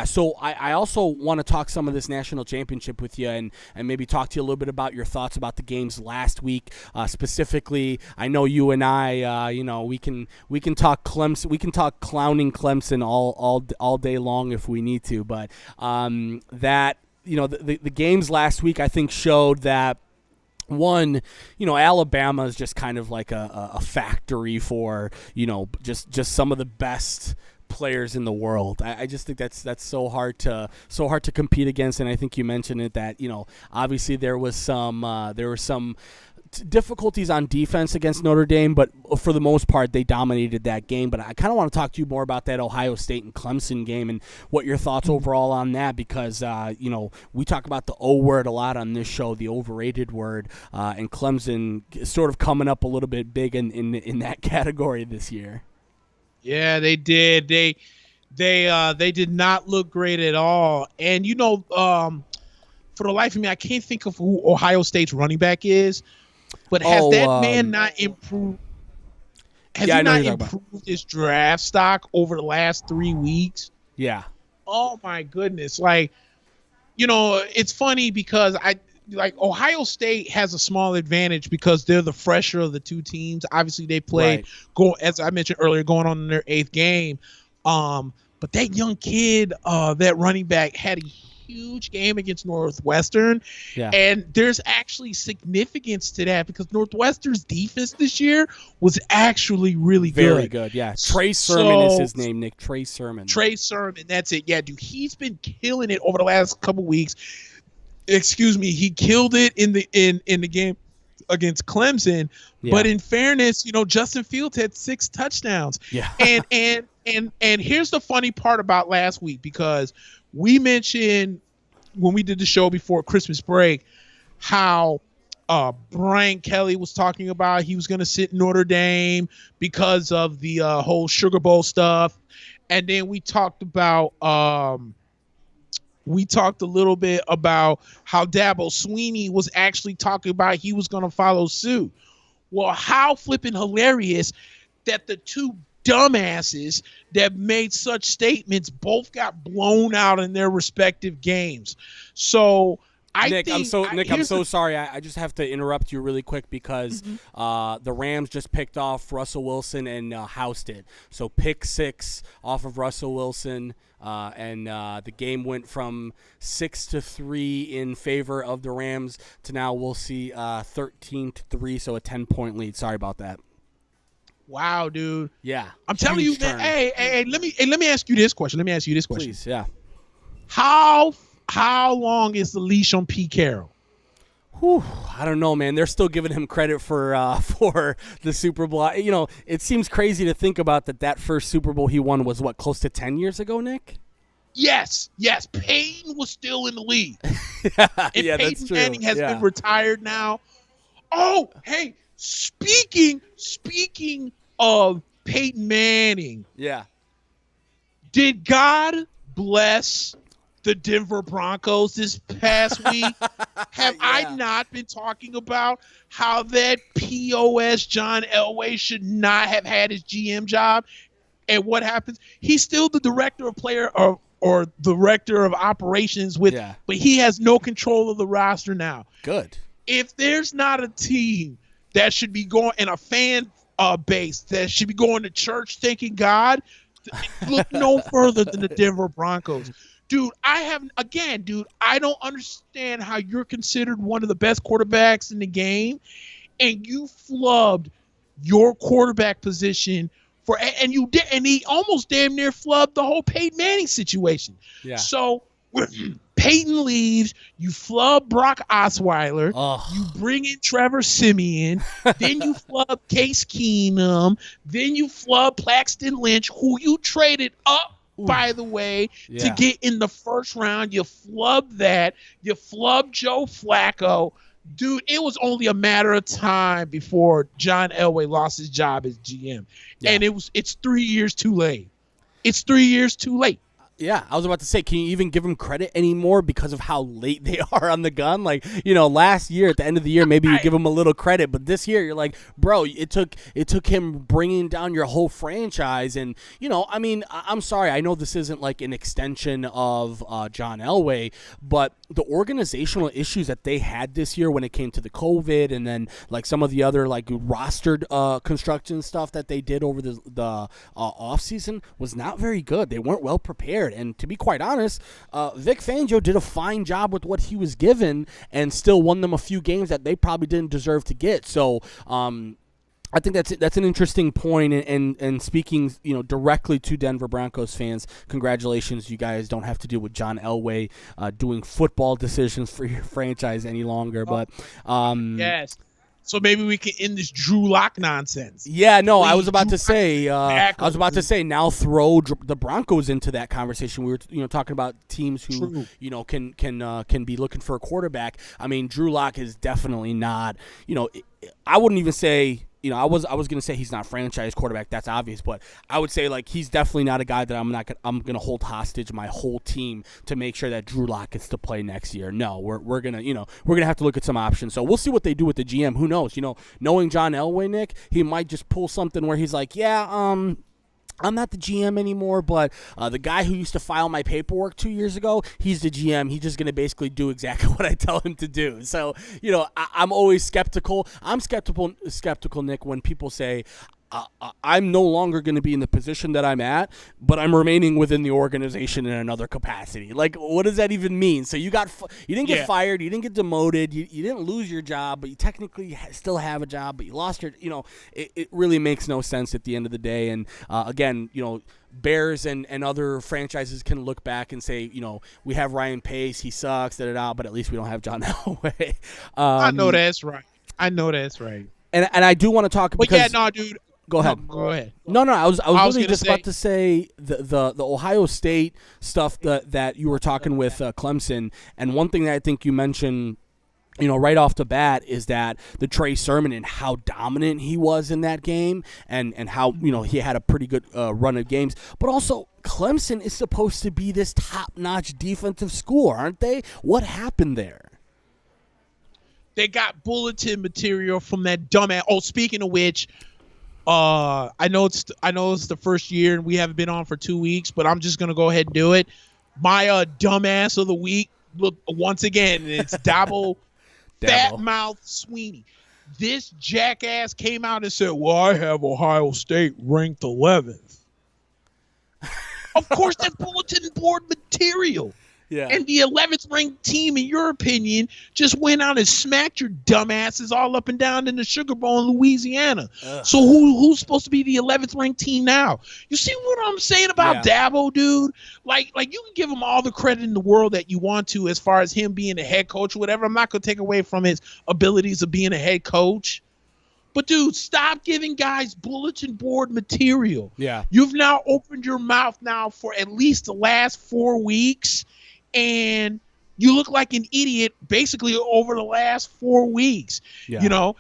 so I also want to talk some of this national championship with you, and maybe talk to you a little bit about your thoughts about the games last week, specifically. I know you and I, we can talk Clemson, we can talk clowning Clemson all day long if we need to, but that. The games last week I think showed that, one, Alabama is just kind of like a factory for, just some of the best players in the world. I just think that's so hard to compete against. And I think you mentioned it that, obviously there were some difficulties on defense against Notre Dame, but for the most part they dominated that game. But I kind of want to talk to you more about that Ohio State and Clemson game and what your thoughts overall on that, because we talk about the O word a lot on this show, the overrated word, and Clemson is sort of coming up a little bit big in that category this year. Yeah, they did. They did not look great at all. And for the life of me, I can't think of who Ohio State's running back is. But has that man not improved? Has he not improved his draft stock over the last 3 weeks? Yeah. Oh my goodness! Like, it's funny because Ohio State has a small advantage because they're the fresher of the two teams. Obviously, they played as I mentioned earlier, going on in their 8th game. But that young kid, that running back, had a huge game against Northwestern, and there's actually significance to that because Northwestern's defense this year was actually really good. Very good, yeah. Trey Sermon is his name, Nick. Trey Sermon, that's it. Yeah, dude, he's been killing it over the last couple weeks. He killed it in the game against Clemson, but in fairness, Justin Fields had 6 touchdowns. Yeah. And here's the funny part about last week, because we mentioned when we did the show before Christmas break how Brian Kelly was talking about he was going to sit Notre Dame because of the whole Sugar Bowl stuff. And then we talked about we talked a little bit about how Dabo Swinney was actually talking about he was going to follow suit. Well, how flipping hilarious that the two dumbasses that made such statements both got blown out in their respective games. So I'm so sorry. I just have to interrupt you really quick because the Rams just picked off Russell Wilson and housed it. So pick 6 off of Russell Wilson, and the game went from 6-3 in favor of the Rams to now we'll see 13-3, so a 10-point lead. Sorry about that. Wow, dude. Yeah. I'm telling you, man. Hey, let me ask you this question. Please, yeah. How long is the leash on Pete Carroll? Whew, I don't know, man. They're still giving him credit for the Super Bowl. It seems crazy to think about that first Super Bowl he won was close to 10 years ago, Nick? Yes. Peyton was still in the league. Yeah, And that's Peyton true. Manning has been retired now. Oh, hey, speaking of Peyton Manning. Yeah. Did God bless the Denver Broncos this past week? Have I not been talking about how that POS John Elway should not have had his GM job? And what happens? He's still the director of player or director of operations but he has no control of the roster now. Good. If there's not a team that should be going in a fan base that should be going to church thanking God, look no further than the Denver Broncos. Dude, I don't understand how you're considered one of the best quarterbacks in the game and you flubbed your quarterback position and he almost damn near flubbed the whole Peyton Manning situation. Yeah. So Peyton leaves, you flub Brock Osweiler, you bring in Trevor Siemian, then you flub Case Keenum, then you flub Paxton Lynch, who you traded up, by the way, to get in the first round. You flubbed that. You flubbed Joe Flacco. Dude, it was only a matter of time before John Elway lost his job as GM. Yeah. And it's 3 years too late. It's 3 years too late. Yeah, I was about to say, can you even give them credit anymore because of how late they are on the gun? Like, last year at the end of the year, maybe you give them a little credit, but this year you're like, bro, it took him bringing down your whole franchise, and I'm sorry, I know this isn't like an extension of John Elway, but the organizational issues that they had this year when it came to the COVID, and then like some of the other like rostered construction stuff that they did over the off season was not very good. They weren't well prepared. And to be quite honest, Vic Fangio did a fine job with what he was given and still won them a few games that they probably didn't deserve to get. So I think that's an interesting point. And speaking directly to Denver Broncos fans, congratulations, you guys don't have to deal with John Elway doing football decisions for your franchise any longer. But yes. So maybe we can end this Drew Lock nonsense. Yeah, no, I was about to say. Now throw the Broncos into that conversation. We were, talking about teams who, can be looking for a quarterback. I mean, Drew Lock is definitely not. I wouldn't even say. I was going to say he's not franchise quarterback. That's obvious, but I would say like he's definitely not a guy that I'm going to hold hostage my whole team to make sure that Drew Lock gets to play next year. No, we're going to have to look at some options. So we'll see what they do with the GM. Who knows? Knowing John Elway, Nick, he might just pull something where he's like, I'm not the GM anymore, but the guy who used to file my paperwork 2 years ago, he's the GM. He's just going to basically do exactly what I tell him to do. So, I'm always skeptical. I'm skeptical, Nick, when people say, I'm no longer going to be in the position that I'm at, but I'm remaining within the organization in another capacity. Like, what does that even mean? So you didn't get fired, you didn't get demoted, you didn't lose your job, but you technically still have a job, but you lost your, it really makes no sense at the end of the day. And again, Bears and other franchises can look back and say, we have Ryan Pace, he sucks, but at least we don't have John Elway. I know that's right. And I do want to talk because dude. Go ahead. No, go ahead. No, I was really just about to say the Ohio State stuff that you were talking with Clemson, and one thing that I think you mentioned, right off the bat is that the Trey Sermon and how dominant he was in that game, and how he had a pretty good run of games, but also Clemson is supposed to be this top-notch defensive school, aren't they? What happened there? They got bulletin material from that dumbass. Oh, speaking of which. I know it's the first year and we haven't been on for 2 weeks, but I'm just gonna go ahead and do it. My dumbass of the week, look once again, it's Dabo Fat Mouth Sweeney. This jackass came out and said, "Well, I have Ohio State ranked 11th." Of course, that's bulletin board material. Yeah. And the 11th ranked team, in your opinion, just went out and smacked your dumbasses all up and down in the Sugar Bowl in Louisiana. Ugh. So who's supposed to be the 11th ranked team now? You see what I'm saying about Dabo, dude? Like you can give him all the credit in the world that you want to as far as him being a head coach or whatever. I'm not going to take away from his abilities of being a head coach. But, dude, stop giving guys bulletin board material. Yeah. You've now opened your mouth now for at least the last 4 weeks, and you look like an idiot basically over the last 4 weeks. Yeah. You know,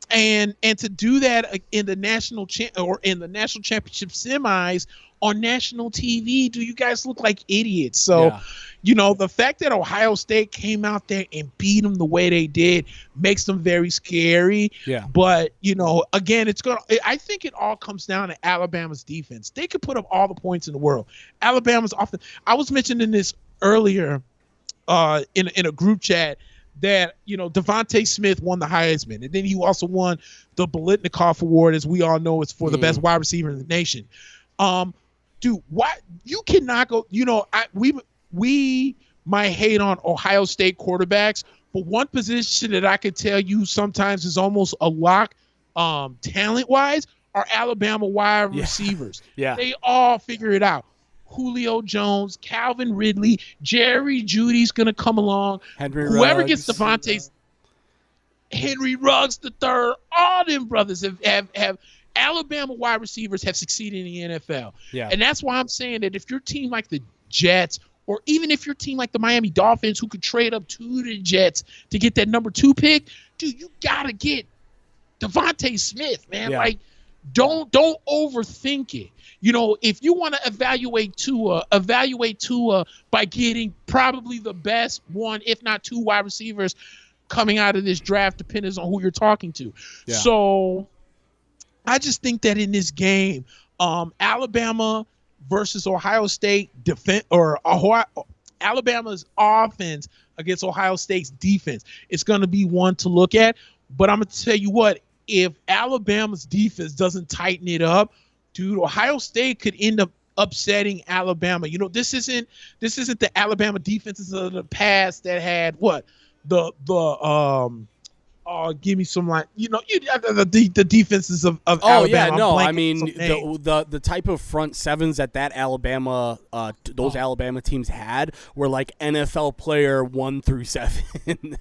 and to do that in the national championship semis on national TV, do you guys look like idiots? So, you know, the fact that Ohio State came out there and beat them the way they did makes them very scary. Yeah. But, you know, again, I think it all comes down to Alabama's defense. They could put up all the points in the world. Alabama's offense. I was mentioning this earlier in a group chat that, you know, Devontae Smith won the Heisman, and then he also won the Biletnikoff Award, as we all know, it's for the best wide receiver in the nation. Dude, why you cannot go? You know, we might hate on Ohio State quarterbacks, but one position that I could tell you sometimes is almost a lock, talent-wise, are Alabama wide receivers. Yeah. They all figure it out. Julio Jones, Calvin Ridley, Jerry Judy's going to come along. Whoever gets Devontae's, Henry Ruggs III, all them brothers have Alabama wide receivers have succeeded in the NFL. Yeah. And that's why I'm saying that if your team like the Jets, or even if your team like the Miami Dolphins, who could trade up to the Jets to get that number 2 pick, dude, you got to get Devontae Smith, man. Yeah. Like, don't overthink it. You know, if you want to evaluate Tua by getting probably the best one, if not 2 wide receivers coming out of this draft, depends on who you're talking to. Yeah. So I just think that in this game, Alabama versus Ohio State Alabama's offense against Ohio State's defense, it's going to be one to look at. But I'm going to tell you what, if Alabama's defense doesn't tighten it up, dude, Ohio State could end up upsetting Alabama. You know, this isn't the Alabama defenses of the past that had give me some line. You know, the defenses of Alabama. Oh yeah, no, I mean the type of front sevens that Alabama Alabama teams had were like NFL player 1 through 7.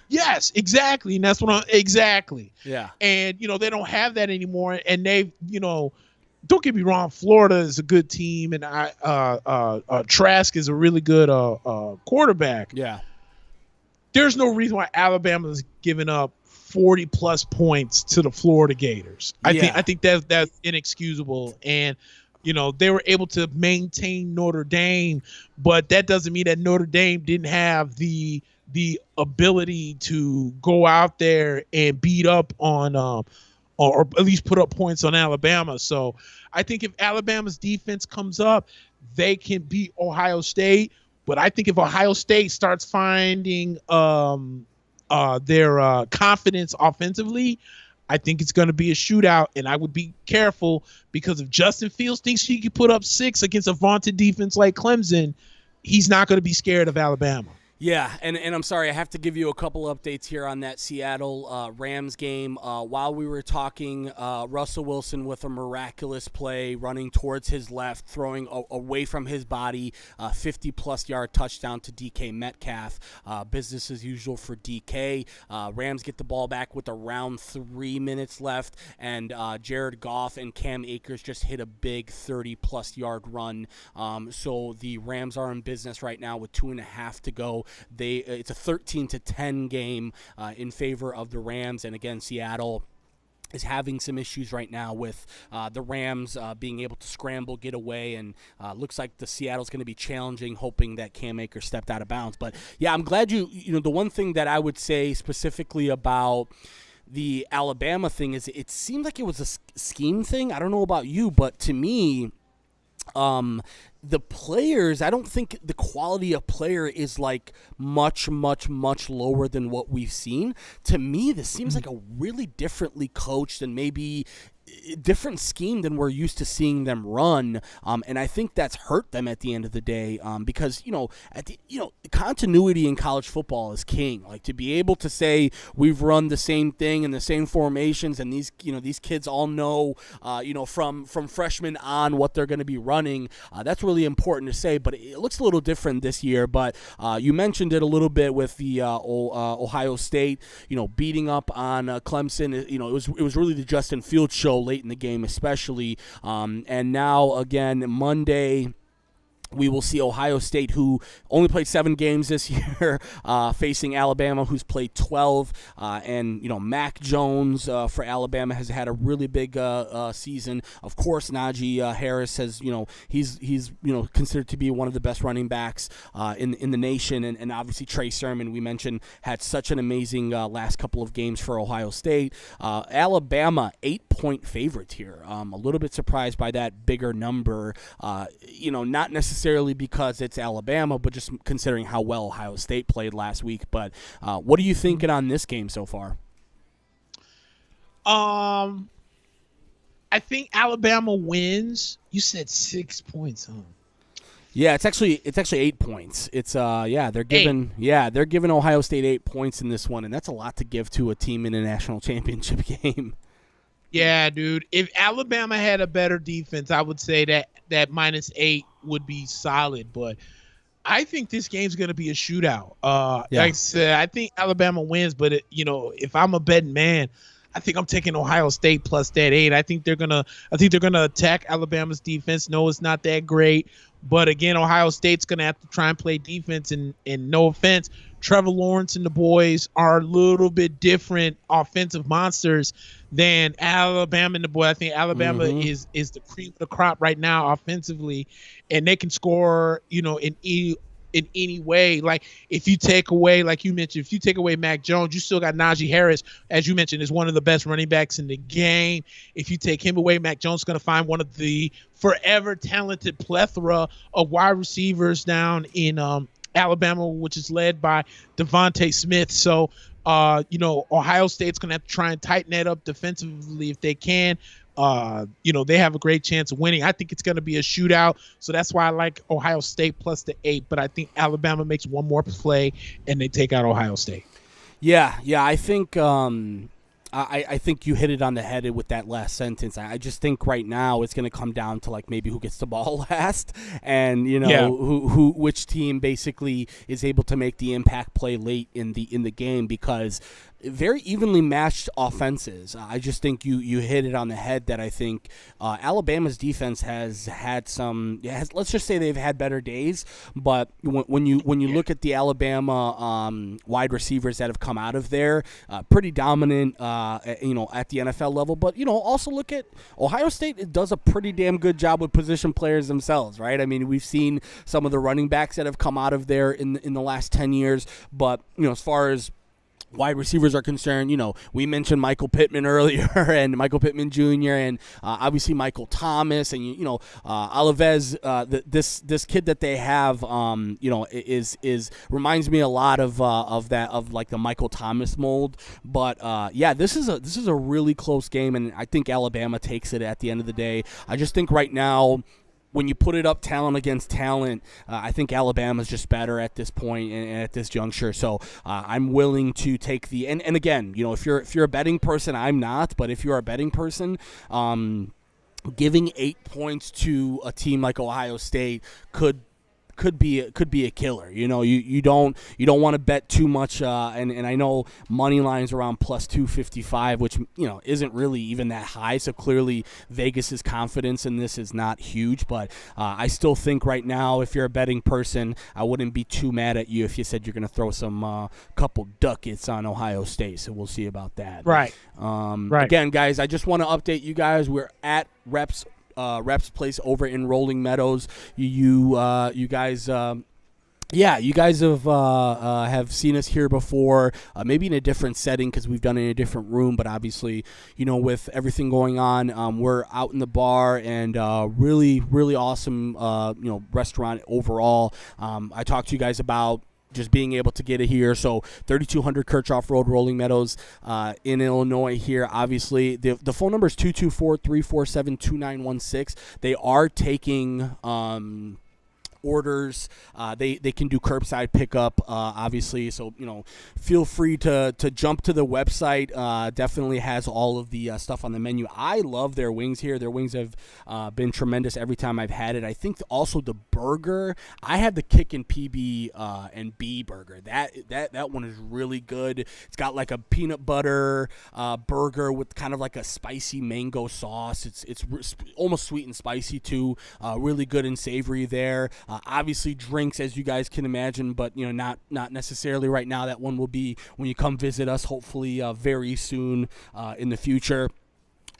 Yes, exactly, and that's what exactly. Yeah, and you know they don't have that anymore, and they've don't get me wrong, Florida is a good team, and Trask is a really good quarterback. Yeah. There's no reason why Alabama's giving up 40-plus points to the Florida Gators. I think that's inexcusable. And, you know, they were able to maintain Notre Dame, but that doesn't mean that Notre Dame didn't have the ability to go out there and beat up on or at least put up points on Alabama. So I think if Alabama's defense comes up, they can beat Ohio State. But I think if Ohio State starts finding their confidence offensively, I think it's going to be a shootout. And I would be careful, because if Justin Fields thinks he can put up 6 against a vaunted defense like Clemson, he's not going to be scared of Alabama. Yeah, and I'm sorry, I have to give you a couple updates here on that Seattle Rams game. While we were talking, Russell Wilson with a miraculous play, running towards his left, throwing away from his body, 50-plus yard touchdown to DK Metcalf. Business as usual for DK. Rams get the ball back with around 3 minutes left, and Jared Goff and Cam Akers just hit a big 30-plus yard run. So the Rams are in business right now with 2.5 to go. It's a 13-10 game in favor of the Rams, and again, Seattle is having some issues right now with the Rams being able to scramble, get away, and looks like the Seattle's going to be challenging, hoping that Cam Akers stepped out of bounds. But yeah, I'm glad you know, the one thing that I would say specifically about the Alabama thing is it seemed like it was a scheme thing. I don't know about you, but to me, the players, I don't think the quality of player is like much lower than what we've seen. To me, this seems like a really differently coached and maybe different scheme than we're used to seeing them run, and I think that's hurt them at the end of the day, because continuity in college football is king. Like, to be able to say we've run the same thing and the same formations, and these kids all know from freshmen on what they're going to be running. That's really important to say, but it looks a little different this year. But you mentioned it a little bit with the Ohio State, beating up on Clemson. It was really the Justin Fields show late in the game, especially. And now again Monday, we will see Ohio State, who only played 7 games this year, facing Alabama, who's played 12. And Mack Jones for Alabama has had a really big season. Of course, Najee Harris has, he's considered to be one of the best running backs in the nation. And obviously Trey Sermon, we mentioned, had such an amazing last couple of games for Ohio State. Alabama, 8-point favorites here. A little bit surprised by that bigger number. Not necessarily because it's Alabama, but just considering how well Ohio State played last week. But what are you thinking on this game so far? I think Alabama wins. You said 6 points, huh? Yeah, it's actually 8 points. It's they're giving Ohio State 8 points in this one, and that's a lot to give to a team in a national championship game. Yeah, dude. If Alabama had a better defense, I would say that -8 would be solid. But I think this game's going to be a shootout. Like I said, I think Alabama wins. But if I'm a betting man, I think I'm taking Ohio State plus that 8. I think they're gonna attack Alabama's defense. No, it's not that great. But again, Ohio State's gonna have to try and play defense. And no offense, Trevor Lawrence and the boys are a little bit different offensive monsters than Alabama and the boys. I think Alabama is the cream of the crop right now offensively, and they can score, in any way. Like, if you take away, like you mentioned, if you take away Mac Jones, you still got Najee Harris, as you mentioned, is one of the best running backs in the game. If you take him away, Mac Jones is going to find one of the forever talented plethora of wide receivers down in Alabama, which is led by Devontae Smith. So, Ohio State's going to have to try and tighten that up defensively if they can. They have a great chance of winning. I think it's going to be a shootout, so that's why I like Ohio State plus the 8. But I think Alabama makes one more play and they take out Ohio State. Yeah, I think I think you hit it on the head with that last sentence. I just think right now it's going to come down to maybe who gets the ball last, and which team basically is able to make the impact play late in the game, because very evenly matched offenses. I just think you hit it on the head that I think Alabama's defense has had let's just say they've had better days, but when you look at the Alabama wide receivers that have come out of there, pretty dominant at the NFL level. But also look at Ohio State. It does a pretty damn good job with position players themselves, right? I mean, we've seen some of the running backs that have come out of there in the last 10 years, but as far as wide receivers are concerned, we mentioned Michael Pittman earlier, and Michael Pittman Jr., and obviously Michael Thomas, and Alaves. This kid that they have, is reminds me a lot of the Michael Thomas mold. But this is a really close game, and I think Alabama takes it at the end of the day. I just think right now, when you put it up talent against talent, I think Alabama's just better at this point and at this juncture. So I'm willing to take the and again, if you're a betting person, I'm not, but if you're a betting person, giving 8 points to a team like Ohio State could be a killer. You don't want to bet too much, and I know money lines around plus 255, which isn't really even that high. So clearly Vegas's confidence in this is not huge, but I still think right now, if you're a betting person, I wouldn't be too mad at you if you said you're going to throw some couple ducats on Ohio State. So we'll see about that. Right. Again, guys, I just want to update you guys. We're at Reps Place over in Rolling Meadows. You guys have seen us here before, maybe in a different setting because we've done it in a different room, but obviously, with everything going on, we're out in the bar, and really, really awesome, restaurant overall. I talked to you guys about just being able to get it here. So 3200 Kirchhoff Road, Rolling Meadows in Illinois here. Obviously, the phone number is 224-347-2916. They are taking orders. They can do curbside pickup, obviously. So, feel free to jump to the website. Definitely has all of the stuff on the menu. I love their wings here. Their wings have been tremendous every time I've had it. I think also the burger. I had the Kick and PB and B burger. That one is really good. It's got like a peanut butter burger with kind of like a spicy mango sauce. It's almost sweet and spicy too. Really good and savory there. Obviously drinks, as you guys can imagine, but not necessarily right now. That one will be when you come visit us, hopefully very soon in the future.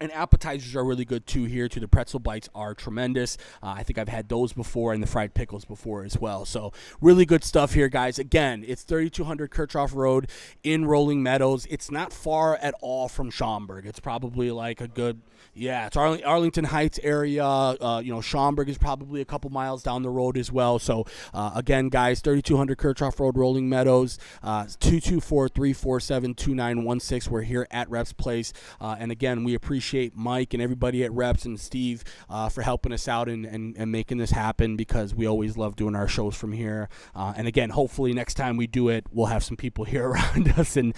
And appetizers are really good too here too. The pretzel bites are tremendous. I think I've had those before, and the fried pickles before as well. So really good stuff here, guys. Again, it's 3200 Kirchhoff Road in Rolling Meadows. It's not far at all from Schaumburg. It's probably like a good, it's Arlington Heights area. Schaumburg is probably a couple miles down the road as well. So again, guys, 3200 Kirchhoff Road, Rolling Meadows, 224-347-2916. We're here at Reps Place, and again, we appreciate Mike and everybody at Reps and Steve for helping us out and making this happen, because we always love doing our shows from here. And again, hopefully next time we do it, we'll have some people here around us, and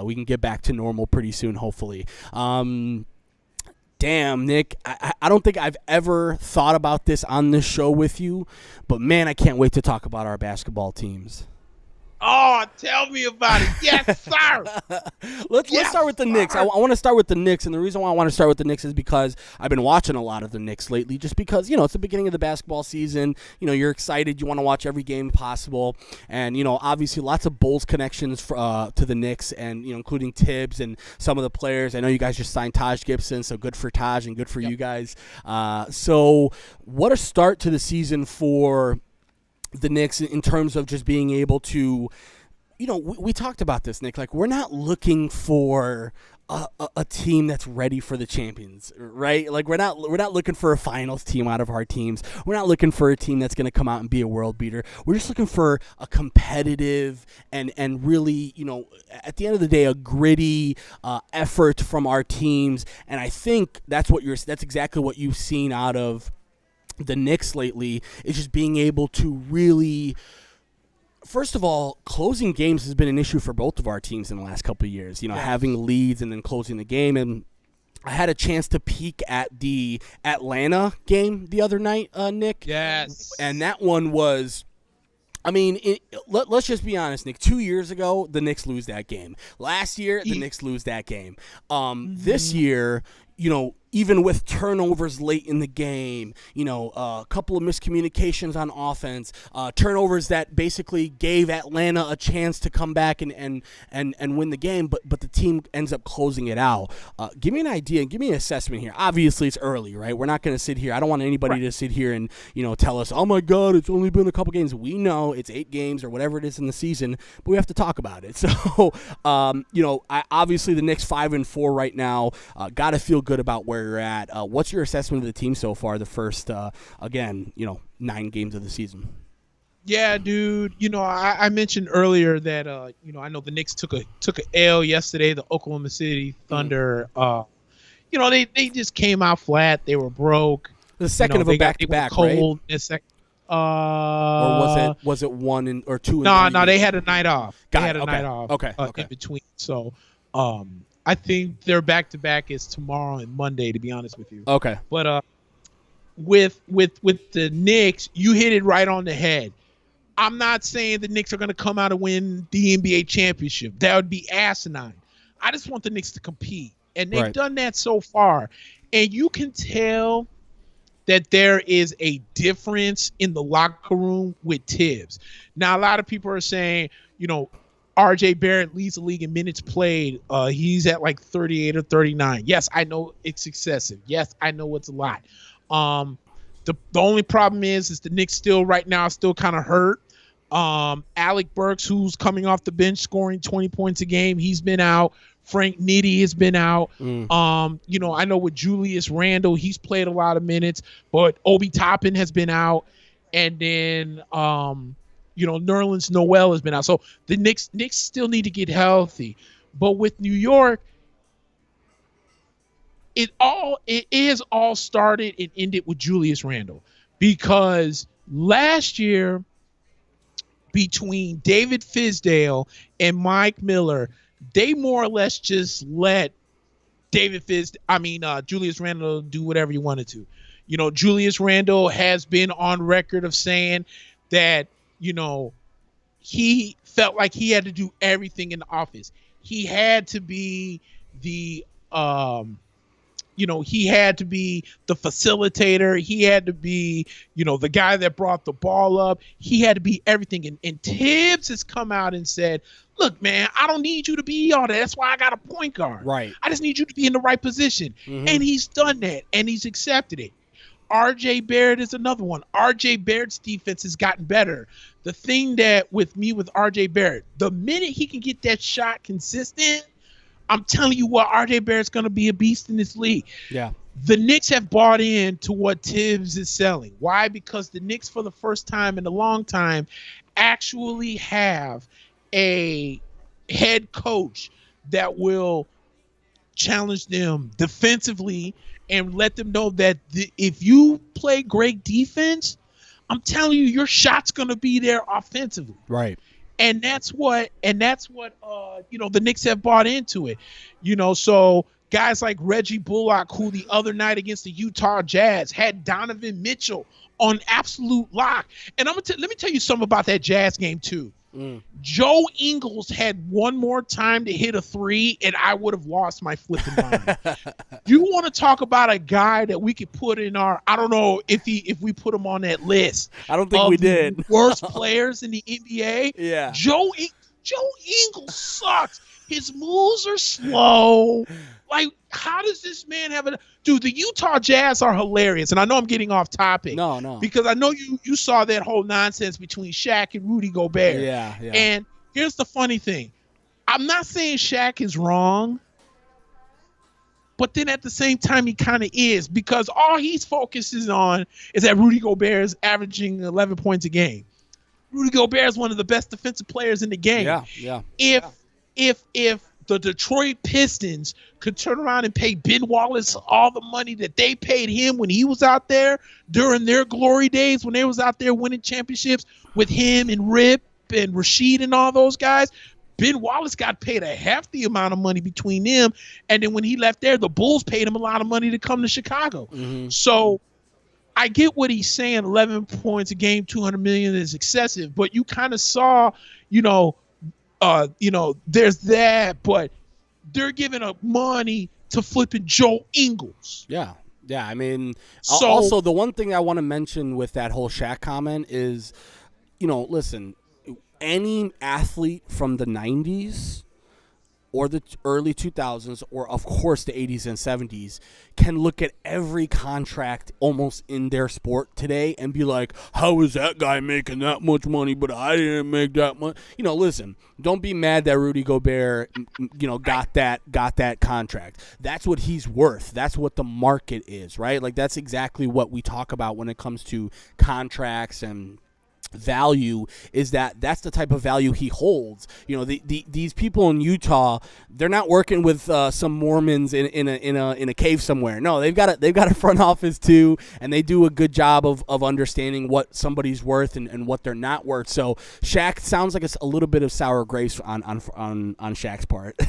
we can get back to normal pretty soon, hopefully. Damn, Nick, I don't think I've ever thought about this on this show with you, but man, I can't wait to talk about our basketball teams. Oh, tell me about it. Yes, sir. Let's start with the Knicks. I want to start with the Knicks, and the reason why I want to start with the Knicks is because I've been watching a lot of the Knicks lately, just because, it's the beginning of the basketball season. You're excited. You want to watch every game possible. And, obviously lots of Bulls connections to the Knicks, and, including Tibbs and some of the players. I know you guys just signed Taj Gibson, so good for Taj and good for you guys. So what a start to the season for the Knicks in terms of just being able to, we talked about this, Nick, like we're not looking for a team that's ready for the champions, right? Like we're not looking for a finals team out of our teams. We're not looking for a team that's going to come out and be a world beater. We're just looking for a competitive and really, at the end of the day, a gritty effort from our teams. And I think that's exactly what you've seen out of the Knicks lately, is just being able to really, first of all, closing games has been an issue for both of our teams in the last couple of years, having leads and then closing the game. And I had a chance to peek at the Atlanta game the other night, Nick. Yes. And that one was, let's just be honest, Nick. 2 years ago, the Knicks lose that game. Last year, the Knicks lose that game. This year, even with turnovers late in the game, a couple of miscommunications on offense, turnovers that basically gave Atlanta a chance to come back and win the game, but the team ends up closing it out. Give me an idea, give me an assessment here. Obviously, it's early, right? We're not going to sit here. I don't want anybody to sit here and, tell us, oh my God, it's only been a couple games. We know it's 8 games or whatever it is in the season, but we have to talk about it. So, obviously the Knicks 5-4 right now, got to feel good about where you're at. What's your assessment of the team so far, the first 9 games of the season? Yeah, dude, I mentioned earlier that I know the Knicks took a L yesterday, the Oklahoma City Thunder. They just came out flat. They were broke. The second of a back-to-back, right? Or was it 1 or 2? No, they had a night off. Night off. Okay. In between. So, I think their back-to-back is tomorrow and Monday, to be honest with you. Okay. But with the Knicks, you hit it right on the head. I'm not saying the Knicks are going to come out and win the NBA championship. That would be asinine. I just want the Knicks to compete. And they've done that so far. And you can tell that there is a difference in the locker room with Tibbs. Now, a lot of people are saying, RJ Barrett leads the league in minutes played. He's at like 38 or 39. Yes, I know it's excessive. Yes, I know it's a lot. The only problem is the Knicks right now still kind of hurt. Alec Burks, who's coming off the bench scoring 20 points a game, he's been out. Frank Nitti has been out. I know with Julius Randle, he's played a lot of minutes, but Obi Toppin has been out. And then Nerlens Noel has been out. So the Knicks still need to get healthy. But with New York, it is all started and ended with Julius Randle, because last year between David Fizdale and Mike Miller, they more or less just let Julius Randle do whatever he wanted to. Julius Randle has been on record of saying that, he felt like he had to do everything in the office. He had to be the he had to be the facilitator. He had to be, the guy that brought the ball up. He had to be everything. And Tibbs has come out and said, look, man, I don't need you to be all that. That's why I got a point guard. Right. I just need you to be in the right position. Mm-hmm. And he's done that, and he's accepted it. R.J. Barrett is another one. R.J. Barrett's defense has gotten better. The thing that with R.J. Barrett, the minute he can get that shot consistent, I'm telling you what, R.J. Barrett's going to be a beast in this league. Yeah. The Knicks have bought into what Tibbs is selling. Why? Because the Knicks, for the first time in a long time, actually have a head coach that will challenge them defensively and let them know that if you play great defense, I'm telling you, your shot's going to be there offensively. Right. And that's what the Knicks have bought into it. So guys like Reggie Bullock, who the other night against the Utah Jazz had Donovan Mitchell on absolute lock. And let me tell you something about that Jazz game too. Joe Ingles had one more time to hit a three, and I would have lost my flipping mind. You want to talk about a guy that we could put in our, I don't know if we put him on that list. I don't think we did. Worst players in the NBA. Yeah. Joe Ingles sucks. His moves are slow. Like, how does this man have a dude? The Utah Jazz are hilarious, and I know I'm getting off topic. No. Because I know you saw that whole nonsense between Shaq and Rudy Gobert. Yeah. And here's the funny thing: I'm not saying Shaq is wrong, but then at the same time he kind of is, because all he's focuses on is that Rudy Gobert is averaging 11 points a game. Rudy Gobert is one of the best defensive players in the game. Yeah. If the Detroit Pistons could turn around and pay Ben Wallace all the money that they paid him when he was out there during their glory days, when they was out there winning championships with him and Rip and Rasheed and all those guys, Ben Wallace got paid a hefty amount of money between them. And then when he left there, the Bulls paid him a lot of money to come to Chicago. Mm-hmm. So I get what he's saying. 11 points a game, $200 million is excessive, but you kind of saw, there's that, but they're giving up money to flipping Joe Ingles. Yeah. I mean, also the one thing I want to mention with that whole Shaq comment is, listen, any athlete from the 90s or the early 2000s, or of course the 80s and 70s, can look at every contract almost in their sport today and be like, how is that guy making that much money, but I didn't make that much? Listen, don't be mad that Rudy Gobert, got that contract. That's what he's worth. That's what the market is, right? Like, that's exactly what we talk about when it comes to contracts and value, is that's the type of value he holds. These people in Utah, they're not working with some Mormons in a cave somewhere. No, they've got a front office too, and they do a good job of understanding what somebody's worth and what they're not worth. So Shaq sounds like it's a little bit of sour grapes on Shaq's part.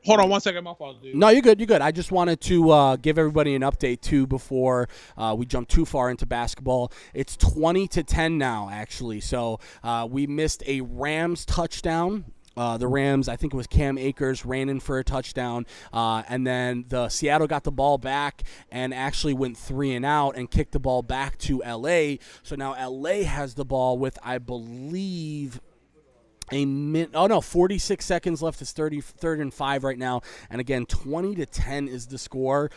Hold on one second, my fault, dude. No, you're good. I just wanted to give everybody an update, too, before we jump too far into basketball. It's 20-10 now, actually. So we missed a Rams touchdown. The Rams, I think it was Cam Akers, ran in for a touchdown. And then the Seattle got the ball back and actually went 3 and out and kicked the ball back to L.A. So now L.A. has the ball with, I believe, 46 seconds left. It's 3rd and 5 right now. And again, 20-10 is the score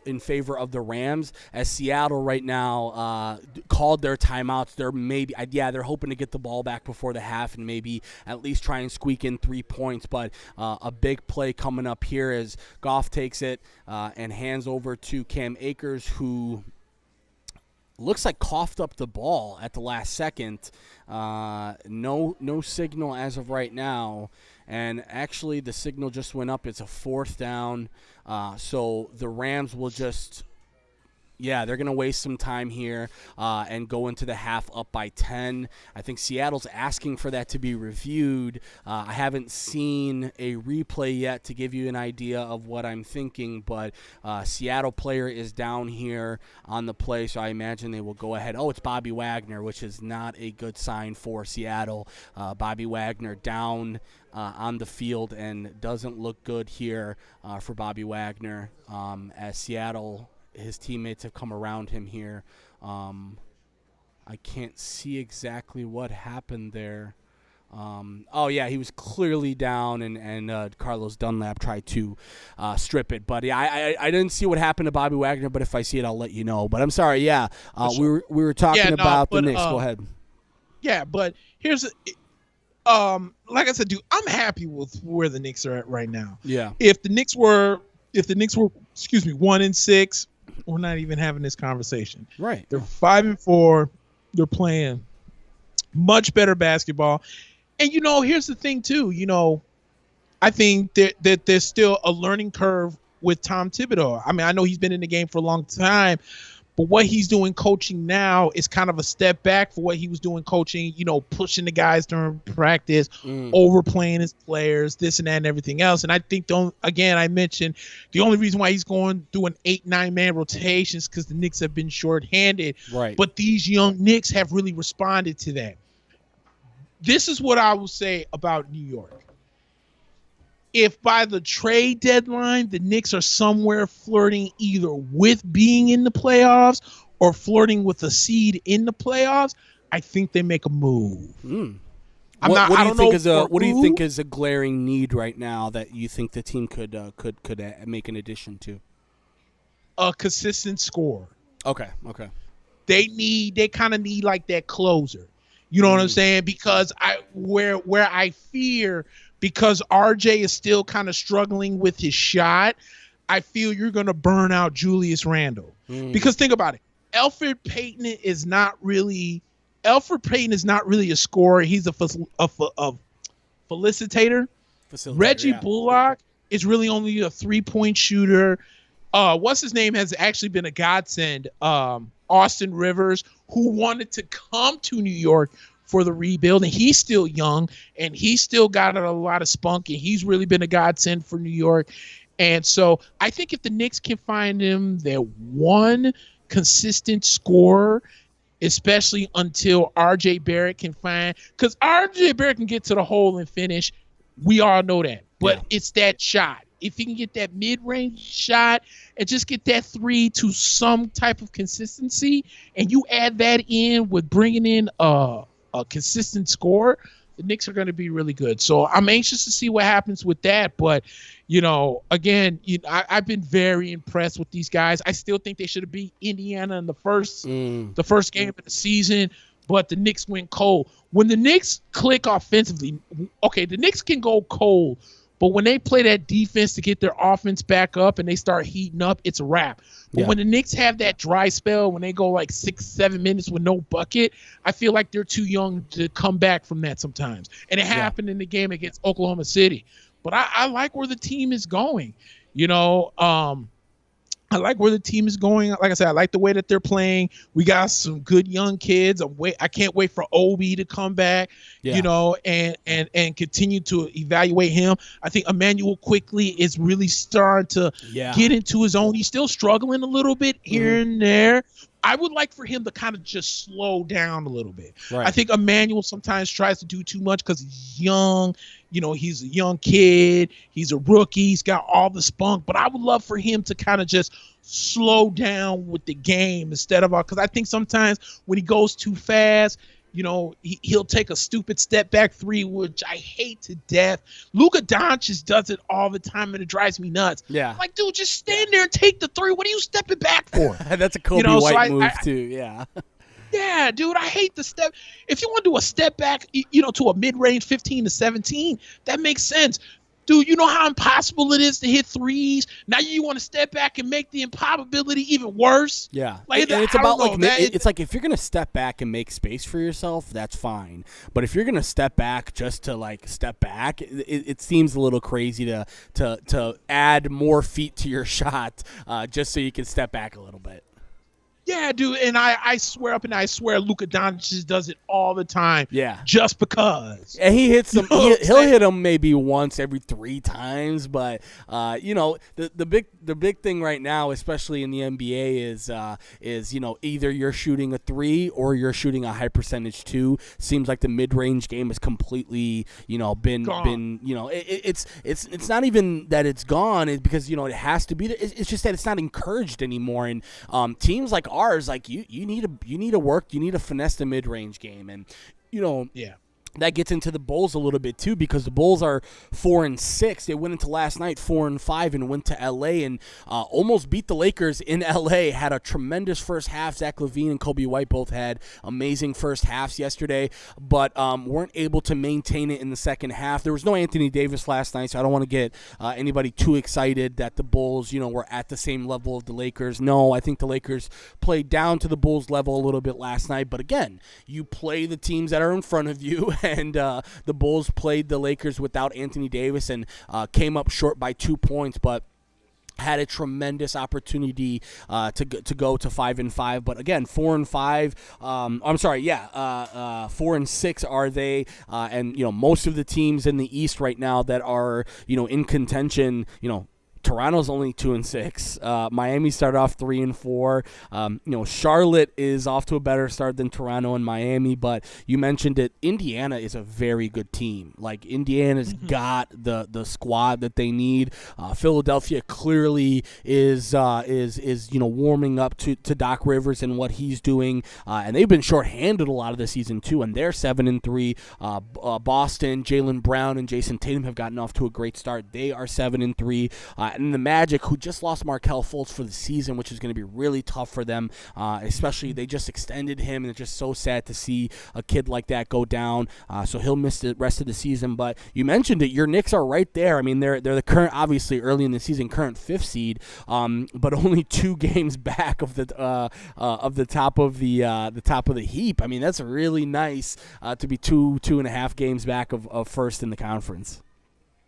in favor of the Rams, as Seattle right now called their timeouts. They're hoping to get the ball back before the half and maybe at least try and squeak in 3 points. But a big play coming up here as Goff takes it and hands over to Cam Akers, who looks like coughed up the ball at the last second. No signal as of right now. And actually the signal just went up. It's a 4th down. So the Rams will just... Yeah, they're going to waste some time here and go into the half up by 10. I think Seattle's asking for that to be reviewed. I haven't seen a replay yet to give you an idea of what I'm thinking, but Seattle player is down here on the play, so I imagine they will go ahead. Oh, it's Bobby Wagner, which is not a good sign for Seattle. Bobby Wagner down on the field and doesn't look good here for Bobby Wagner as Seattle... His teammates have come around him here. I can't see exactly what happened there. Yeah, he was clearly down, and Carlos Dunlap tried to strip it. But yeah, I didn't see what happened to Bobby Wagner, but if I see it, I'll let you know. But I'm sorry, yeah, we were talking about the Knicks. Go ahead. Yeah, but here's like I said, dude, I'm happy with where the Knicks are at right now. Yeah. If the Knicks were, 1-6. We're not even having this conversation. They're 5-4. They're playing much better basketball. And, here's the thing, too. I think that there's still a learning curve with Tom Thibodeau. I mean, I know he's been in the game for a long time, but what he's doing coaching now is kind of a step back for what he was doing coaching, pushing the guys during practice, overplaying his players, this and that and everything else. And I think, I mentioned the only reason why he's doing 8-9-man rotations because the Knicks have been shorthanded. Right. But these young Knicks have really responded to that. This is what I will say about New York. If by the trade deadline, the Knicks are somewhere flirting either with being in the playoffs or flirting with a seed in the playoffs, I think they make a move. What do you think is a glaring need right now that you think the team could make an addition to? A consistent scorer. Okay. They kind of need like that closer. You know what I'm saying? Because where I fear, because RJ is still kind of struggling with his shot, I feel you're going to burn out Julius Randle. Because think about it. Elfrid Payton is not really a scorer. He's a felicitator. Reggie Bullock is really only a 3-point shooter. What's his name has actually been a godsend. Austin Rivers, who wanted to come to New York for the rebuild, and he's still young, and he's still got a lot of spunk, and he's really been a godsend for New York. And so I think if the Knicks can find him their one consistent scorer, especially until R.J. Barrett can find, because R.J. Barrett can get to the hole and finish. We all know that. But it's that shot. If he can get that mid-range shot and just get that three to some type of consistency, and you add that in with bringing in a consistent score, the Knicks are going to be really good. So I'm anxious to see what happens with that. But, again, I've been very impressed with these guys. I still think they should have beat Indiana in the first game of the season, but the Knicks went cold. When the Knicks click offensively, okay, the Knicks can go cold, but when they play that defense to get their offense back up and they start heating up, it's a wrap. But when the Knicks have that dry spell, when they go like 6-7 minutes with no bucket, I feel like they're too young to come back from that sometimes. And it happened in the game against Oklahoma City. But I like where the team is going. I like where the team is going. Like I said, I like the way that they're playing. We got some good young kids. I can't wait for Obi to come back, and continue to evaluate him. I think Emmanuel quickly is really starting to get into his own. He's still struggling a little bit here and there. I would like for him to kind of just slow down a little bit. Right. I think Emmanuel sometimes tries to do too much because he's young. He's a young kid. He's a rookie. He's got all the spunk. But I would love for him to kind of just slow down with the game instead of because I think sometimes when he goes too fast, he'll take a stupid step back three, which I hate to death. Luka Doncic does it all the time, and it drives me nuts. Yeah, I'm like, dude, just stand there and take the three. What are you stepping back for? That's a Kobe White move too. Yeah. Yeah, dude, I hate the step. If you want to do a step back, to a mid-range 15 to 17, that makes sense. Dude, you know how impossible it is to hit threes? Now you want to step back and make the improbability even worse? Yeah. Like, and it's about like it's like if you're going to step back and make space for yourself, that's fine. But if you're going to step back just to like step back, it seems a little crazy to add more feet to your shot just so you can step back a little bit. Yeah, dude, and I swear up and I swear Luka Doncic does it all the time. Yeah. Just because. And he hits them. He'll hit them maybe once every 3 times, but the big thing right now, especially in the NBA, is either you're shooting a 3 or you're shooting a high percentage 2. Seems like the mid range game has completely been it's not even that it's gone. It's because it has to be there. It's just that it's not encouraged anymore. And teams like ours, like you need to finesse the mid-range game, and that gets into the Bulls a little bit too, because the Bulls are 4-6. They went into last night 4-5 and went to LA and almost beat the Lakers in LA. Had a tremendous first half. Zach LaVine and Kobe White both had amazing first halves yesterday, but weren't able to maintain it in the second half. There was no Anthony Davis last night, so I don't want to get anybody too excited that the Bulls, were at the same level of the Lakers. No, I think the Lakers played down to the Bulls level a little bit last night, but again, you play the teams that are in front of you. And the Bulls played the Lakers without Anthony Davis and came up short by 2 points, but had a tremendous opportunity to go to 5-5. But again, 4-5. 4-6 are they? And most of the teams in the East right now that are in contention, Toronto's only 2-6. Miami started off 3-4. Charlotte is off to a better start than Toronto and Miami, but you mentioned it. Indiana is a very good team. Like, Indiana's got the squad that they need. Philadelphia clearly is warming up to Doc Rivers and what he's doing, and they've been shorthanded a lot of the season too, and they're 7-3. Boston, Jaylen Brown and Jason Tatum have gotten off to a great start. They are 7-3. And the Magic, who just lost Markelle Fultz for the season, which is going to be really tough for them, especially they just extended him, and it's just so sad to see a kid like that go down. So he'll miss the rest of the season. But you mentioned it, your Knicks are right there. I mean, they're the current, obviously early in the season, current 5th seed, but only 2 games back of the top of the heap. I mean, that's really nice to be 2.5 games back of first in the conference.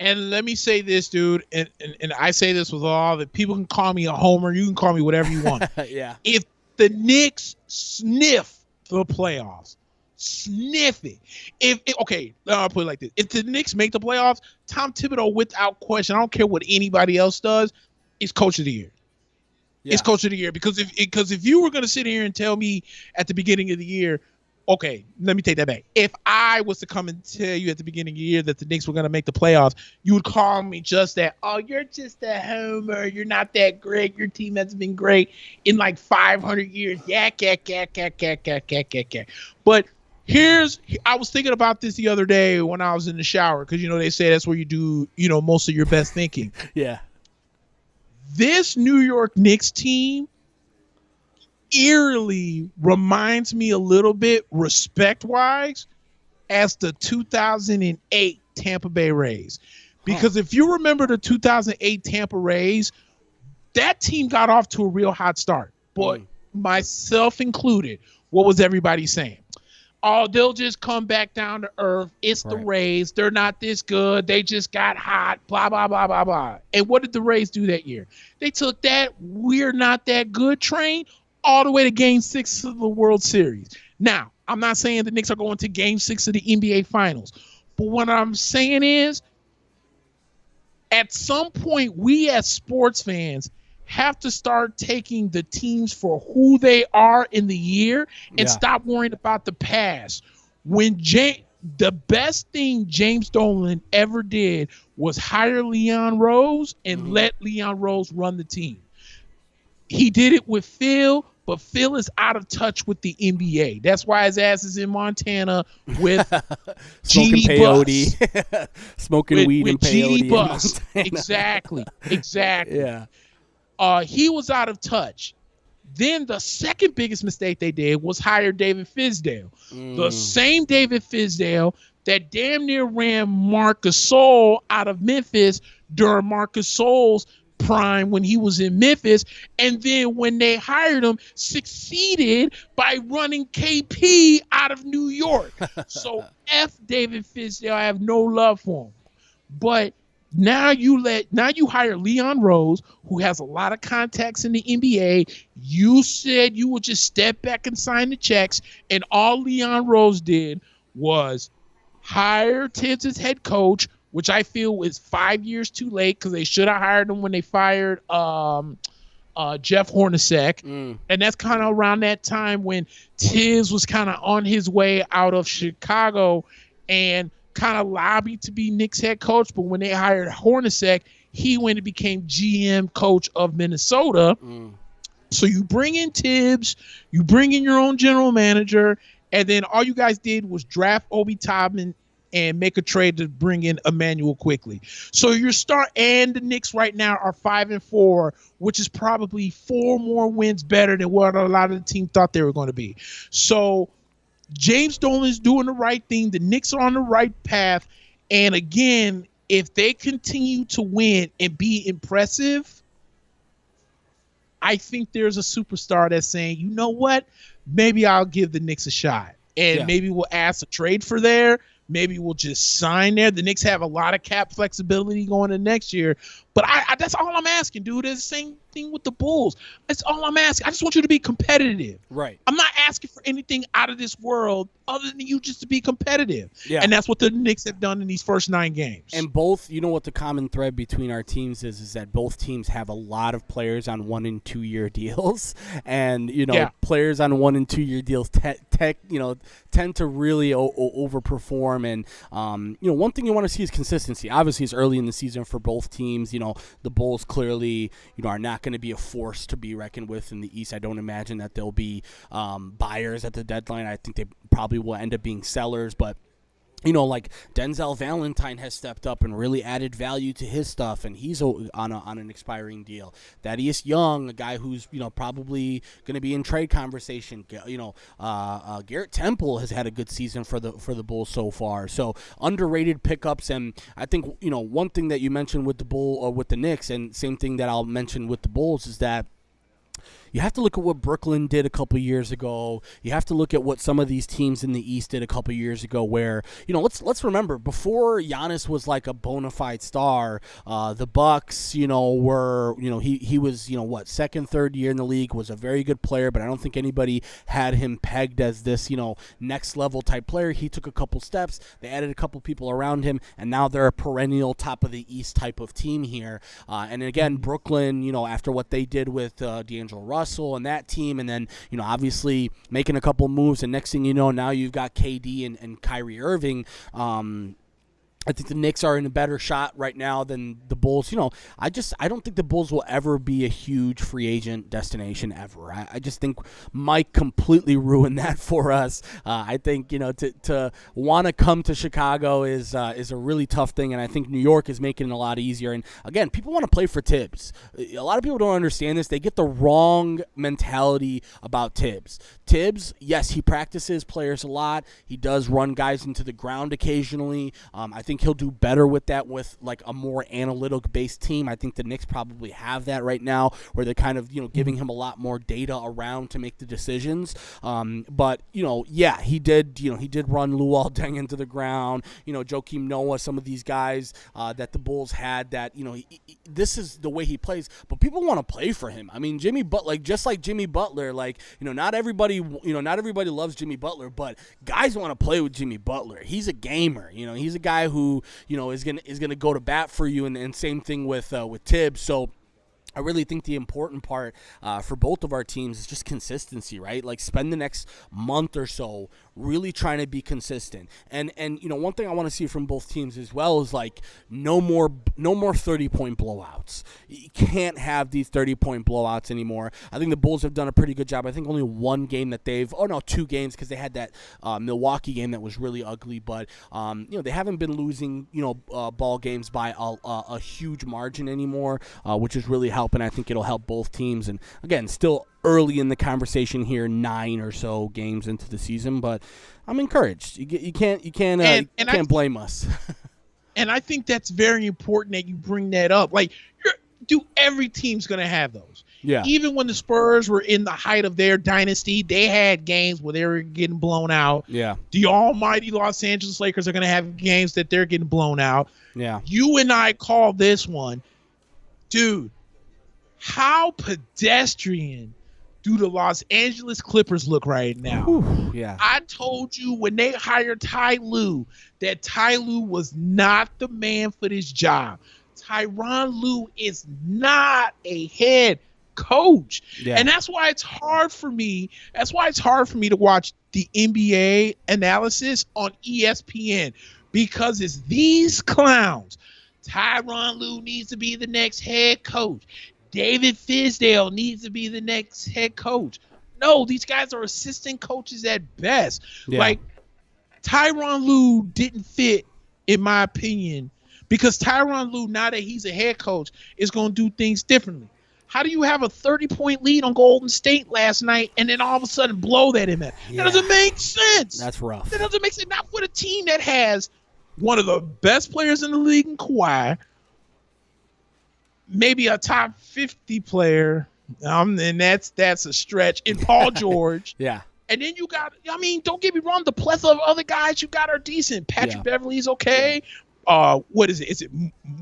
And let me say this, dude, and I say this with all the people can call me a homer. You can call me whatever you want. Yeah. If the Knicks sniff the playoffs, sniff it. I'll put it like this. If the Knicks make the playoffs, Tom Thibodeau, without question, I don't care what anybody else does, is coach of the year. Yeah. It's coach of the year because if you were going to sit here and tell me at the beginning of the year, okay, let me take that back. If I was to come and tell you at the beginning of the year that the Knicks were going to make the playoffs, you would call me just that, oh, you're just a homer. You're not that great. Your team hasn't been great in like 500 years. Yak. But I was thinking about this the other day when I was in the shower because, they say that's where you do, most of your best thinking. Yeah. This New York Knicks team eerily reminds me a little bit, respect-wise, as the 2008 Tampa Bay Rays. Because if you remember the 2008 Tampa Rays, that team got off to a real hot start. But myself included, what was everybody saying? Oh, they'll just come back down to earth. It's the Rays. They're not this good. They just got hot, blah, blah, blah, blah, blah. And what did the Rays do that year? They took that we're not that good train all the way to Game 6 of the World Series. Now, I'm not saying the Knicks are going to Game 6 of the NBA Finals. But what I'm saying is, at some point, we as sports fans have to start taking the teams for who they are in the year and stop worrying about the past. When the best thing James Dolan ever did was hire Leon Rose and let Leon Rose run the team. He did it with Phil, but Phil is out of touch with the NBA. That's why his ass is in Montana with smoking peyote, smoking weed and peyote. Bus. Exactly. Yeah. He was out of touch. Then the second biggest mistake they did was hire David Fizdale. The same David Fizdale that damn near ran Marc Gasol out of Memphis during Marc Gasol's prime when he was in Memphis, and then when they hired him, succeeded by running KP out of New York. So F David Fizdale, I have no love for him. But now you hire Leon Rose, who has a lot of contacts in the NBA. You said you would just step back and sign the checks, and all Leon Rose did was hire Tibbs as head coach, which I feel is 5 years too late because they should have hired him when they fired Jeff Hornacek. And that's kind of around that time when Tibbs was kind of on his way out of Chicago and kind of lobbied to be Knicks head coach. But when they hired Hornacek, he went and became GM coach of Minnesota. So you bring in Tibbs, you bring in your own general manager, and then all you guys did was draft Obi Toppin and make a trade to bring in Emmanuel quickly. So your start, and the Knicks right now are 5-4, which is probably 4 more wins better than what a lot of the team thought they were going to be. So James Dolan is doing the right thing. The Knicks are on the right path. And again, if they continue to win and be impressive, I think there's a superstar that's saying, you know what, maybe I'll give the Knicks a shot. And maybe we'll ask a trade for there. Maybe we'll just sign there. The Knicks have a lot of cap flexibility going into next year. But I that's all I'm asking, dude. It's the same thing with the Bulls. That's all I'm asking. I just want you to be competitive. Right. I'm not asking for anything out of this world other than you just to be competitive. Yeah. And that's what the Knicks have done in these first 9 games. And both, you know what the common thread between our teams is that both teams have a lot of players on 1- and 2-year deals. And, players on 1- and 2-year deals tend to really overperform. And, one thing you want to see is consistency. Obviously, it's early in the season for both teams. The Bulls clearly, are not going to be a force to be reckoned with in the East. I don't imagine that they'll be buyers at the deadline. I think they probably will end up being sellers, but like Denzel Valentine has stepped up and really added value to his stuff, and he's on an expiring deal. Thaddeus Young, a guy who's probably going to be in trade conversation. Garrett Temple has had a good season for the Bulls so far. So underrated pickups, and I think one thing that you mentioned with the Knicks, and same thing that I'll mention with the Bulls, is that you have to look at what Brooklyn did a couple years ago. You have to look at what some of these teams in the East did a couple years ago where, let's remember, before Giannis was like a bona fide star, the Bucks, were, he was, second, third year in the league, was a very good player, but I don't think anybody had him pegged as this, next level type player. He took a couple steps. They added a couple people around him, and now they're a perennial top of the East type of team here. And again, Brooklyn, after what they did with D'Angelo Russell and that team, and then obviously making a couple moves, and next thing you know, now you've got KD and Kyrie Irving. I think the Knicks are in a better shot right now than the Bulls. I don't think the Bulls will ever be a huge free agent destination ever. I just think Mike completely ruined that for us. I think, to want to come to Chicago is a really tough thing, and I think New York is making it a lot easier. And again, people want to play for Tibbs. A lot of people don't understand this. They get the wrong mentality about Tibbs. Tibbs, yes, he practices players a lot. He does run guys into the ground occasionally. I think he'll do better with that with like a more analytic based team. I think the Knicks probably have that right now, where they're kind of giving him a lot more data around to make the decisions. But he did run Luol Deng into the ground. Joakim Noah, some of these guys that the Bulls had that this is the way he plays. But people want to play for him. I mean, Jimmy Butler, just like Jimmy Butler, not everybody loves Jimmy Butler, but guys want to play with Jimmy Butler. He's a gamer. He's a guy who is gonna go to bat for you, and same thing with Tibbs. So I really think the important part for both of our teams is just consistency, right? Like spend the next month or so really trying to be consistent. And one thing I want to see from both teams as well is like no more 30-point blowouts. You can't have these 30-point blowouts anymore. I think the Bulls have done a pretty good job. I think only one game that two games, because they had that Milwaukee game that was really ugly, but they haven't been losing ball games by a huge margin anymore, which is really helpful. help, and I think it'll help both teams. And again, still early in the conversation here, 9 or so games into the season, but I'm encouraged. You can't blame us. And I think that's very important that you bring that up. Like, every team's going to have those. Yeah. Even when the Spurs were in the height of their dynasty, they had games where they were getting blown out. Yeah. The almighty Los Angeles Lakers are going to have games that they're getting blown out. Yeah. You and I call this one. Dude, how pedestrian do the Los Angeles Clippers look right now? Whew, yeah. I told you when they hired Ty Lue that Ty Lue was not the man for this job. Tyronn Lue is not a head coach. Yeah. And that's why it's hard for me. That's why it's hard for me to watch the NBA analysis on ESPN, because it's these clowns. Tyronn Lue needs to be the next head coach. David Fizdale needs to be the next head coach. No, these guys are assistant coaches at best. Yeah. Like, Tyronn Lue didn't fit, in my opinion, because Tyronn Lue, now that he's a head coach, is going to do things differently. How do you have a 30-point lead on Golden State last night and then all of a sudden blow that in there? Yeah. That doesn't make sense. That's rough. That doesn't make sense. Not for the team that has one of the best players in the league in Kawhi, maybe a top 50 player, and that's a stretch, in Paul George. Yeah. And then you got, I mean, don't get me wrong, the plethora of other guys you got are decent. Patrick Beverly's okay. What is it? Is it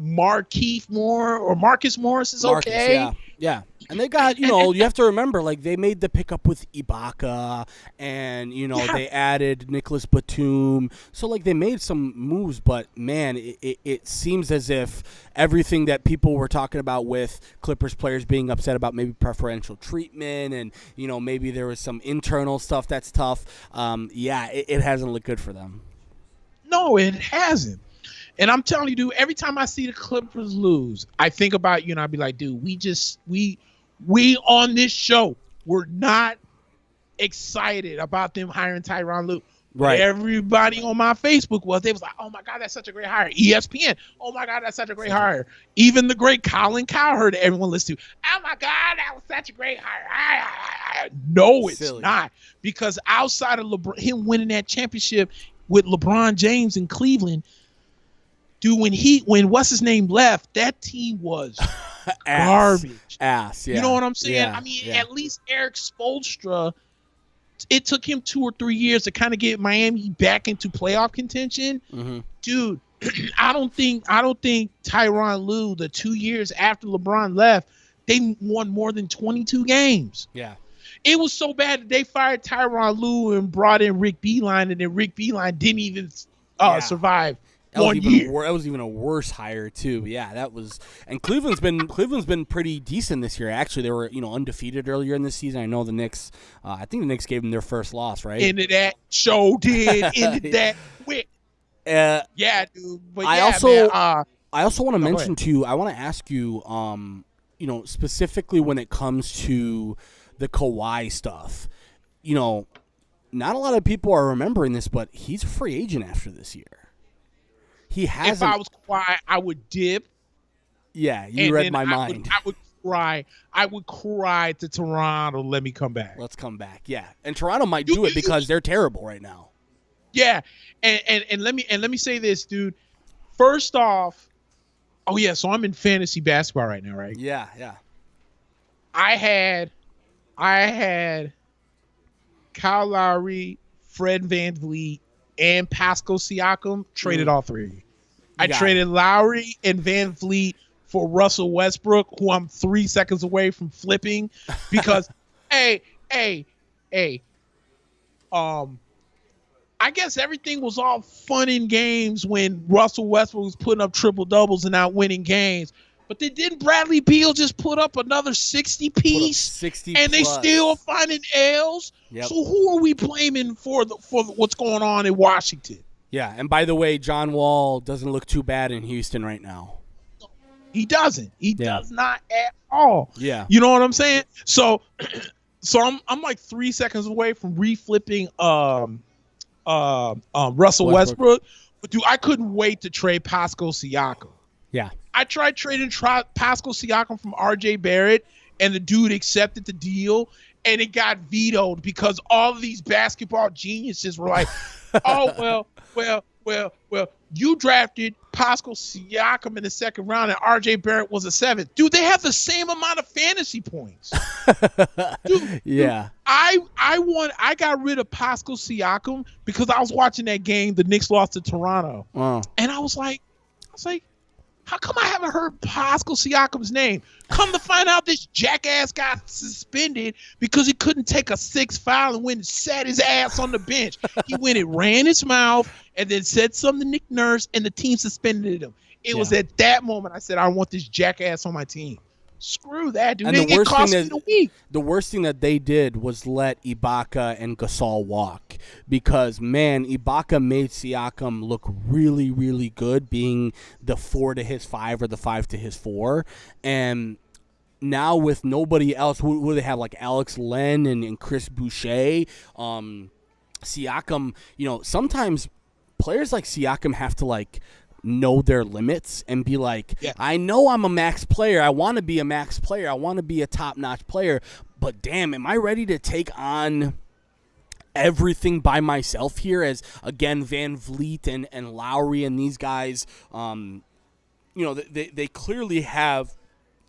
Markieff Moore or Marcus Morris is okay? Yeah. And they got, you have to remember, like, they made the pickup with Ibaka, and, they added Nicholas Batum. So, like, they made some moves, but, man, it seems as if everything that people were talking about with Clippers players being upset about maybe preferential treatment and, maybe there was some internal stuff that's tough. It hasn't looked good for them. No, it hasn't. And I'm telling you, dude, every time I see the Clippers lose, I think about you and I'd be like, dude, we on this show, we're not excited about them hiring Tyronn Lue. Right. Everybody on my Facebook was. They was like, oh, my God, that's such a great hire. ESPN, oh, my God, that's such a great hire. Even the great Colin Cowherd that everyone listens to, oh, my God, that was such a great hire. No, it's Silly. not. Because outside of him winning that championship with LeBron James in Cleveland, dude, when what's his name left, that team was garbage. Yeah. You know what I'm saying? Yeah, I mean, at least Eric Spoelstra, it took him 2 or 3 years to kind of get Miami back into playoff contention. Mm-hmm. Dude, I don't think Tyronn Lue, the 2 years after LeBron left, they won more than 22 games. Yeah. It was so bad that they fired Tyronn Lue and brought in Rick Beeline, and then Rick Beeline didn't even survive. That was even a worse hire too. Yeah, that was. And Cleveland's been pretty decent this year. Actually, they were undefeated earlier in this season. I know the Knicks. I think the Knicks gave them their first loss, right? Into that show did. Into that quick. Yeah, dude. But I also want to mention to you. I want to ask you. Specifically when it comes to the Kawhi stuff. Not a lot of people are remembering this, but he's a free agent after this year. If I was Kawhi, I would dip. Yeah, you read my mind. I would cry. I would cry to Toronto. Let me come back. Let's come back. Yeah, and Toronto might do it because they're terrible right now. Yeah, and let me say this, dude. First off, so I'm in fantasy basketball right now, right? Yeah. I had Kyle Lowry, Fred VanVleet, and Pascal Siakam. Traded all three. I traded Lowry and VanVleet for Russell Westbrook, who I'm 3 seconds away from flipping, because I guess everything was all fun and games when Russell Westbrook was putting up triple doubles and not winning games. But then didn't Bradley Beal just put up another 60 piece? 60 and plus. They still finding L's. Yep. So who are we blaming for what's going on in Washington? Yeah, and by the way, John Wall doesn't look too bad in Houston right now. He doesn't. He does not at all. Yeah. You know what I'm saying? So I'm like 3 seconds away from reflipping Russell Westbrook. But dude, I couldn't wait to trade Pascal Siakam. Yeah. I tried trading Pascal Siakam from RJ Barrett, and the dude accepted the deal, and it got vetoed because all of these basketball geniuses were like, oh, well, you drafted Pascal Siakam in the second round and RJ Barrett was a 7th. Dude, they have the same amount of fantasy points. Yeah. I got rid of Pascal Siakam because I was watching that game. The Knicks lost to Toronto. Wow. And I was like, how come I haven't heard Pascal Siakam's name? Come to find out, this jackass got suspended because he couldn't take a 6th foul and went and sat his ass on the bench. He went and ran his mouth and then said something to Nick Nurse, and the team suspended him. It was at that moment I said, I want this jackass on my team. Screw that, dude. And The worst thing that they did was let Ibaka and Gasol walk because, man, Ibaka made Siakam look really, really good, being the 4 to his 5 or the 5 to his 4. And now with nobody else, who they have, like Alex Len and Chris Boucher, Siakam, sometimes players like Siakam have to, like, know their limits and be like, I know I'm a max player. I want to be a max player. I want to be a top-notch player. But damn, am I ready to take on everything by myself here as, again, Van Vliet and Lowry and these guys, they clearly have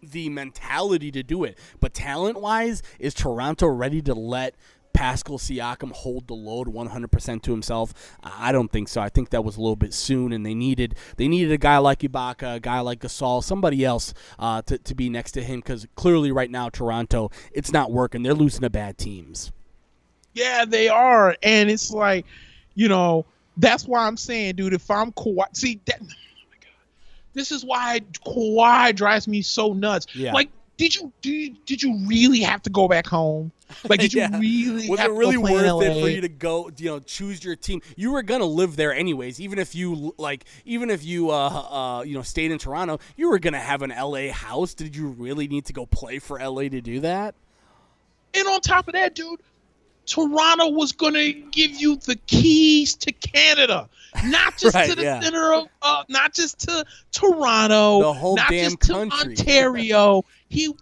the mentality to do it. But talent-wise, is Toronto ready to let Pascal Siakam hold the load 100% to himself? I don't think so. I think that was a little bit soon, and they needed a guy like Ibaka, a guy like Gasol, somebody else to be next to him, because clearly right now Toronto, it's not working. They're losing to bad teams. Yeah, they are, and it's like, that's why I'm saying, dude, if I'm Kawhi, oh my God, this is why Kawhi drives me so nuts. Yeah. Like, did you really have to go back home? Like, did you really? Was have it really to play worth in it LA? for you to go? Choose your team. You were gonna live there anyways. Even if you stayed in Toronto, you were gonna have an LA house. Did you really need to go play for LA to do that? And on top of that, dude, Toronto was gonna give you the keys to Canada, not just to the center of, not just to Toronto, the whole not damn just to country. Ontario.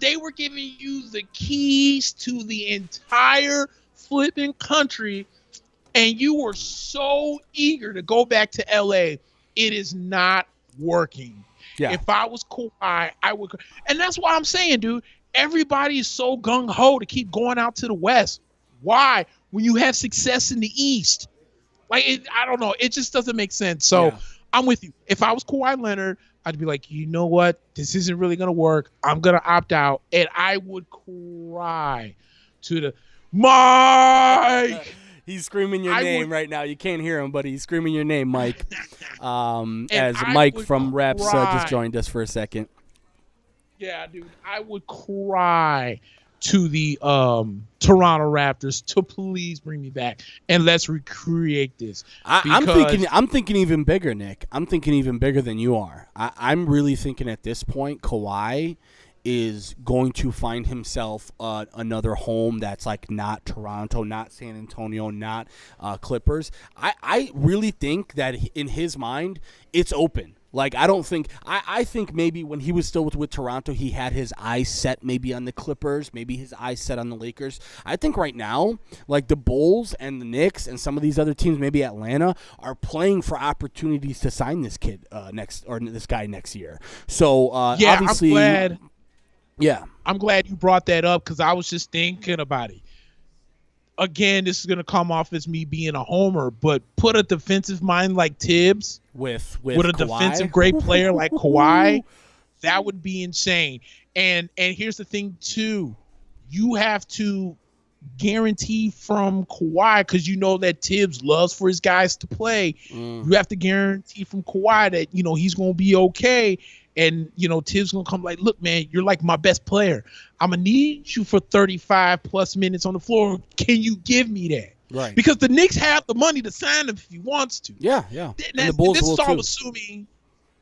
They were giving you the keys to the entire flipping country, and you were so eager to go back to LA. It is not working. Yeah. If I was Kawhi, I would, and that's why I'm saying, dude, everybody is so gung ho to keep going out to the West. Why? When you have success in the East, I don't know. It just doesn't make sense. So I'm with you. If I was Kawhi Leonard, I'd be like, you know what? This isn't really going to work. I'm going to opt out. And I would cry to the Mike. He's screaming your name right now. You can't hear him, but he's screaming your name, Mike. As Mike from Reps just joined us for a second. Yeah, dude. I would cry to the Toronto Raptors to please bring me back and let's recreate this. I'm thinking even bigger, Nick. I'm thinking even bigger than you are. I'm really thinking at this point, Kawhi is going to find himself another home that's like not Toronto, not San Antonio, not Clippers. I really think that in his mind, it's open. Like, I think maybe when he was still with Toronto, he had his eyes set maybe on the Clippers, maybe his eyes set on the Lakers. I think right now, like the Bulls and the Knicks and some of these other teams, maybe Atlanta, are playing for opportunities to sign this kid this guy next year. So, obviously. I'm glad you brought that up because I was just thinking about it. Again, this is going to come off as me being a homer, but put a defensive mind like Tibbs with a Kawhi? defensive great player like Kawhi, that would be insane. And here's the thing too, you have to guarantee from Kawhi, because you know that Tibbs loves for his guys to play. You have to guarantee from Kawhi that he's going to be okay. And, Tibbs going to come like, look, man, you're like my best player. I'm going to need you for 35 plus minutes on the floor. Can you give me that? Right. Because the Knicks have the money to sign him if he wants to. Yeah. And the Bulls this will is all too. assuming,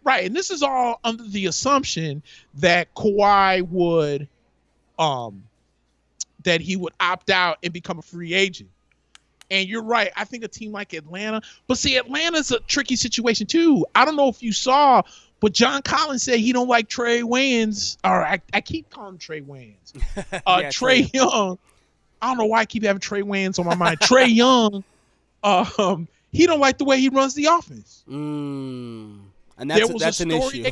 right? And this is all under the assumption that Kawhi would, that he would opt out and become a free agent. And you're right. I think a team like Atlanta, but see, Atlanta's a tricky situation too. I don't know if you saw, But John Collins said he don't like Trey Wayans, or I keep calling him Trey Wayans. Trey Young. I don't know why I keep having Trey Wayans on my mind. Trey Young, he don't like the way he runs the offense. And that's an issue.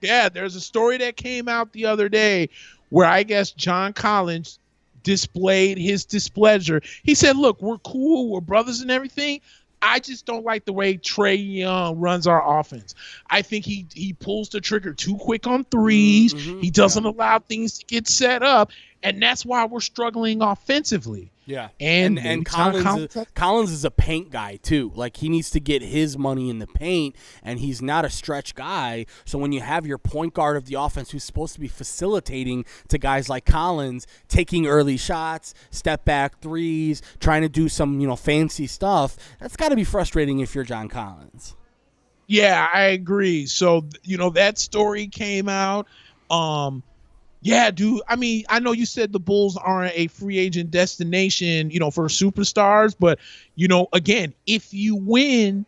There's a story that came out the other day where I guess John Collins displayed his displeasure. He said, look, we're cool, we're brothers and everything. I just don't like the way Trey Young runs our offense. I think he pulls the trigger too quick on threes. Mm-hmm. He doesn't allow things to get set up, and that's why we're struggling offensively. Yeah, and Collins is a paint guy too. Like, he needs to get his money in the paint, and he's not a stretch guy. So when you have your point guard of the offense who's supposed to be facilitating to guys like Collins, taking early shots, step back threes, trying to do some fancy stuff, that's got to be frustrating if you're John Collins. Yeah, I agree. So that story came out. Yeah, dude. I mean, I know you said the Bulls aren't a free agent destination, for superstars, but, again, if you win,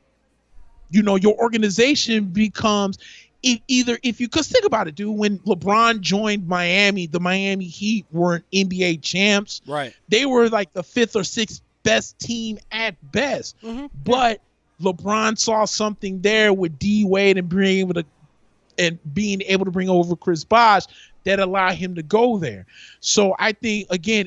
your organization becomes because think about it, dude, when LeBron joined Miami, the Miami Heat weren't NBA champs. Right. They were like the 5th or 6th best team at best. Mm-hmm. But LeBron saw something there with D Wade and being able to bring over Chris Bosh that allowed him to go there. So I think, again,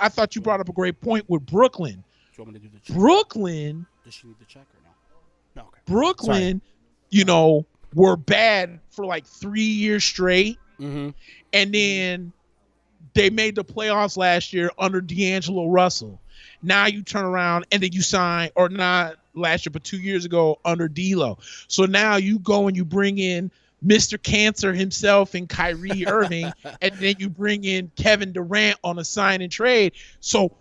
I thought you brought up a great point with Brooklyn. Do you want me to do the check? Brooklyn. Does she need the check or no? No. Okay. Brooklyn, were bad for like 3 years straight. Mm-hmm. And then they made the playoffs last year under D'Angelo Russell. Now you turn around and then you sign, or not last year, but 2 years ago under D'Lo. So now you go and you bring in Mr. Cancer himself and Kyrie Irving, and then you bring in Kevin Durant on a sign and trade. So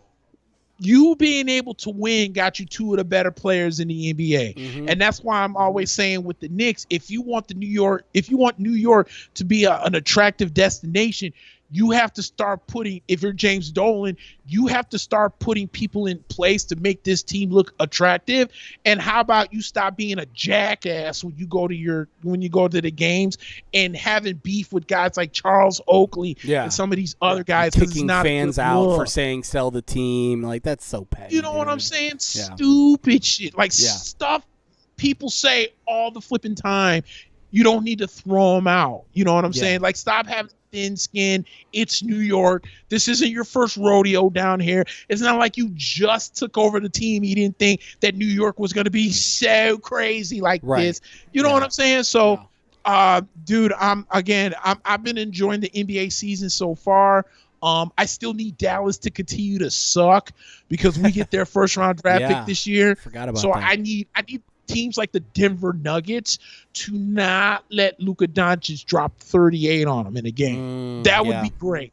you being able to win got you two of the better players in the NBA. Mm-hmm. And that's why I'm always saying with the Knicks, if you want New York to be an attractive destination, you have to start putting, if you're James Dolan, you have to start putting people in place to make this team look attractive. And how about you stop being a jackass when you go to the games and having beef with guys like Charles Oakley and some of these other guys, kicking fans out for saying sell the team. Like, that's so petty. You know what I'm saying? Yeah. Stupid shit. Like stuff people say all the flipping time. You don't need to throw them out. You know what I'm saying? Like, stop having thin skin. It's New York. This isn't your first rodeo down here. It's not like you just took over the team. You didn't think that New York was going to be so crazy like this. You know what I'm saying? So, dude, I've been enjoying the NBA season so far. I still need Dallas to continue to suck because we get their first round draft pick this year. Forgot about that. So I need teams like the Denver Nuggets to not let Luka Doncic drop 38 on them in a game. That would be great.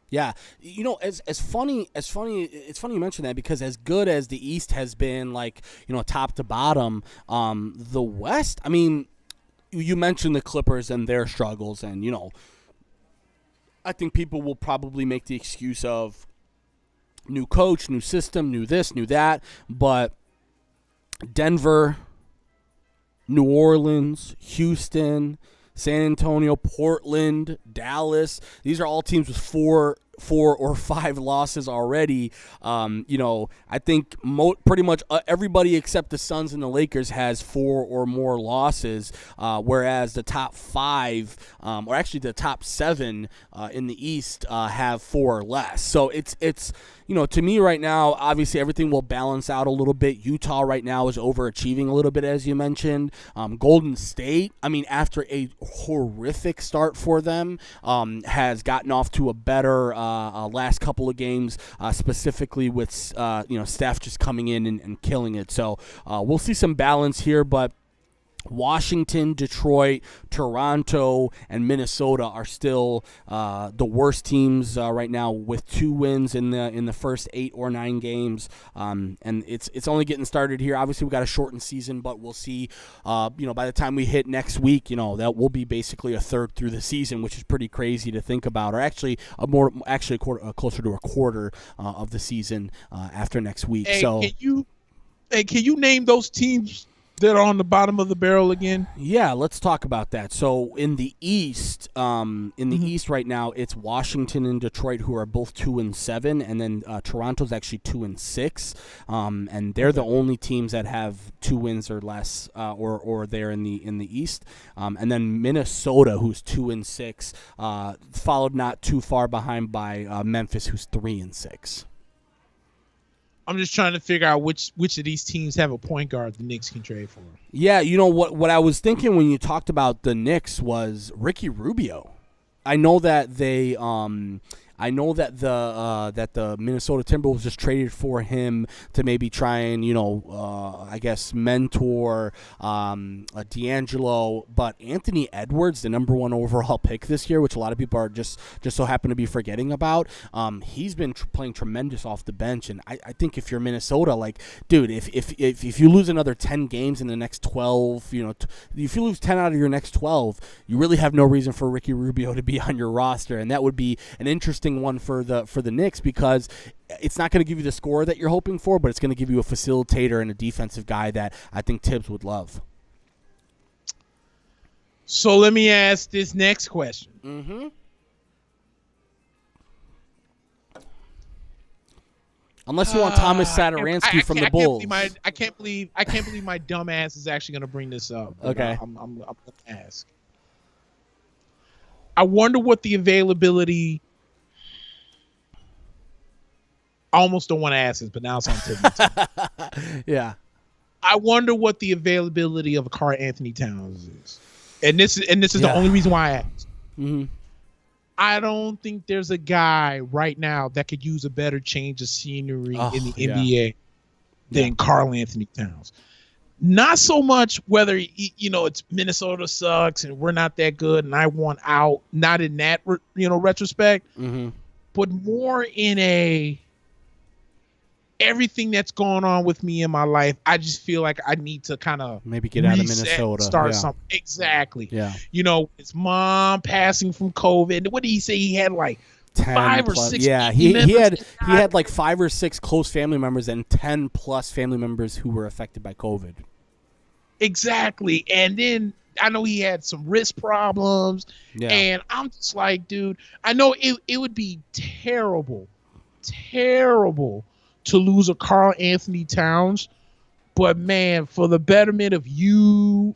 Yeah, it's funny you mention that, because as good as the East has been, like, top to bottom, the West, I mean, you mentioned the Clippers and their struggles, and I think people will probably make the excuse of new coach, new system, new this, new that, but Denver, New Orleans, Houston, San Antonio, Portland, Dallas. These are all teams with four or five losses already. I think pretty much everybody except the Suns and the Lakers has 4 or more losses, whereas the top 5, or actually the top 7 in the East have 4 or less. So it's to me right now, obviously everything will balance out a little bit. Utah right now is overachieving a little bit, as you mentioned. Golden State, I mean, after a horrific start for them, has gotten off to a better last couple of games, specifically with Steph just coming in and killing it. So we'll see some balance here, but Washington, Detroit, Toronto, and Minnesota are still the worst teams right now, with 2 wins in the first 8 or 9 games, and it's only getting started here. Obviously, we got a shortened season, but we'll see. By the time we hit next week, that will be basically a third through the season, which is pretty crazy to think about, or actually closer to a quarter of the season after next week. Hey, can you name those teams that are on the bottom of the barrel again? Yeah, let's talk about that. So in the East, East right now, it's Washington and Detroit who are both 2-7, and then Toronto's actually 2-6, and they're the only teams that have 2 wins or less, or they're in the East, and then Minnesota, who's 2-6, followed not too far behind by Memphis, who's 3-6. I'm just trying to figure out which of these teams have a point guard the Knicks can trade for. Yeah, you know what I was thinking when you talked about the Knicks was Ricky Rubio. I know that they the Minnesota Timberwolves just traded for him to maybe try and I guess mentor D'Angelo, but Anthony Edwards, the number 1 overall pick this year, which a lot of people are just so happen to be forgetting about, he's been playing tremendous off the bench, and I think if you're Minnesota, like, dude, if you lose another 10 games in the next 12, if you lose 10 out of your next 12, you really have no reason for Ricky Rubio to be on your roster, and that would be an interesting one for the Knicks, because it's not going to give you the score that you're hoping for, but it's going to give you a facilitator and a defensive guy that I think Tibbs would love. So let me ask this next question. Mm-hmm. Unless you want Thomas Satoransky from the Bulls. I can't believe my dumb ass is actually going to bring this up. Okay. I'm going to ask. I wonder what the availability. I almost don't want to ask this, but now it's on Tibbs. Yeah. I wonder what the availability of a Karl Anthony Towns is, and this is the only reason why I asked. Mm-hmm. I don't think there's a guy right now that could use a better change of scenery in the NBA than Karl Anthony Towns. Not so much whether it's Minnesota sucks and we're not that good and I want out. Not in that retrospect, but more in everything that's going on with me in my life. I just feel like I need to kind of maybe get out of Minnesota, start something. Exactly. Yeah. His mom passing from COVID. What did he say? He had like 5 or 6. Yeah, he had like 5 or 6 close family members and 10 plus family members who were affected by COVID. Exactly. And then I know he had some wrist problems. Yeah. And I'm just like, dude, I know it would be terrible to lose a Karl Anthony Towns, but man, for the betterment of you,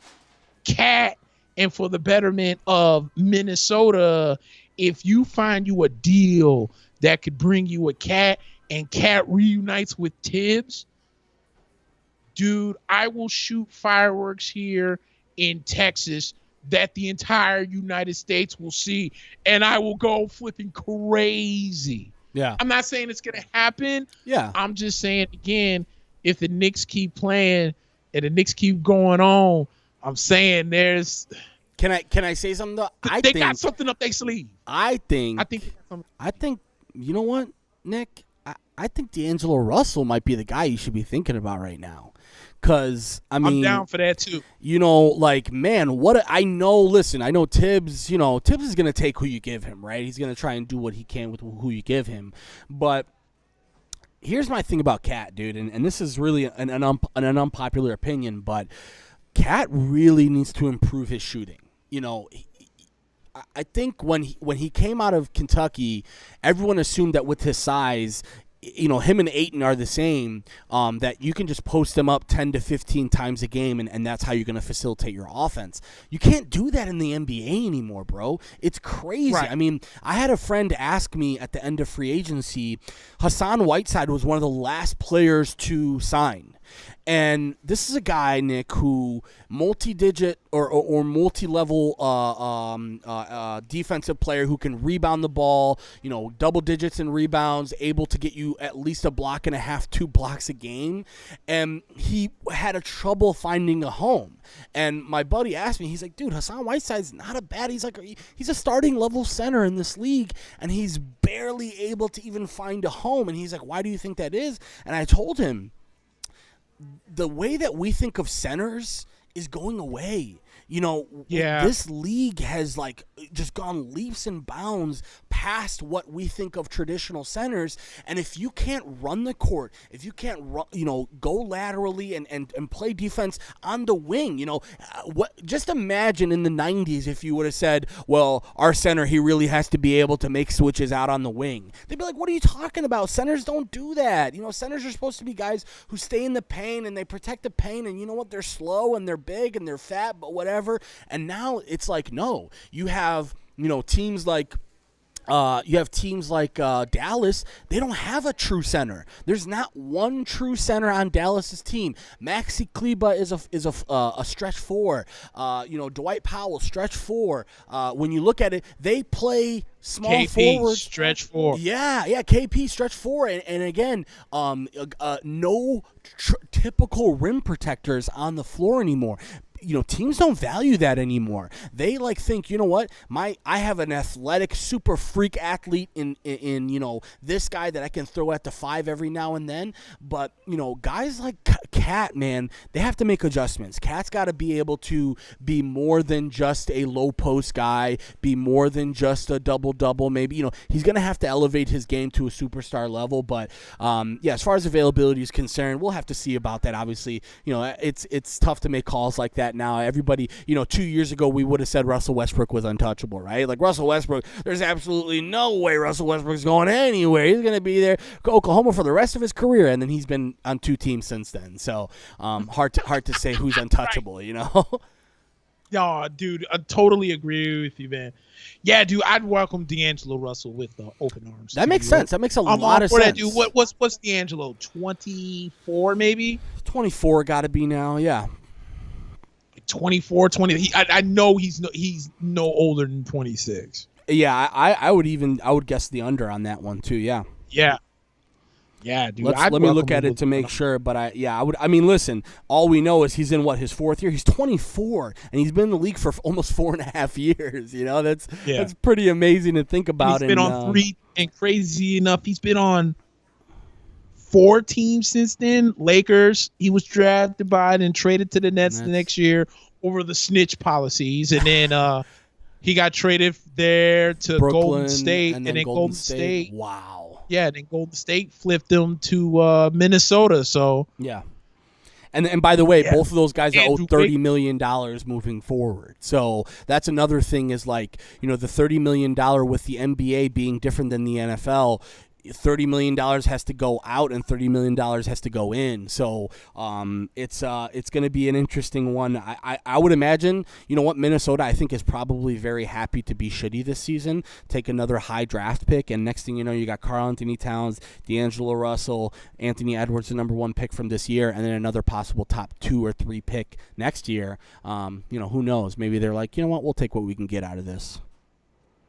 Cat, and for the betterment of Minnesota, if you find you a deal that could bring you a Cat and Cat reunites with Tibbs, dude, I will shoot fireworks here in Texas that the entire United States will see, and I will go flipping crazy. Yeah. I'm not saying it's going to happen. Yeah. I'm just saying, again, if the Knicks keep playing and the Knicks keep going on, I'm saying there's... Can I say something though? They got something up their sleeve. I think you know what, Nick? I think D'Angelo Russell might be the guy you should be thinking about right now. Because, I'm down for that, too. Man, I know Tibbs, Tibbs is going to take who you give him, right? He's going to try and do what he can with who you give him. But here's my thing about Cat, dude, and this is really an unpopular opinion, but Cat really needs to improve his shooting. I think when he came out of Kentucky, everyone assumed that with his size, him and Ayton are the same, that you can just post them up 10 to 15 times a game, and that's how you're going to facilitate your offense. You can't do that in the NBA anymore, bro. It's crazy. Right. I mean, I had a friend ask me at the end of free agency, Hassan Whiteside was one of the last players to sign. And this is a guy, Nick, who multi-digit or multi-level defensive player who can rebound the ball, double digits in rebounds, able to get you at least a block and a half, 2 blocks a game. And he had a trouble finding a home. And my buddy asked me, he's like, dude, Hassan Whiteside's not a bad, he's a starting level center in this league, and he's barely able to even find a home. And he's like, why do you think that is? And I told him, the way that we think of centers is going away. This league has like just gone leaps and bounds past what we think of traditional centers. And if you can't run the court, if you can't go laterally and play defense on the wing, just imagine in the 90s if you would have said, well, our center, he really has to be able to make switches out on the wing. They'd be like, what are you talking about? Centers don't do that. Centers are supposed to be guys who stay in the paint and they protect the paint, and you know what? They're slow and they're big and they're fat, but whatever. And now it's like, no, you have, teams like Dallas. They don't have a true center. There's not one true center on Dallas's team. Maxi Kleba is a stretch four. Dwight Powell, stretch four. When you look at it, they play small KP, forwards. Stretch four. Yeah, KP, stretch four. And again, no typical rim protectors on the floor anymore. Teams don't value that anymore. They think, you know what? I have an athletic, super freak athlete in this guy that I can throw at the 5 every now and then. But guys like Cat, man, they have to make adjustments. Cat's got to be able to be more than just a low post guy, be more than just a double. Maybe he's gonna have to elevate his game to a superstar level. But as far as availability is concerned, we'll have to see about that. Obviously, it's tough to make calls like that now. Everybody, 2 years ago, we would have said Russell Westbrook was untouchable, right? Like Russell Westbrook, there's absolutely no way Russell Westbrook's going anywhere. He's going to be there, Oklahoma for the rest of his career, and then he's been on 2 teams since then. So hard to say who's untouchable, Yeah, dude, I totally agree with you, man. Yeah, dude, I'd welcome D'Angelo Russell with open arms. That makes sense. That makes a lot of sense. That, dude. What's D'Angelo? 24, maybe? 24 got to be now, yeah. 24, 20. I know he's no older than 26. Yeah, I would guess the under on that one too. Yeah. Yeah, dude. Let me look at it to make sure, but I would. I mean, listen. All we know is he's in his 4th year. He's 24, and he's been in the league for almost 4.5 years. That's pretty amazing to think about. He's been on 3, and crazy enough, he's been on 4 teams since then. Lakers, he was drafted by and traded to the Nets the next year over the snitch policies, and then he got traded there to Brooklyn, Golden State, and then Golden State. Wow. Yeah, then Golden State flipped him to Minnesota. So yeah. And by the way, both of those guys are owed $30 million moving forward. So that's another thing is the $30 million with the NBA being different than the NFL. $30 million has to go out and $30 million has to go in. So it's going to be an interesting one. I would imagine, Minnesota, I think, is probably very happy to be shitty this season, take another high draft pick, and next thing you know, you got Karl-Anthony Towns, D'Angelo Russell, Anthony Edwards, the number 1 pick from this year, and then another possible top 2 or 3 pick next year. Who knows? Maybe they're like, you know what, we'll take what we can get out of this.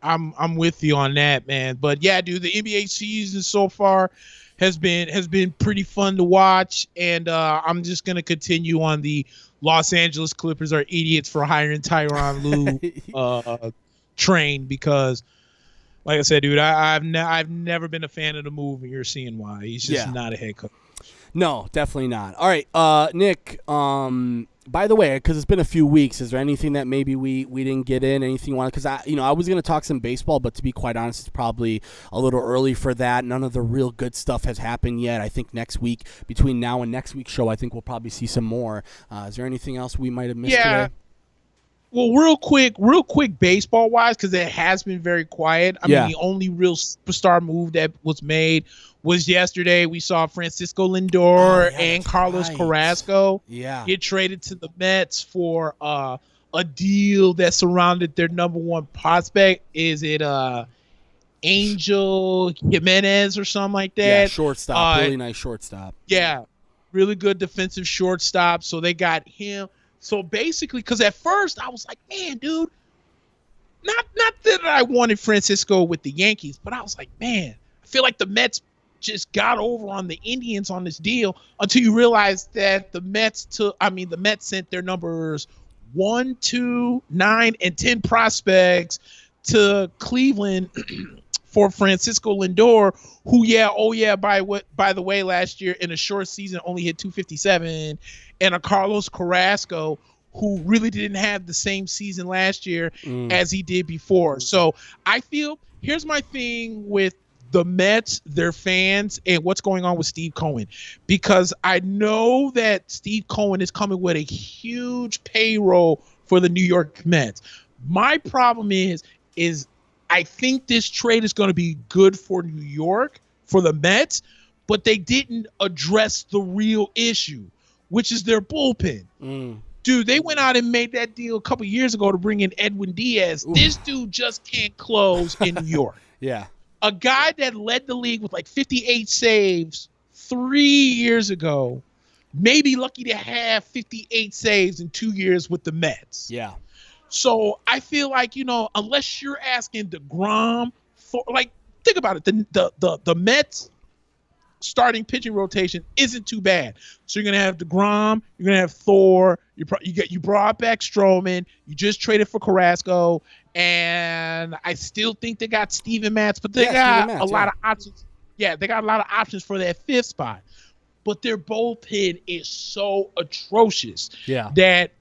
I'm with you on that, man. But yeah, dude, the NBA season so far has been pretty fun to watch, and I'm just gonna continue on the Los Angeles Clippers are idiots for hiring Tyronn Lue train, because, like I said, dude, I've never been a fan of the move, and you're seeing why. He's just not a head coach. No, definitely not. All right, Nick. By the way, because it's been a few weeks, is there anything that maybe we didn't get in? Anything you want? Because I was going to talk some baseball, but to be quite honest, it's probably a little early for that. None of the real good stuff has happened yet. I think next week, between now and next week's show, I think we'll probably see some more. Is there anything else we might have missed today? Well, real quick, baseball wise, because it has been very quiet. I mean, the only real superstar move that was made was yesterday. We saw Francisco Lindor and Carlos Carrasco get traded to the Mets for a deal that surrounded their number 1 prospect. Is it Angel Jimenez or something like that? Yeah, shortstop. Really nice shortstop. Yeah, really good defensive shortstop. So they got him. So basically, because at first I was like, man, dude, not that I wanted Francisco with the Yankees, but I was like, man, I feel like the Mets just got over on the Indians on this deal, until you realize that the Mets sent their numbers 1, 2, 9, and 10 prospects to Cleveland for Francisco Lindor, who, by the way, last year in a short season only hit 257, and a Carlos Carrasco who really didn't have the same season last year as he did before. So I feel, here's my thing with the Mets, their fans, and what's going on with Steve Cohen, because I know that Steve Cohen is coming with a huge payroll for the New York Mets. My problem is I think this trade is going to be good for New York, for the Mets, but they didn't address the real issue, which is their bullpen. Dude, they went out and made that deal a couple years ago to bring in Edwin Diaz. Ooh. This dude just can't close in New York. Yeah. A guy that led the league with like 58 saves 3 years ago, may be lucky to have 58 saves in 2 years with the Mets. Yeah. So I feel like, unless you're asking DeGrom for, like, think about it. The Mets starting pitching rotation isn't too bad. So you're gonna have DeGrom, you're gonna have Thor, you brought back Stroman, you just traded for Carrasco, and I still think they got Steven Matz, but they got a lot of options. Yeah, they got a lot of options for that fifth spot. But their bullpen is so atrocious that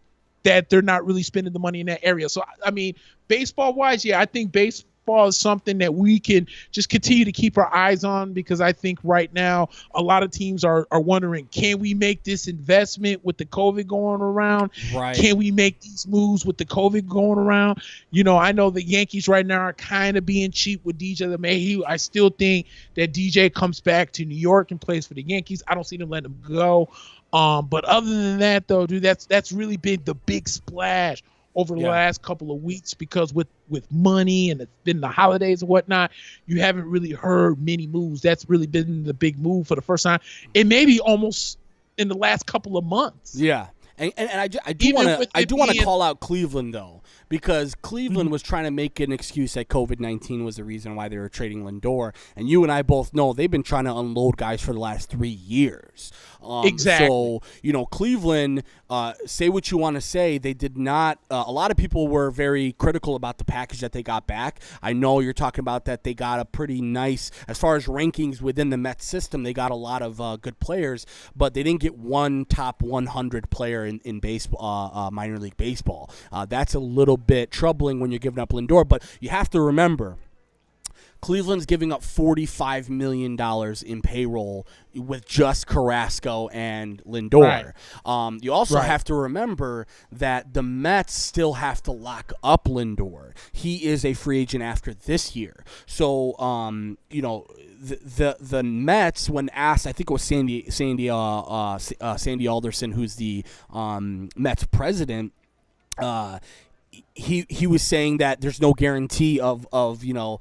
they're not really spending the money in that area. So I mean, baseball wise, I think baseball is something that we can just continue to keep our eyes on, because I think right now a lot of teams are wondering, can we make this investment with the COVID going around? Right. Can we make these moves with the COVID going around? I know the Yankees right now are kind of being cheap with DJ LeMahieu. I still think that DJ comes back to New York and plays for the Yankees. I don't see them letting him go. But other than that, though, dude, that's really been the big splash over the last couple of weeks, because with money and it's been the holidays and whatnot, you haven't really heard many moves. That's really been the big move for the first time. It may be almost in the last couple of months. Yeah. And I do want to call out Cleveland, though, because Cleveland was trying to make an excuse that COVID-19 was the reason why they were trading Lindor. And you and I both know they've been trying to unload guys for the last 3 years. Exactly. So, Cleveland, say what you want to say, they did not a lot of people were very critical about the package that they got back. I know you're talking about that they got a pretty nice, as far as rankings within the Mets system, they got a lot of good players, but they didn't get one top 100 player in baseball, minor league baseball. That's a little bit troubling when you're giving up Lindor, but you have to remember, Cleveland's giving up $45 million in payroll with just Carrasco and Lindor. Right. You also have to remember that the Mets still have to lock up Lindor. He is a free agent after this year. So, the Mets, when asked, I think it was Sandy Alderson, who's the Mets president, he was saying that there's no guarantee of Lindor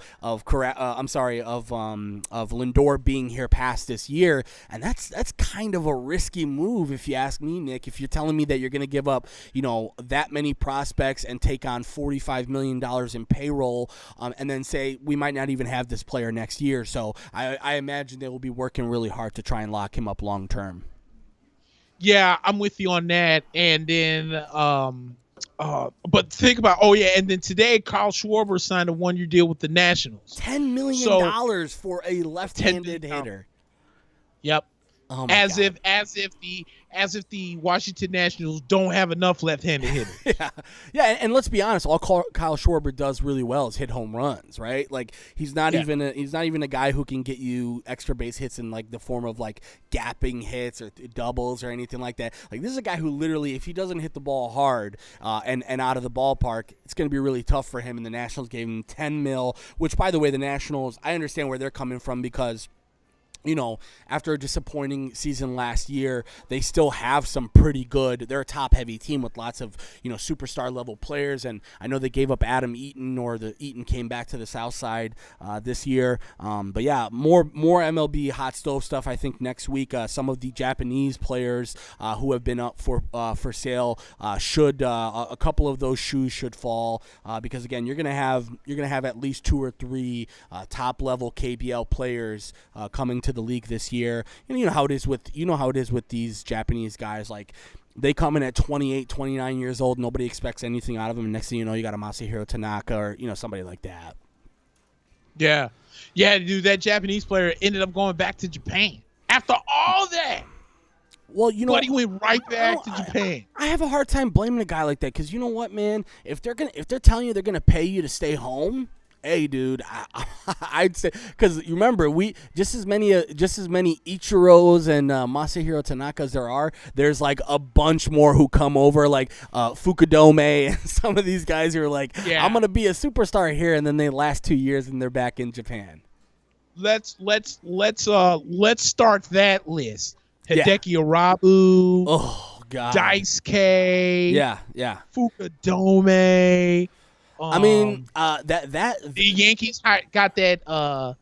being here past this year, and that's kind of a risky move if you ask me, Nick. If you're telling me that you're going to give up that many prospects and take on $45 million in payroll, and then say we might not even have this player next year, so I imagine they will be working really hard to try and lock him up long term. Yeah, I'm with you on that, and then. But think about, and then today Kyle Schwarber signed a 1-year deal with the Nationals. $10 million for a left-handed hitter. Yep. Oh my God. As if the Washington Nationals don't have enough left-handed hitters. Yeah, and let's be honest, all Kyle Schwarber does really well is hit home runs, right? Like he's not even a guy who can get you extra base hits in like the form of like gapping hits or doubles or anything like that. Like this is a guy who literally, if he doesn't hit the ball hard and out of the ballpark, it's going to be really tough for him. And the Nationals gave him $10 million, which, by the way, the Nationals, I understand where they're coming from, because after a disappointing season last year, they still have some pretty good. They're a top-heavy team with lots of, superstar-level players. And I know they gave up Adam Eaton, or the Eaton came back to the South Side this year. But yeah, more MLB hot stove stuff. I think next week, some of the Japanese players who have been up for sale should a couple of those shoes should fall because again, you're gonna have at least 2 or 3 top-level KBL players coming to the league this year. And you know how it is with these Japanese guys. Like they come in at 28, 29 years old. Nobody expects anything out of them. And next thing you know, you got a Masahiro Tanaka or somebody like that. Yeah, dude. That Japanese player ended up going back to Japan after all that. Well, you know, but he went right back to Japan. I have a hard time blaming a guy like that because you know what, man? If they're telling you they're gonna pay you to stay home, hey, dude, I'd say because you remember just as many Ichiros and Masahiro Tanaka's there's like a bunch more who come over like Fukudome and some of these guys who are like, I'm gonna be a superstar here, and then they last 2 years and they're back in Japan. Let's start that list. Hideki Arabu. Oh God. Daisuke. Yeah. Fukudome. I mean, the Yankees got that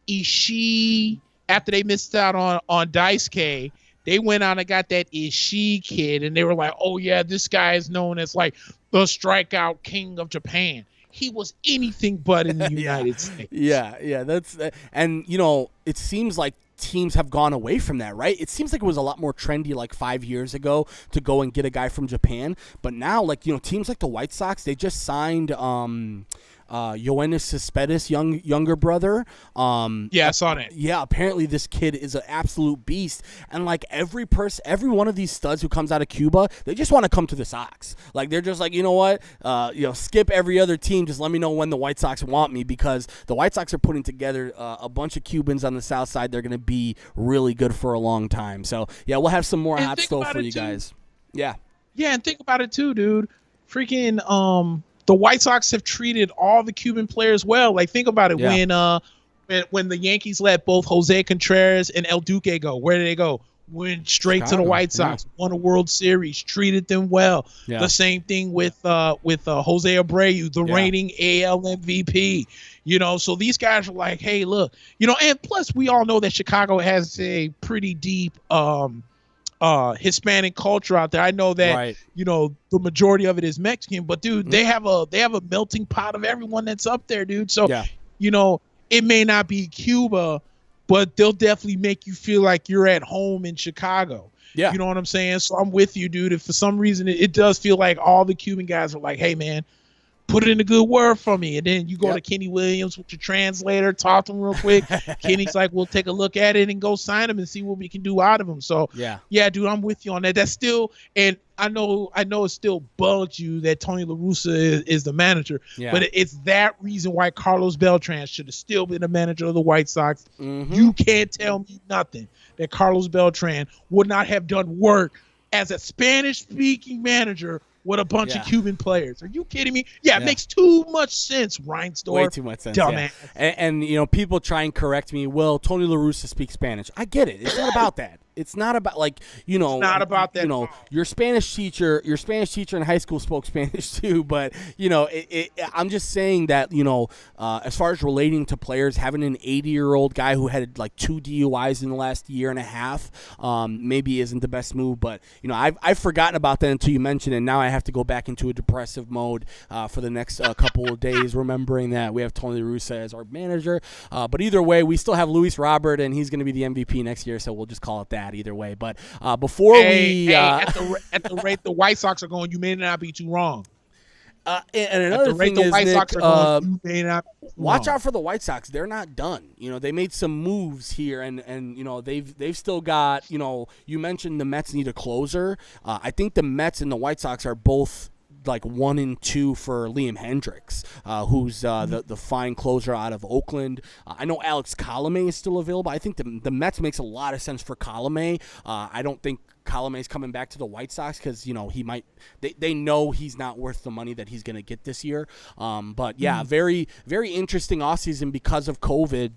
Ishii after they missed out on Daisuke. They went out and got that Ishii kid, and they were like, "Oh yeah, this guy is known as like the strikeout king of Japan." He was anything but in the United States. Yeah, that's and you know, it seems like teams have gone away from that, right? It seems like it was a lot more trendy like 5 years ago to go and get a guy from Japan, but now, like, you know, teams like the White Sox, they just signed Yoenis Cespedes, younger brother. I saw that. Yeah, apparently this kid is an absolute beast, and like every one of these studs who comes out of Cuba, they just want to come to the Sox. Like they're just like, you know what, skip every other team. Just let me know when the White Sox want me, because the White Sox are putting together a bunch of Cubans on the South Side. They're going to be really good for a long time. So yeah, we'll have some more hot stuff for you guys. Yeah, and think about it too, dude. Freaking the White Sox have treated all the Cuban players well. Like, think about it. When the Yankees let both Jose Contreras and El Duque go, where did they go? Went straight to the White Sox. Won a World Series. Treated them well. Yeah. The same thing with Jose Abreu, the reigning AL MVP. You know, so these guys are like, hey, look, you know, and plus we all know that Chicago has a pretty deep Hispanic culture out there. I know that you know the majority of it is Mexican, but dude, they have a melting pot of everyone that's up there, dude. So you know, it may not be Cuba, but they'll definitely make you feel like you're at home in Chicago. Yeah, you know what I'm saying? So I'm with you, dude. If for some reason it does feel like all the Cuban guys are like, hey man, put in a good word for me. And then you go to Kenny Williams with your translator, talk to him real quick. Kenny's like, we'll take a look at it and go sign him and see what we can do out of him. So, yeah, dude, I'm with you on that. That's still, and I know it still bugs you that Tony La Russa is the manager, but it's that reason why Carlos Beltran should have still been the manager of the White Sox. Mm-hmm. You can't tell me nothing that Carlos Beltran would not have done work as a Spanish-speaking manager with a bunch of Cuban players. Are you kidding me? Yeah, it makes too much sense, Reinsdorf. Way too much sense, dumbass. Yeah. And you know, people try and correct me. Well, Tony La Russa speaks Spanish. I get it. It's not about that. It's not about, like, you know, it's not about that. You know, your Spanish teacher in high school spoke Spanish too, but you know, I'm just saying that, you know, as far as relating to players, having an 80-year-old guy who had like 2 DUIs in the last year and a half, maybe isn't the best move. But you know, I've forgotten about that until you mentioned it. And now I have to go back into a depressive mode for the next couple of days, remembering that we have Tony La Russa as our manager. But either way, we still have Luis Robert, and he's going to be the MVP next year, so we'll just call it that either way. But before at the rate the White Sox are going, you may not be too wrong. And another thing is, Nick, watch out for the White Sox. They're not done. You know, they made some moves here, and you know, they've still got, you know, you mentioned the Mets need a closer. I think the Mets and the White Sox are both like 1 and 2 for Liam Hendricks, who's the fine closer out of Oakland. I know Alex Colomé is still available. I think the Mets makes a lot of sense for Colomé. I don't think Colomé's coming back to the White Sox because, you know, he might. They know he's not worth the money that he's going to get this year. But yeah, very, very interesting offseason because of COVID.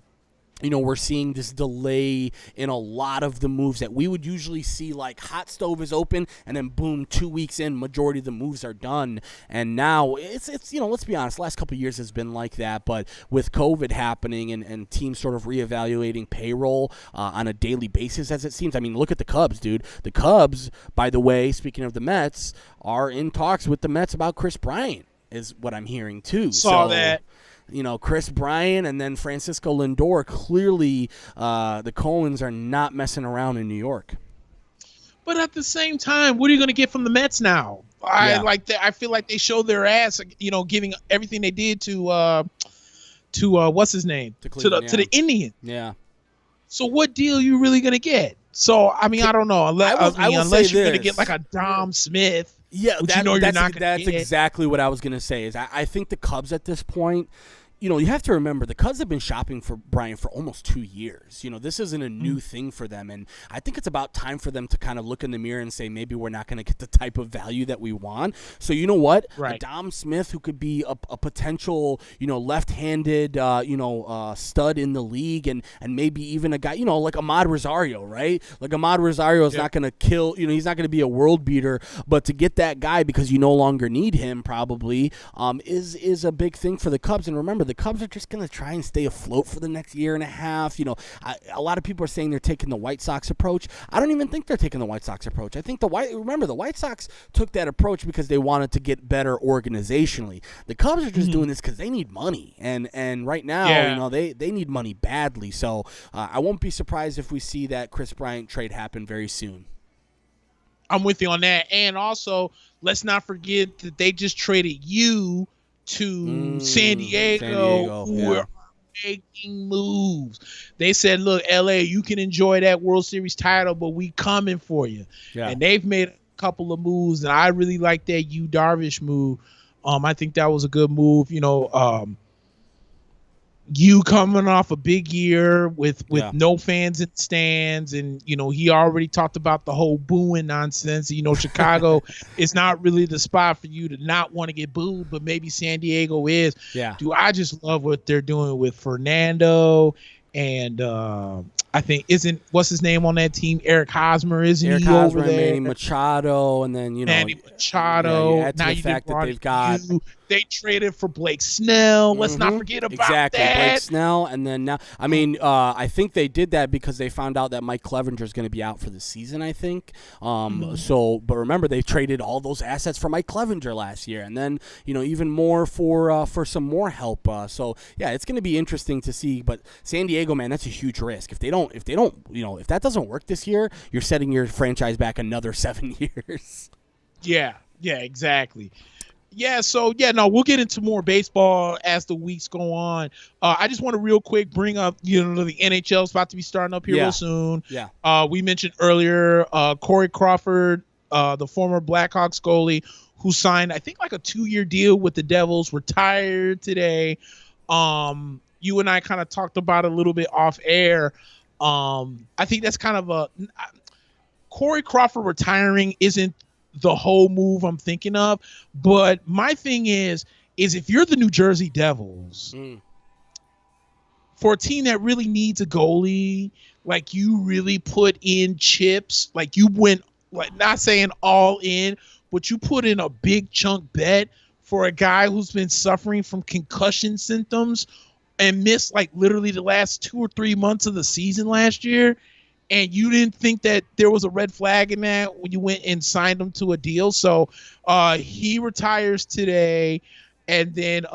You know, we're seeing this delay in a lot of the moves that we would usually see, like hot stove is open and then boom, 2 weeks in, majority of the moves are done. And now it's you know, let's be honest, last couple of years has been like that. But with COVID happening and teams sort of reevaluating payroll on a daily basis, as it seems. I mean, look at the Cubs, dude. The Cubs, by the way, speaking of the Mets, are in talks with the Mets about Chris Bryant, is what I'm hearing too. Saw that. You know, Chris Bryant and then Francisco Lindor, clearly the Coens are not messing around in New York. But at the same time, what are you going to get from the Mets now? I feel like they showed their ass, you know, giving everything they did to what's his name? To the Indians. Yeah. So what deal are you really going to get? So I mean, I don't know. Unless you're going to get like a Dom Smith. Yeah, that's exactly what I was going to say. Is I think the Cubs at this point, you know, you have to remember the Cubs have been shopping for Bryant for almost 2 years. You know, this isn't a new thing for them, and I think it's about time for them to kind of look in the mirror and say maybe we're not going to get the type of value that we want. So you know what, right. Dom Smith, who could be a potential, you know, left-handed, stud in the league, and maybe even a guy, you know, like Ahmad Rosario, right? Like Ahmad Rosario is not going to kill, you know, he's not going to be a world beater, but to get that guy because you no longer need him probably is a big thing for the Cubs. And remember, the Cubs are just going to try and stay afloat for the next year and a half. You know, a lot of people are saying they're taking the White Sox approach. I don't even think they're taking the White Sox approach. I think the White Sox took that approach because they wanted to get better organizationally. The Cubs are just doing this because they need money, and right now, you know, they need money badly. So I won't be surprised if we see that Kris Bryant trade happen very soon. I'm with you on that, and also let's not forget that they just traded you to San Diego, who are making moves. They said, look, LA, you can enjoy that World Series title, but we coming for you. Yeah. And they've made a couple of moves, and I really like that Yu Darvish move. I think that was a good move. You know, you coming off a big year with no fans in stands, and you know he already talked about the whole booing nonsense. You know, Chicago is not really the spot for you to not want to get booed, but maybe San Diego is. Yeah. I just love what they're doing with Fernando and I think what's his name on that team? Eric Hosmer, isn't he over there? Manny Machado, and then Manny Machado. Yeah, now the fact that they've got. They traded for Blake Snell. Let's not forget about that. Blake Snell, and then now, I mean, I think they did that because they found out that Mike Clevenger is going to be out for the season. I think. So, but remember, they traded all those assets for Mike Clevenger last year, and then even more for some more help. So yeah, it's going to be interesting to see. But San Diego, man, that's a huge risk. If that doesn't work this year, you're setting your franchise back another 7 years. Yeah, exactly. Yeah, so we'll get into more baseball as the weeks go on. I just want to real quick bring up, the NHL is about to be starting up here real soon. Yeah. We mentioned earlier Corey Crawford, the former Blackhawks goalie, who signed I think like a 2-year deal with the Devils, retired today. You and I kind of talked about it a little bit off air. I think that's kind of Corey Crawford retiring isn't the whole move I'm thinking of, but my thing is if you're the New Jersey Devils, for a team that really needs a goalie, like you really put in chips, like you went, like not saying all in, but you put in a big chunk bet for a guy who's been suffering from concussion symptoms and missed like literally the last 2 or 3 months of the season last year. And you didn't think that there was a red flag in that when you went and signed him to a deal. So he retires today. And then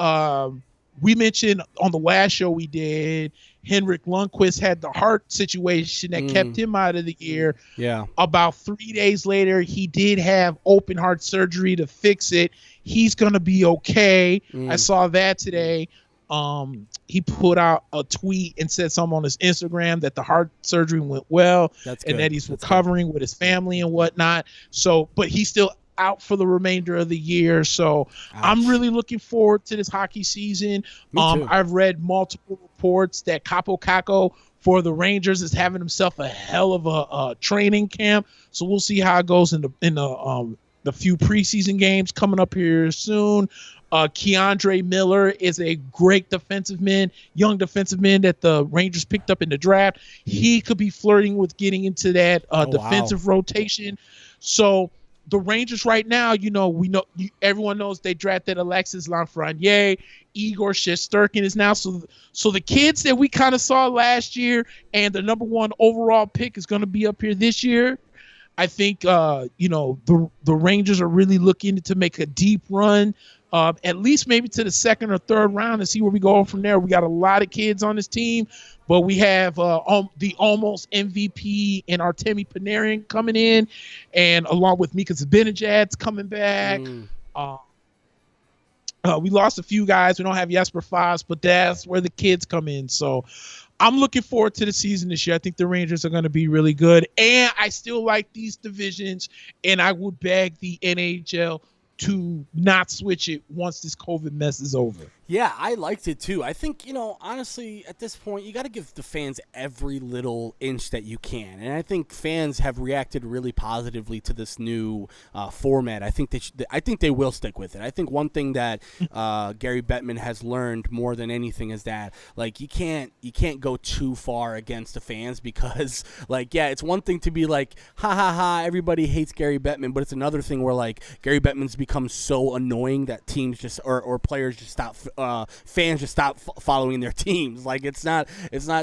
we mentioned on the last show we did, Henrik Lundqvist had the heart situation that kept him out of the year. Yeah. About 3 days later, he did have open heart surgery to fix it. He's going to be okay. I saw that today. He put out a tweet and said something on his Instagram that the heart surgery went well. And that he's recovering with his family and whatnot. So, but he's still out for the remainder of the year. So I'm really looking forward to this hockey season. I've read multiple reports that Capo Caco for the Rangers is having himself a hell of a training camp. So we'll see how it goes in the few preseason games coming up here soon. Keandre Miller is a great young defensive man that the Rangers picked up in the draft. He could be flirting with getting into that defensive rotation. So the Rangers right now, everyone knows they drafted Alexis Lafreniere. Igor Shesterkin is now. So the kids that we kind of saw last year and the number 1 overall pick is going to be up here this year. I think, the Rangers are really looking to make a deep run, at least maybe to the 2nd or 3rd round and see where we go from there. We got a lot of kids on this team, but we have the almost MVP and Artemi Panarin coming in, and along with Mika Zibanejad's coming back. We lost a few guys. We don't have Jesper Foss, but that's where the kids come in. So I'm looking forward to the season this year. I think the Rangers are going to be really good, and I still like these divisions, and I would beg the NHL to not switch it once this COVID mess is over. Yeah, I liked it too. I think, honestly, at this point, you got to give the fans every little inch that you can. And I think fans have reacted really positively to this new format. I think they will stick with it. I think one thing that Gary Bettman has learned more than anything is that, like, you can't go too far against the fans because, like, yeah, it's one thing to be like, ha ha ha, everybody hates Gary Bettman, but it's another thing where, like, Gary Bettman's become so annoying that teams just or players just stop. Fans just stop following their teams. Like, it's not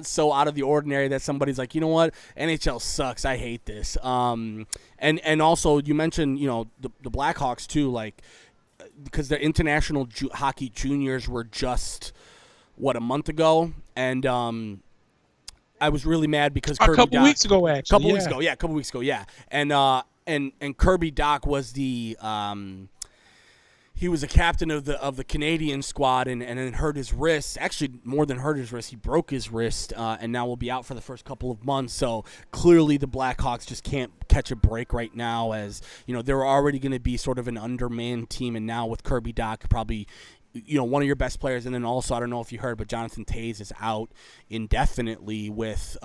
so out of the ordinary that somebody's like, you know what, NHL sucks, I hate this. And also you mentioned, the Blackhawks too, like, because the international hockey juniors were just a month ago, and I was really mad because a couple weeks ago, and Kirby Dach was the he was a captain of the Canadian squad and then hurt his wrist. Actually, more than hurt his wrist, he broke his wrist, and now will be out for the first couple of months. So clearly the Blackhawks just can't catch a break right now, as they're already going to be sort of an undermanned team, and now with Kirby Dach probably one of your best players, and then also, I don't know if you heard, but Jonathan Toews is out indefinitely with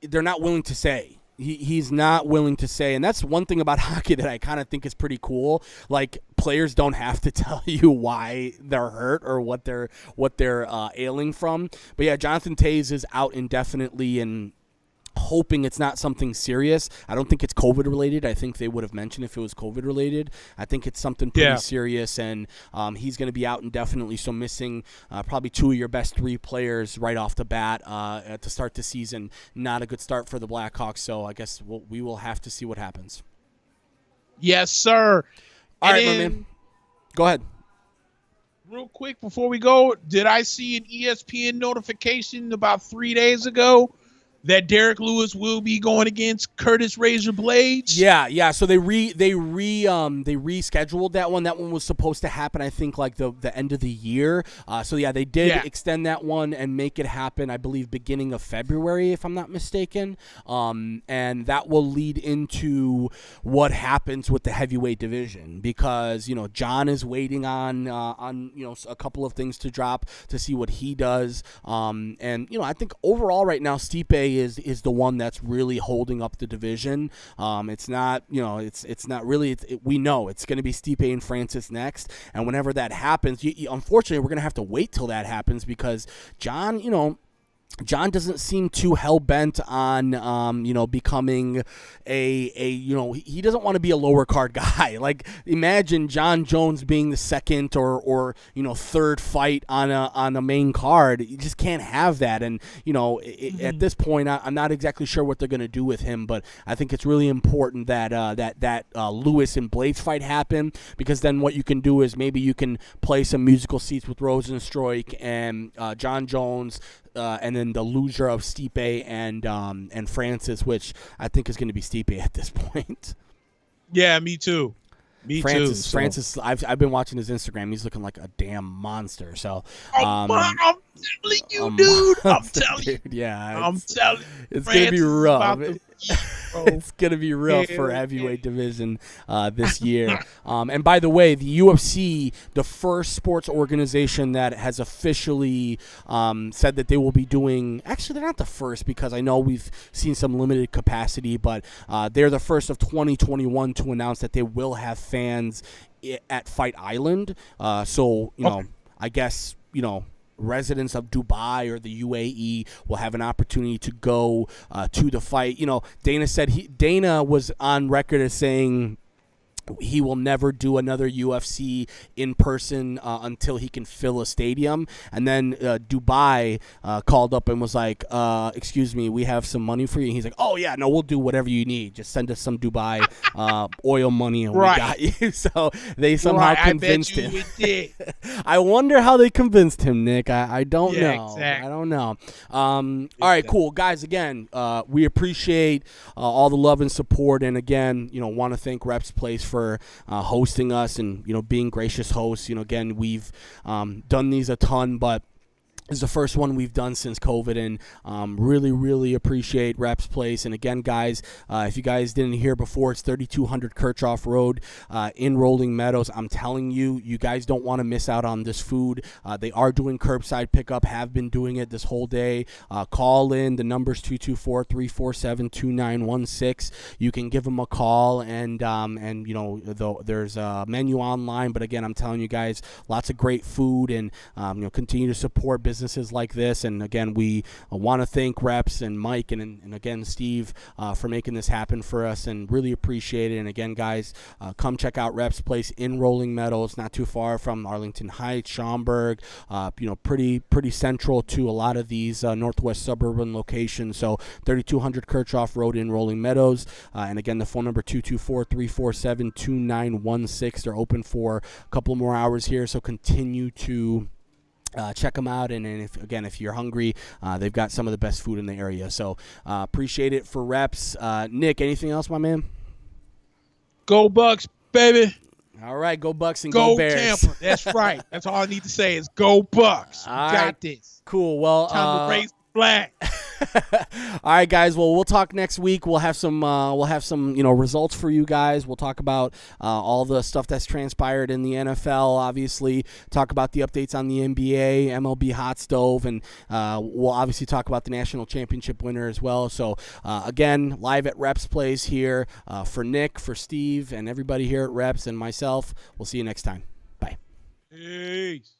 they're not willing to say. He's not willing to say, and that's one thing about hockey that I kind of think is pretty cool. Like, players don't have to tell you why they're hurt or what they're ailing from. But yeah, Jonathan Toews is out indefinitely, and hoping it's not something serious. I don't think it's COVID related. I think they would have mentioned if it was COVID related. I think it's something pretty serious, and he's going to be out indefinitely. So missing probably two of your best three players right off the bat to start the season. Not a good start for the Blackhawks. So I guess we will have to see what happens. Yes, sir. All right, my man. Go ahead. Real quick before we go, did I see an ESPN notification about 3 days ago that Derek Lewis will be going against Curtis Razor Blades? Yeah. So they rescheduled that one. That one was supposed to happen, I think, like the end of the year. So yeah, they did extend that one and make it happen, I believe, beginning of February, if I'm not mistaken. And that will lead into what happens with the heavyweight division, because John is waiting on a couple of things to drop to see what he does. And I think overall right now Stipe is the one that's really holding up the division. It's not, it's not really. We know it's going to be Stipe and Francis next, and whenever that happens, unfortunately, we're going to have to wait till that happens, because John doesn't seem too hell-bent on, becoming he doesn't want to be a lower card guy. Like, imagine John Jones being the second or third fight on a main card. You just can't have that. And, at this point, I'm not exactly sure what they're going to do with him, but I think it's really important that Lewis and Blades fight happen, because then what you can do is maybe you can play some musical seats with Rosenstruik and John Jones, and then the loser of Stipe and Francis, which I think is going to be Stipe at this point. Yeah, me too. Francis, I've been watching his Instagram. He's looking like a damn monster. So, I'm telling you, dude. I'm telling you. Yeah, I'm telling you. It's going to be rough. It's going to be rough for heavyweight division this year. And by the way, the UFC, the first sports organization that has officially said that they will be doing, actually they're not the first, because I know we've seen some limited capacity, but they're the first of 2021 to announce that they will have fans at Fight Island. So, I guess, residents of Dubai or the UAE will have an opportunity to go to the fight. Dana was on record as saying he will never do another UFC in person until he can fill a stadium. And then Dubai called up and was like, excuse me, we have some money for you. And he's like, oh, yeah, no, we'll do whatever you need. Just send us some Dubai oil money and we got you. So they somehow convinced him. I wonder how they convinced him, Nick. I don't know. Exactly. I don't know. All right, cool. Guys, again, we appreciate all the love and support. And again, want to thank Reps Place for hosting us and being gracious hosts. Again, we've done these a ton, but is the first one we've done since COVID, and really appreciate Reps Place. And again, guys, if you guys didn't hear before, it's 3200 Kirchhoff Road in Rolling Meadows. I'm telling you, you guys don't want to miss out on this food. They are doing curbside pickup, have been doing it this whole day. Call in. The number's 224-347-2916. You can give them a call, and you know, there's a menu online. But again, I'm telling you guys, lots of great food, and you know, continue to support businesses like this. And again, we want to thank Reps and Mike and again Steve for making this happen for us, and really appreciate it. And again, guys, come check out Reps Place in Rolling Meadows, not too far from Arlington Heights, Schaumburg, you know, pretty central to a lot of these northwest suburban locations. So 3200 Kirchhoff Road in Rolling Meadows, and again, the phone number 224-347-2916. They're open for a couple more hours here, so continue to check them out. And if you're hungry, they've got some of the best food in the area. So appreciate it for Reps. Nick, anything else, my man? Go Bucks, baby. All right, go Bucks and go Bears. Tampa. That's right. That's all I need to say is go Bucks. We got this. Cool. Well, time to raise the flag. All right, guys. Well, we'll talk next week. We'll have some you know, results for you guys. We'll talk about all the stuff that's transpired in the NFL. Obviously, talk about the updates on the NBA, MLB hot stove, and we'll obviously talk about the national championship winner as well. So again, live at Reps Place here for Nick, for Steve, and everybody here at Reps and myself. We'll see you next time. Bye. Peace.